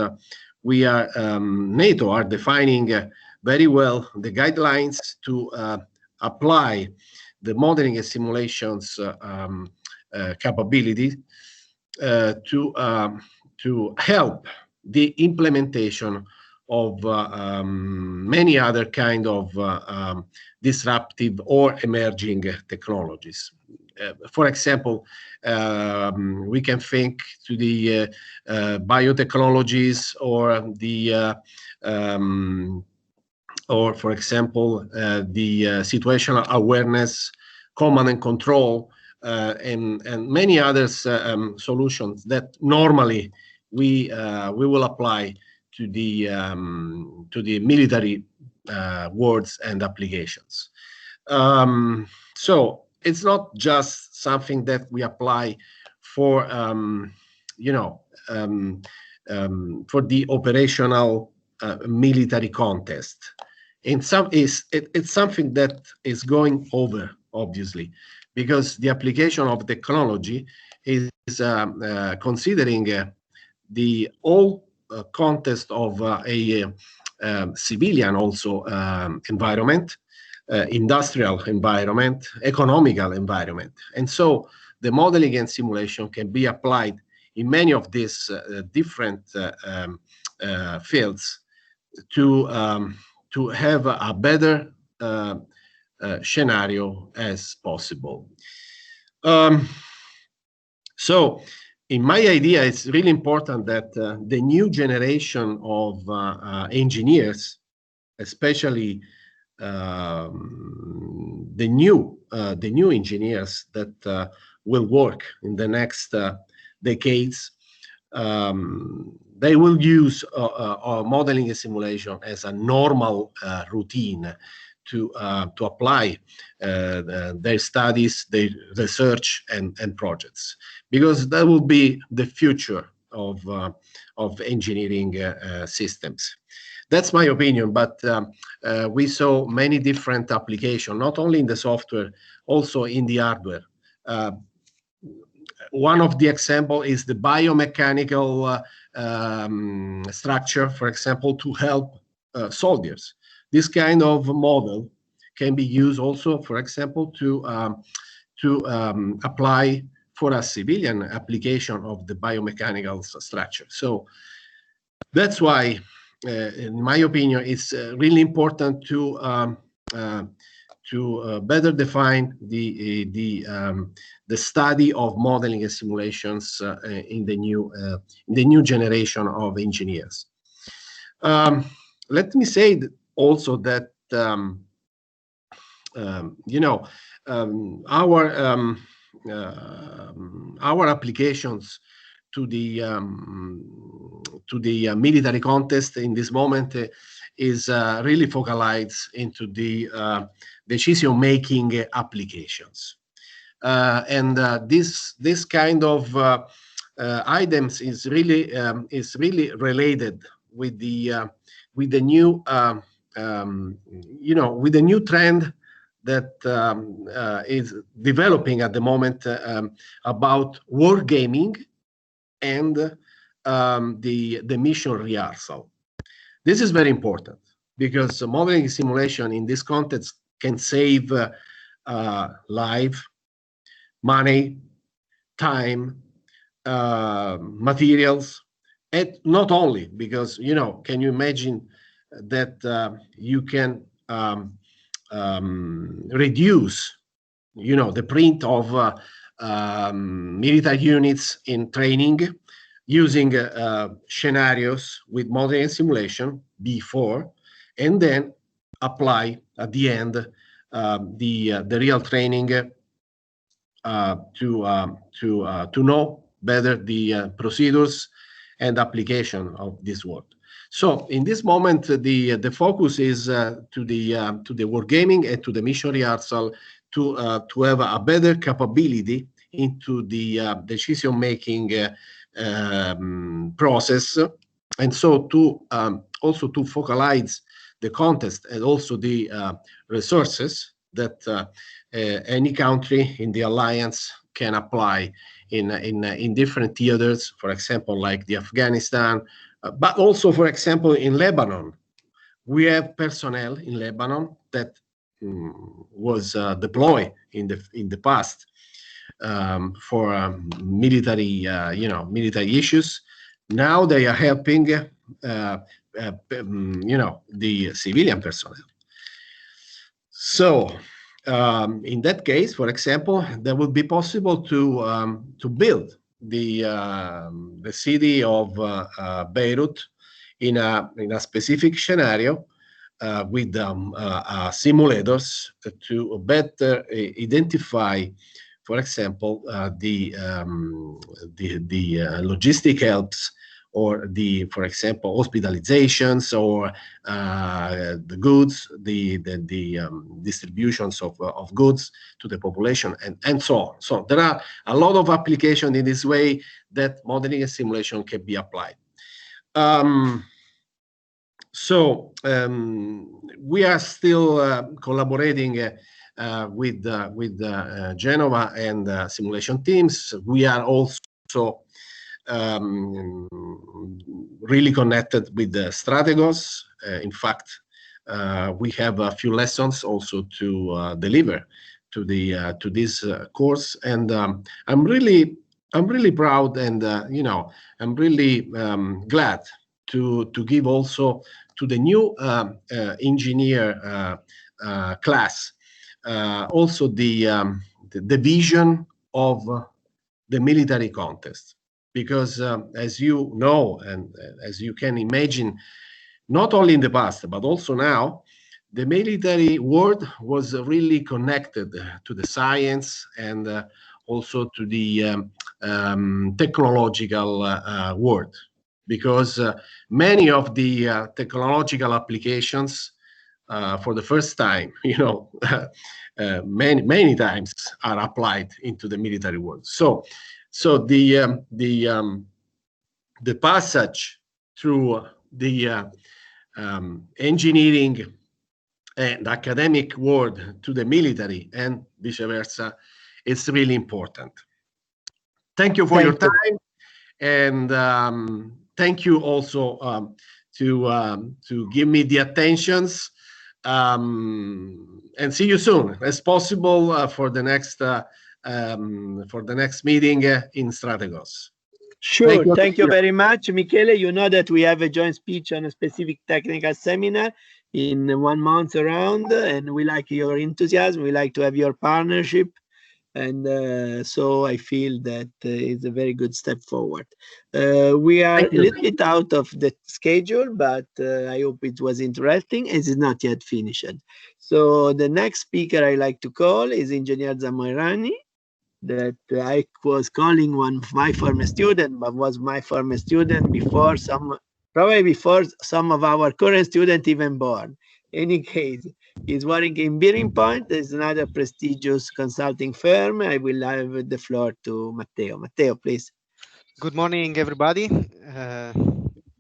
NATO are defining very well the guidelines to apply the modeling and simulations capability to help the implementation of many other kind of disruptive or emerging technologies. For example, we can think to the biotechnologies, or for example, the situational awareness, command and control, and many other solutions that normally we will apply to the military worlds and applications. So it's not just something that we apply for for the operational military context. It's something that is going over, obviously, because the application of technology is considering the whole context of a civilian also environment, industrial environment, economical environment. And so the modeling and simulation can be applied in many of these different fields to have a better scenario as possible. So in my idea, it's really important that the new generation of engineers, especially the new engineers that will work in the next decades, they will use modeling and simulation as a normal routine to apply their studies, their research and projects, because that will be the future of engineering systems. That's my opinion, but we saw many different applications, not only in the software, also in the hardware. One of the example is the biomechanical structure, for example, to help soldiers. This kind of model can be used also, for example, to apply for a civilian application of the biomechanical structure. So that's why, in my opinion, it's really important to better define the study of modeling and simulations in the new generation of engineers. Let me say also that our applications to the military context in this moment is really focalized into the decision-making applications, and this kind of items is really related with the new with the new trend that is developing at the moment about war gaming and the mission rehearsal. This is very important because modeling simulation in this context can save life, money, time, materials, and not only because, can you imagine that you can reduce, the print of military units in training, using scenarios with modeling and simulation before, and then apply at the end the real training to know better the procedures and application of this work. So in this moment, the focus is to the wargaming and to the mission rehearsal to have a better capability into the decision-making process, and so to also to focalize the contest and also the resources that any country in the alliance can apply in different theaters, for example, like the Afghanistan, but also, for example, in Lebanon. We have personnel in Lebanon that was deployed in the past for military, military issues. Now they are helping, the civilian personnel. So in that case, for example, that would be possible to build the city of Beirut in a specific scenario with simulators to better identify, for example, the logistic helps, or for example, hospitalizations, or the goods, the distributions of goods to the population, and so on. So there are a lot of applications in this way that modeling and simulation can be applied. We are still collaborating with Genova and simulation teams. We are also really connected with the STRATEGOS. In fact, we have a few lessons also to deliver to this course, and I'm really proud, and I'm really glad to give also to the new engineer class also the vision of the military context. Because as you know, and as you can imagine, not only in the past, but also now, the military world was really connected to the science and also to the technological world. Because many of the technological applications for the first time, many times are applied into the military world. So the passage through the engineering and academic world to the military and vice versa, it's really important. Thank you for your time, and thank you also to give me the attentions, and see you soon as possible for the next meeting in STRATEGOS. Sure. Thank you very much, Michele. You know that we have a joint speech on a specific technical seminar in 1 month around, and we like your enthusiasm. We like to have your partnership. And so I feel that it's a very good step forward. We are a little bit out of the schedule, but I hope it was interesting. It is not yet finished. So the next speaker I like to call is Engineer Zamorani, that I was calling one of my former students, but was my former student before probably before some of our current students even born. In any case, he's working in Bearing Point. There's another prestigious consulting firm. I will have the floor to Matteo. Matteo, please. Good morning, everybody.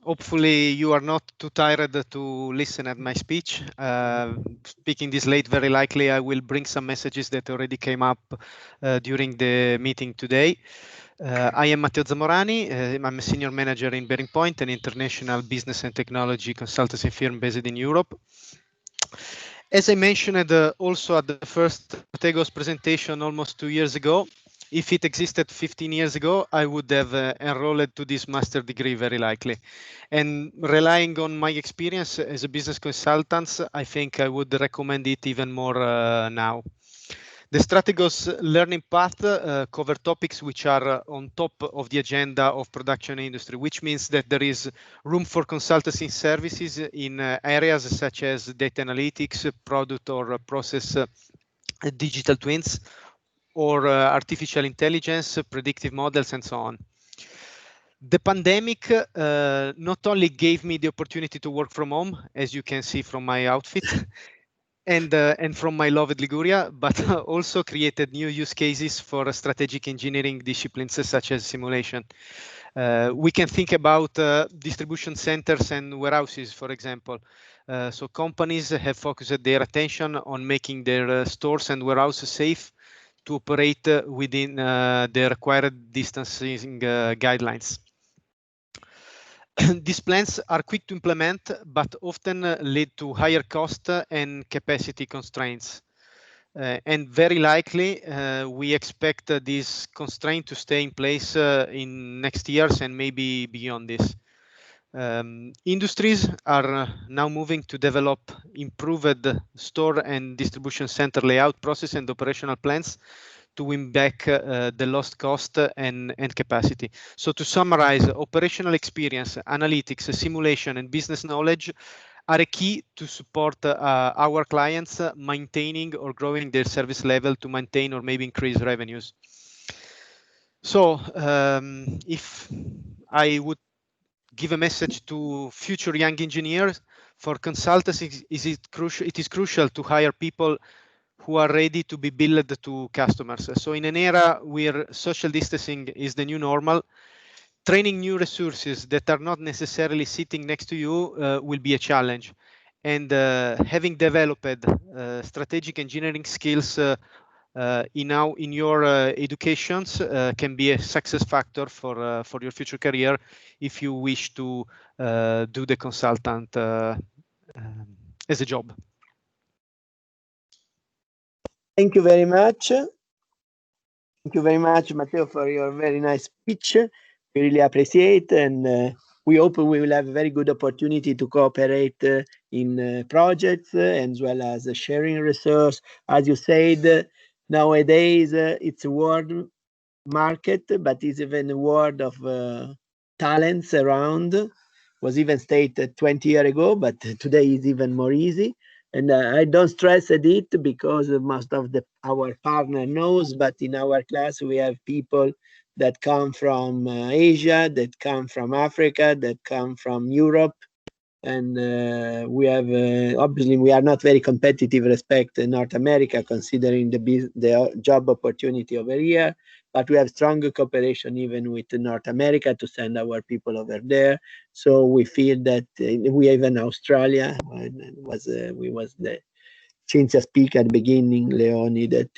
Hopefully you are not too tired to listen at my speech. Speaking this late, very likely I will bring some messages that already came up during the meeting today. I am Matteo Zamorani. I'm a senior manager in Bearing Point, an international business and technology consultancy firm based in Europe. As I mentioned also at the first STRATEGOS presentation almost 2 years ago, if it existed 15 years ago, I would have enrolled to this master degree very likely. And relying on my experience as a business consultant, I think I would recommend it even more now. The STRATEGOS learning path cover topics which are on top of the agenda of production industry, which means that there is room for consultancy services in areas such as data analytics, product or process digital twins, or artificial intelligence, predictive models, and so on. The pandemic not only gave me the opportunity to work from home, as you can see from my outfit, and from my loved Liguria, but also created new use cases for strategic engineering disciplines such as simulation. We can think about distribution centers and warehouses, for example. So companies have focused their attention on making their stores and warehouses safe to operate within the required distancing guidelines. These plans are quick to implement, but often lead to higher cost and capacity constraints. And very likely, we expect this constraint to stay in place in next years and maybe beyond this. Industries are now moving to develop improved store and distribution center layout process and operational plans to win back the lost cost and capacity. So to summarize, operational experience, analytics, simulation, and business knowledge are a key to support our clients maintaining or growing their service level to maintain or maybe increase revenues. So if I would give a message to future young engineers, for consultants, it is crucial to hire people who are ready to be billed to customers. So in an era where social distancing is the new normal, training new resources that are not necessarily sitting next to you will be a challenge. And having developed strategic engineering skills in your educations can be a success factor for your future career if you wish to do the consultant as a job. Thank you very much. Thank you very much, Matteo, for your very nice speech. We really appreciate, and we hope we will have a very good opportunity to cooperate in projects as well as sharing resource. As you said, nowadays it's a world market, but it's even a world of talents around. Was even stated 20 years ago, but today is even more easy. And I don't stress at it because most of our partner knows, but in our class we have people that come from Asia, that come from Africa, that come from Europe. And we have, obviously, we are not very competitive respect in North America, considering the job opportunity over here. But we have stronger cooperation even with North America to send our people over there. So we feel that we even Australia was the Cinzia speaker at the beginning, Leone, that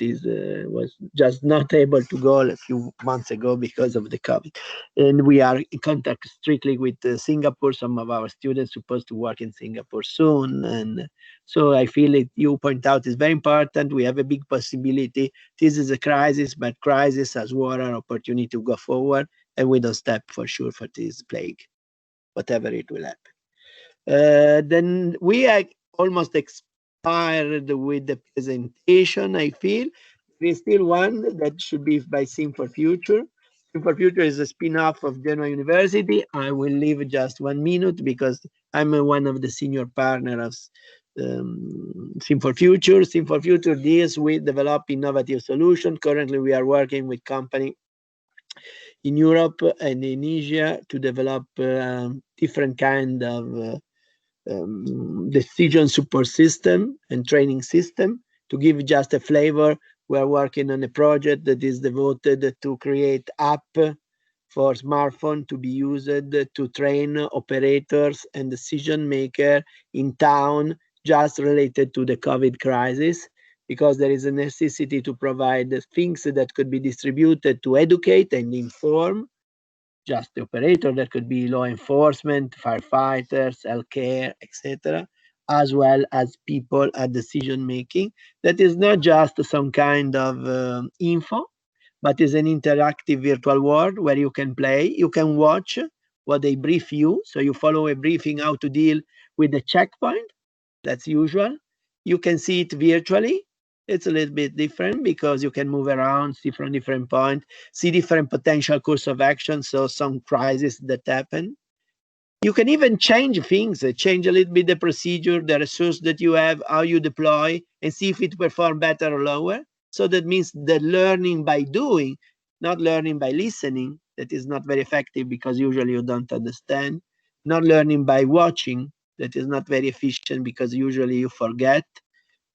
was just not able to go a few months ago because of the COVID. And we are in contact strictly with Singapore. Some of our students supposed to work in Singapore soon. And so I feel it, you point out, is very important. We have a big possibility. This is a crisis, but crisis as well an opportunity to go forward. And we don't step for sure for this plague, whatever it will happen. Then we are almost expired with the presentation. I feel there is still one that should be by Sim for Future. Sim for Future is a spin-off of Genoa University. I will leave just 1 minute because I'm one of the senior partners of Sim for Future. Sim for Future deals with develop innovative solutions. Currently, we are working with companies in Europe and in Asia to develop different kind of decision support system and training system. To give just a flavor, we are working on a project that is devoted to create app for smartphone to be used to train operators and decision maker in town, just related to the COVID crisis, because there is a necessity to provide things that could be distributed to educate and inform just the operator. That could be law enforcement, firefighters, healthcare, etc., as well as people at decision making. That is not just some kind of info, but is an interactive virtual world where you can play, you can watch what they brief you. So you follow a briefing how to deal with the checkpoint. That's usual. You can see it virtually. it's a little bit different because you can move around, see from different points, see different potential course of action, so some crises that happen. You can even change things, change a little bit the procedure, the resource that you have, how you deploy, and see if it performs better or lower. So that means that learning by doing, not learning by listening, that is not very effective because usually you don't understand. Not learning by watching, that is not very efficient because usually you forget.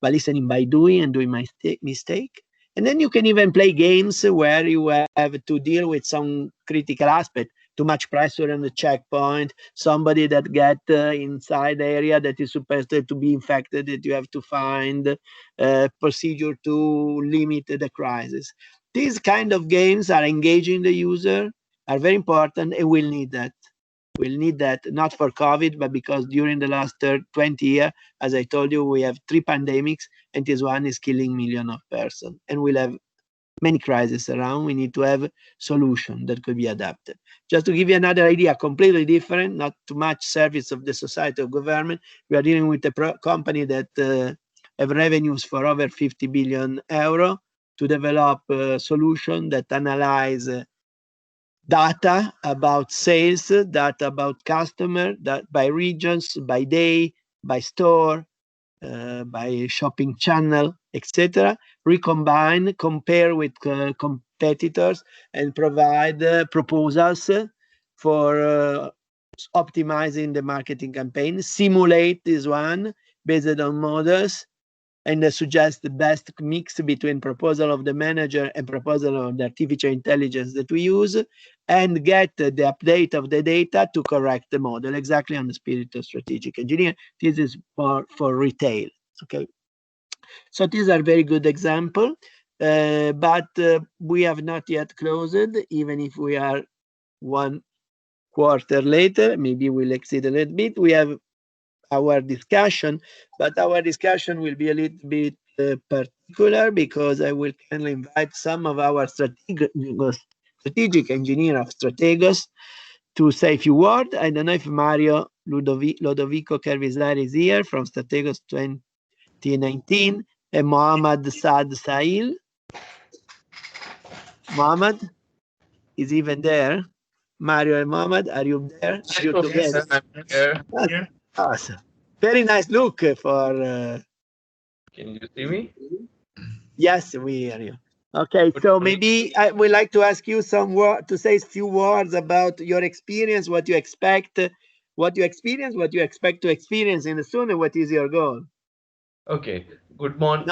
By listening by doing and doing my mistake. And then you can even play games where you have to deal with some critical aspect. Too much pressure on the checkpoint, somebody that get inside the area that is supposed to be infected, that you have to find procedure to limit the crisis. These kind of games are engaging the user, are very important, and we'll need that. We'll need that not for COVID, but because during the last 20 years, as I told you, we have 3 pandemics, and this one is killing millions of persons. And we'll have many crises around. We need to have solution that could be adapted. Just to give you another idea, completely different, not too much service of the society or government. We are dealing with a company that have revenues for over 50 billion euro to develop a solution that analyze data about sales, data about customer, that by regions, by day, by store, by shopping channel, etc. Recombine, compare with competitors, and provide proposals for optimizing the marketing campaign. Simulate this one based on models, and suggest the best mix between proposal of the manager and proposal of the artificial intelligence that we use, and get the update of the data to correct the model, exactly on the spirit of strategic engineering. This is for retail, okay? So these are very good example, but we have not yet closed, even if we are 1 quarter later, maybe we'll exceed a little bit. We have our discussion, but our discussion will be a little bit particular because I will kindly invite some of our strategic engineer of STRATEGOS to say a few words. I don't know if Mario Lodovico Kervislar is here from STRATEGOS 2019, and Mohammad Saad Sail. Mohammad is even there. Mario and Mohammad, are you there? Are you together? I'm here. Awesome. Very nice look for. Can you see me? Yes, we hear you. Okay, so maybe I would like to ask you to say a few words about your experience, what you expect, what you experience, what you expect to experience in the soon, and what is your goal? Okay, good morning.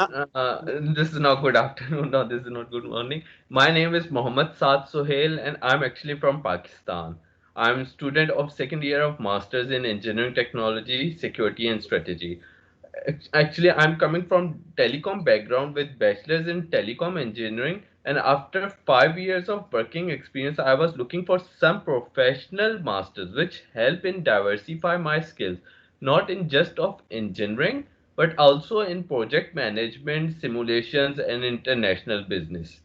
This is not good afternoon. No, this is not good morning. My name is Mohammad Saad Sohail, and I'm actually from Pakistan. I'm a student of 2nd year of Masters in Engineering Technology, Security and Strategy. Actually, I'm coming from telecom background with bachelor's in telecom engineering, and after 5 years of working experience, I was looking for some professional masters which help in diversify my skills, not in just of engineering, but also in project management, simulations, and international business.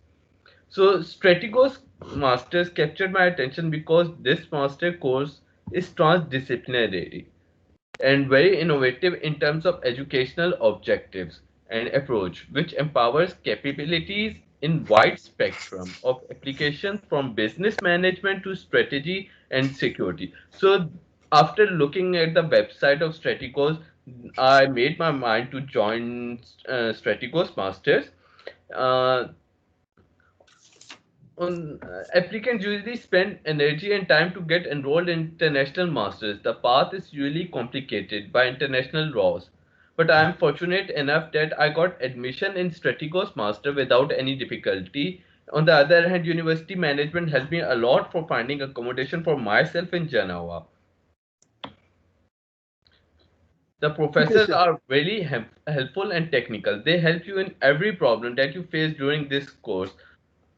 So Strategos Masters captured my attention because this master course is transdisciplinary and very innovative in terms of educational objectives and approach, which empowers capabilities in wide spectrum of applications from business management to strategy and security. So after looking at the website of Strategos, I made my mind to join Strategos Masters. Applicants usually spend energy and time to get enrolled in international masters. The path is usually complicated by international laws, but I am fortunate enough that I got admission in Strategos Master without any difficulty. On the other hand, university management helped me a lot for finding accommodation for myself in Genoa. The professors are really helpful and technical. They help you in every problem that you face during this course.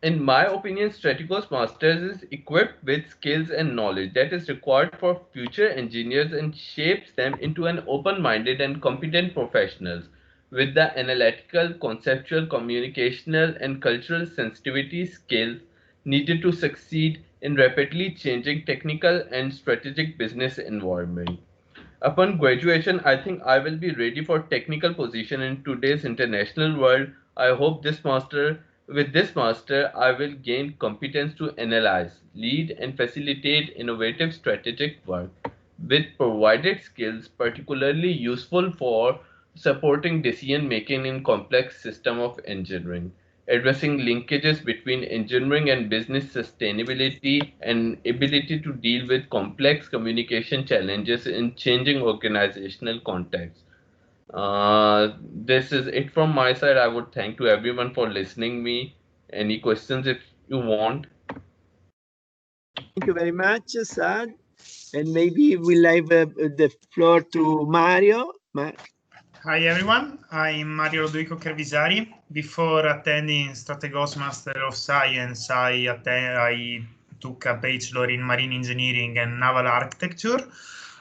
In my opinion, Strategos Masters is equipped with skills and knowledge that is required for future engineers and shapes them into an open-minded and competent professionals with the analytical, conceptual, communicational, and cultural sensitivity skills needed to succeed in rapidly changing technical and strategic business environment. Upon graduation, I think I will be ready for technical position in today's international world. I hope with this master, I will gain competence to analyze, lead, and facilitate innovative strategic work with provided skills particularly useful for supporting decision making in complex system of engineering, addressing linkages between engineering and business sustainability, and ability to deal with complex communication challenges in changing organizational contexts. This is it from my side. I would thank to everyone for listening me. Any questions if you want? Thank you very much, Saad. And maybe we'll have the floor to Mario. Hi everyone, I'm Mario Lodovico Carvisari. Before attending STRATEGOS Master of Science, I took a bachelor in marine engineering and naval architecture.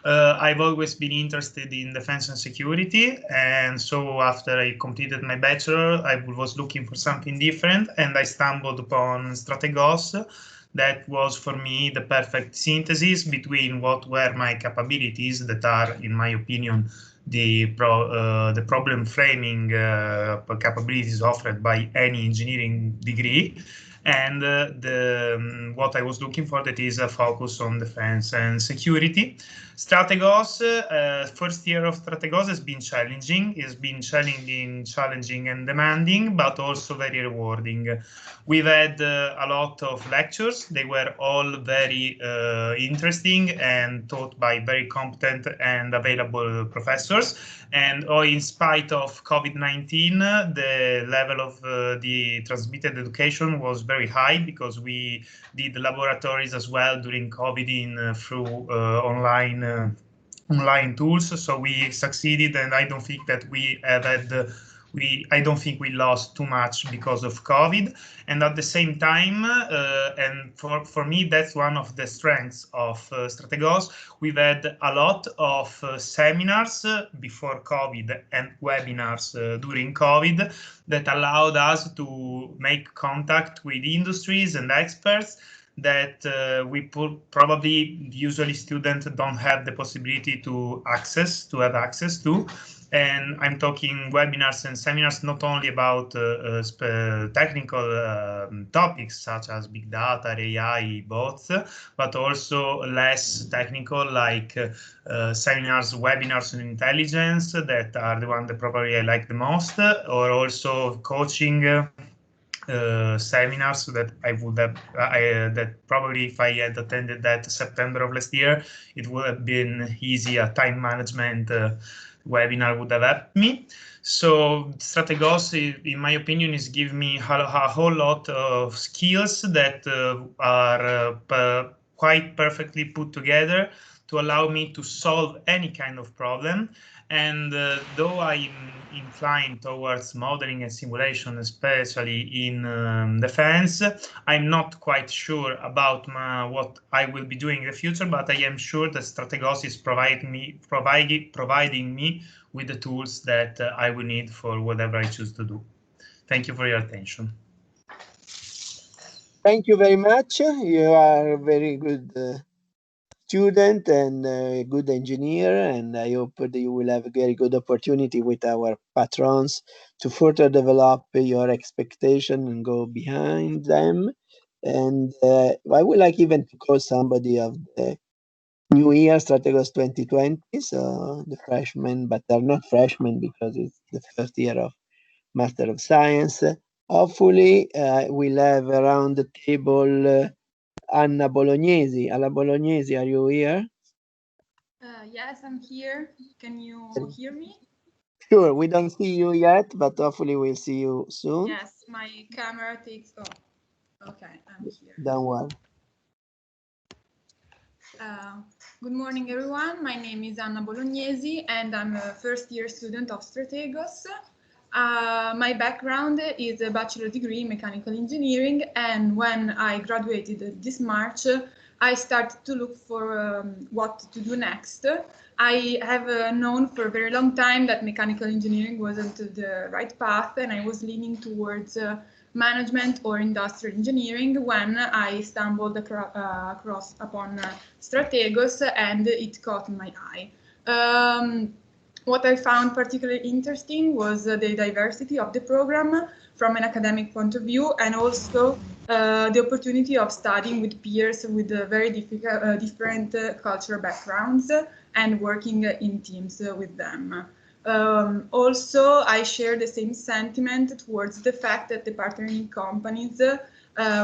I've always been interested in defense and security, and so after I completed my bachelor, I was looking for something different, and I stumbled upon STRATEGOS. That was for me the perfect synthesis between what were my capabilities, that are, in my opinion, the problem framing capabilities offered by any engineering degree, and what I was looking for, that is a focus on defense and security. STRATEGOS, first year of STRATEGOS has been challenging. It's been challenging and demanding, but also very rewarding. We've had a lot of lectures. They were all very interesting and taught by very competent and available professors. And in spite of COVID-19, the level of the transmitted education was very high, because we did laboratories as well during COVID through online tools. So we succeeded, and I don't think that we have had I don't think we lost too much because of COVID. And at the same time, and for me, that's one of the strengths of STRATEGOS. We've had a lot of seminars before COVID and webinars during COVID that allowed us to make contact with industries and experts that probably usually students don't have the possibility to have access to. And I'm talking webinars and seminars not only about technical topics such as big data, AI, bots, but also less technical, like seminars, webinars on intelligence, that are the one that probably I like the most, or also coaching seminars that I would have, that probably if I had attended that September of last year, it would have been easy. A time management webinar would have helped me. So STRATEGOS, in my opinion, is giving me a whole lot of skills that are quite perfectly put together to allow me to solve any kind of problem. And though I'm inclined towards modeling and simulation, especially in defense, I'm not quite sure about what I will be doing in the future, but I am sure that STRATEGOS is providing me with the tools that I will need for whatever I choose to do. Thank you for your attention. Thank you very much. You are a very good student and a good engineer, and I hope that you will have a very good opportunity with our patrons to further develop your expectation and go behind them. And I would like even to call somebody of the new year, STRATEGOS 2020, so the freshmen, but they're not freshmen because it's the first year of Master of Science. Hopefully, we'll have around the table Anna Bolognesi. Anna Bolognesi, are you here? Yes, I'm here. Can you hear me? Sure, we don't see you yet, but hopefully we'll see you soon. Yes, my camera takes off. Okay, I'm here. Don't worry. Good morning, everyone. My name is Anna Bolognesi, and I'm a first-year student of STRATEGOS. My background is a bachelor degree in mechanical engineering, and when I graduated this March, I started to look for what to do next. I have known for a very long time that mechanical engineering wasn't the right path, and I was leaning towards management or industrial engineering when I stumbled upon STRATEGOS, and it caught my eye. What I found particularly interesting was the diversity of the program from an academic point of view, and also the opportunity of studying with peers with very different cultural backgrounds and working in teams with them. Also, I share the same sentiment towards the fact that the partnering companies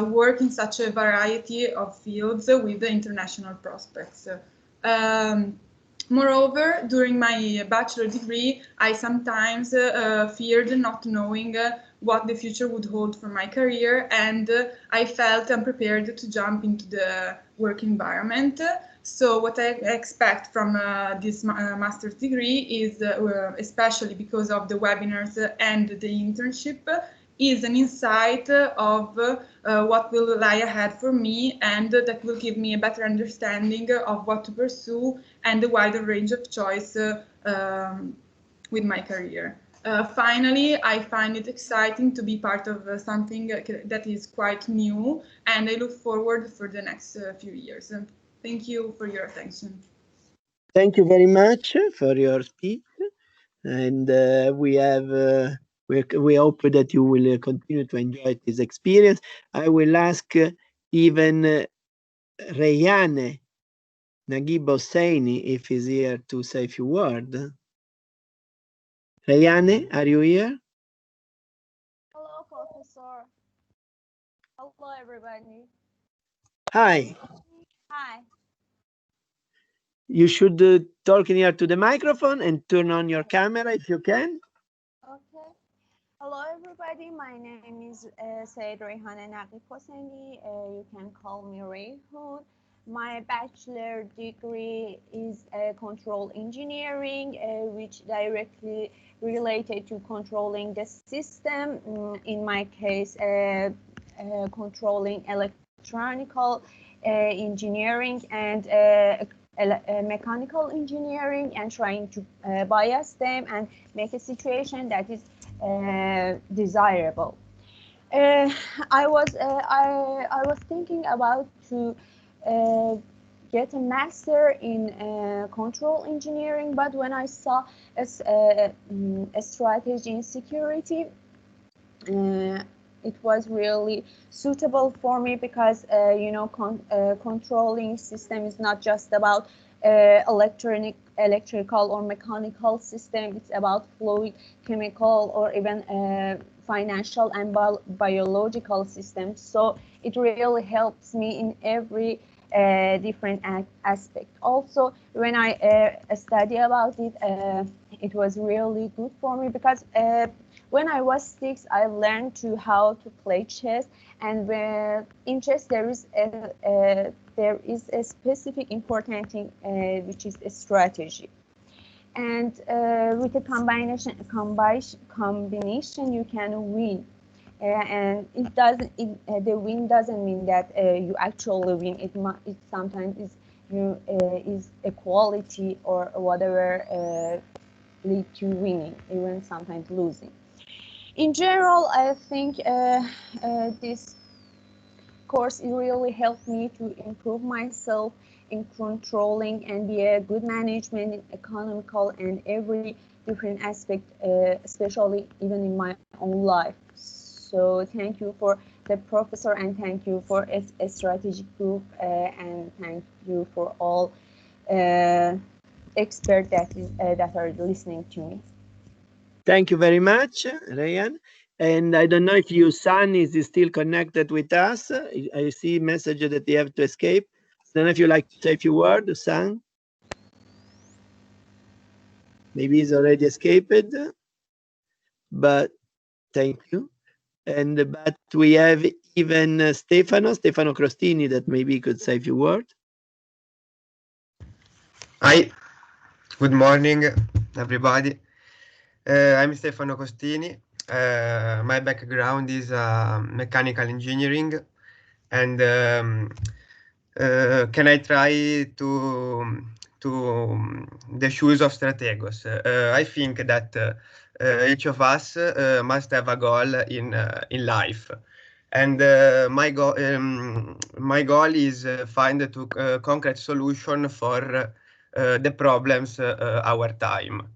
work in such a variety of fields with the international prospects. Moreover, during my bachelor degree, I sometimes feared not knowing what the future would hold for my career, and I felt unprepared to jump into the work environment. So what I expect from this master's degree is, especially because of the webinars and the internship, is an insight of what will lie ahead for me, and that will give me a better understanding of what to pursue and a wider range of choice with my career. Finally, I find it exciting to be part of something that is quite new, and I look forward for the next few years. Thank you for your attention. Thank you very much for your speech, and we hope that you will continue to enjoy this experience. I will ask even Rayane Naguib Hosseini if he's here to say a few words. Rayane, are you here? Hello, Professor. Hello, everybody. Hi. Hi. You should talk in here to the microphone and turn on your camera if you can. Okay. Hello, everybody. My name is Said Rayhane Naguib Hosseini. You can call me Rayhoon. My bachelor degree is control engineering, which directly related to controlling the system. In my case, controlling electronical engineering and mechanical engineering, and trying to bias them and make a situation that is desirable. I was thinking about to get a master in control engineering, but when I saw a strategy in security, it was really suitable for me, because you know, controlling system is not just about electrical or mechanical system. It's about fluid, chemical, or even financial and biological systems. So it really helps me in every different aspect. Also, when I study about it, it was really good for me, because when I was 6, I learned how to play chess, and in chess there is a specific important thing, which is a strategy. And with a combination, you can win. And it doesn't. The win doesn't mean that you actually win. It sometimes is equality or whatever lead to winning, even sometimes losing. In general, I think this course really helped me to improve myself in controlling and be a good management in economical and every different aspect, especially even in my own life. So thank you for the professor, and thank you for a strategic group, and thank you for all experts that are listening to me. Thank you very much, Rayan. And I don't know if your son is still connected with us. I see a message that they have to escape. I don't know if you like to say a few words, son. Maybe he's already escaped, but thank you. But we have even Stefano Crostini, that maybe could say a few words. Hi, good morning, everybody. I'm Stefano Costini. My background is mechanical engineering, and can I try to the shoes of Strategos? I think that each of us must have a goal in life, and my goal is find a concrete solution for the problems our time.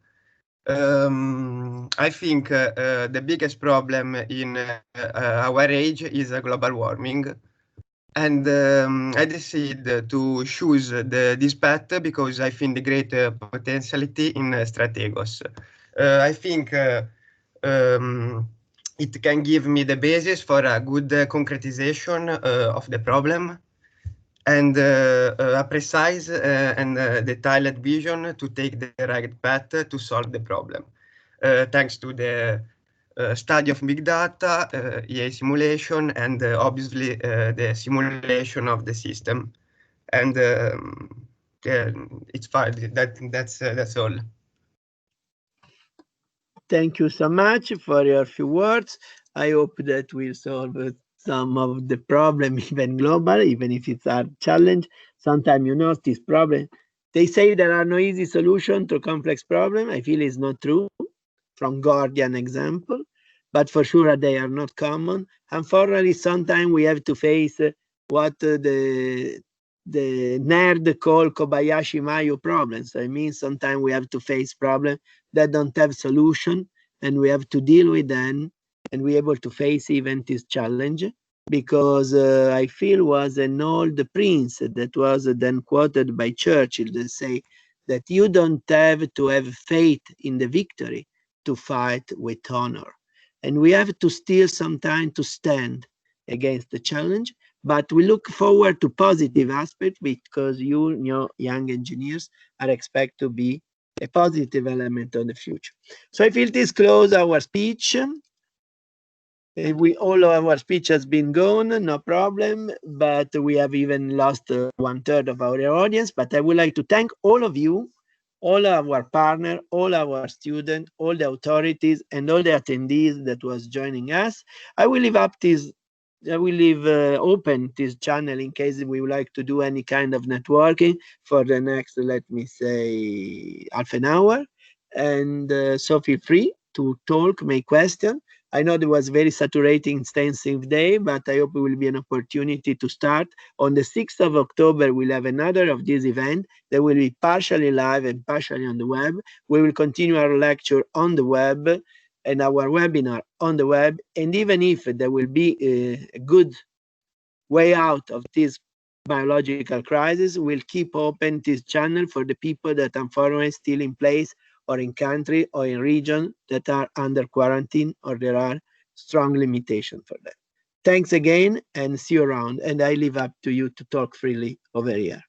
I think the biggest problem in our age is global warming. And I decided to choose this path because I think the great potentiality in Strategos. I think it can give me the basis for a good concretization of the problem and a precise and detailed vision to take the right path to solve the problem. Thanks to the study of big data, EA simulation, and obviously the simulation of the system. And it's fine. That's all. Thank you so much for your few words. I hope that we'll solve some of the problem, even global, even if it's a challenge. Sometimes you know this problem. They say there are no easy solution to complex problem. I feel it's not true. From Gordian example, but for sure they are not common. Unfortunately, sometimes we have to face what the nerd call Kobayashi Mayo problems. I mean, sometimes we have to face problems that don't have solution, and we have to deal with them, and we able to face even this challenge, because I feel was an old prince that was then quoted by Churchill that say that you don't have to have faith in the victory to fight with honor. And we have to still some time to stand against the challenge, but we look forward to positive aspect because you young engineers are expected to be a positive element of the future. So I feel this close our speech. All of our speech has been gone, no problem, but we have even lost 1/3 of our audience. But I would like to thank all of you, all our partners, all our students, all the authorities, and all the attendees that was joining us. I will leave open this channel in case we would like to do any kind of networking for the next, let me say, half an hour. And so feel free to talk, make questions. I know there was very saturating, extensive day, but I hope it will be an opportunity to start. On the 6th of October, we'll have another of this event that will be partially live and partially on the web. We will continue our lecture on the web and our webinar on the web. And even if there will be a good way out of this biological crisis, we'll keep open this channel for the people that unfortunately still in place or in country or in region that are under quarantine or there are strong limitations for them. Thanks again and see you around. And I leave up to you to talk freely over here.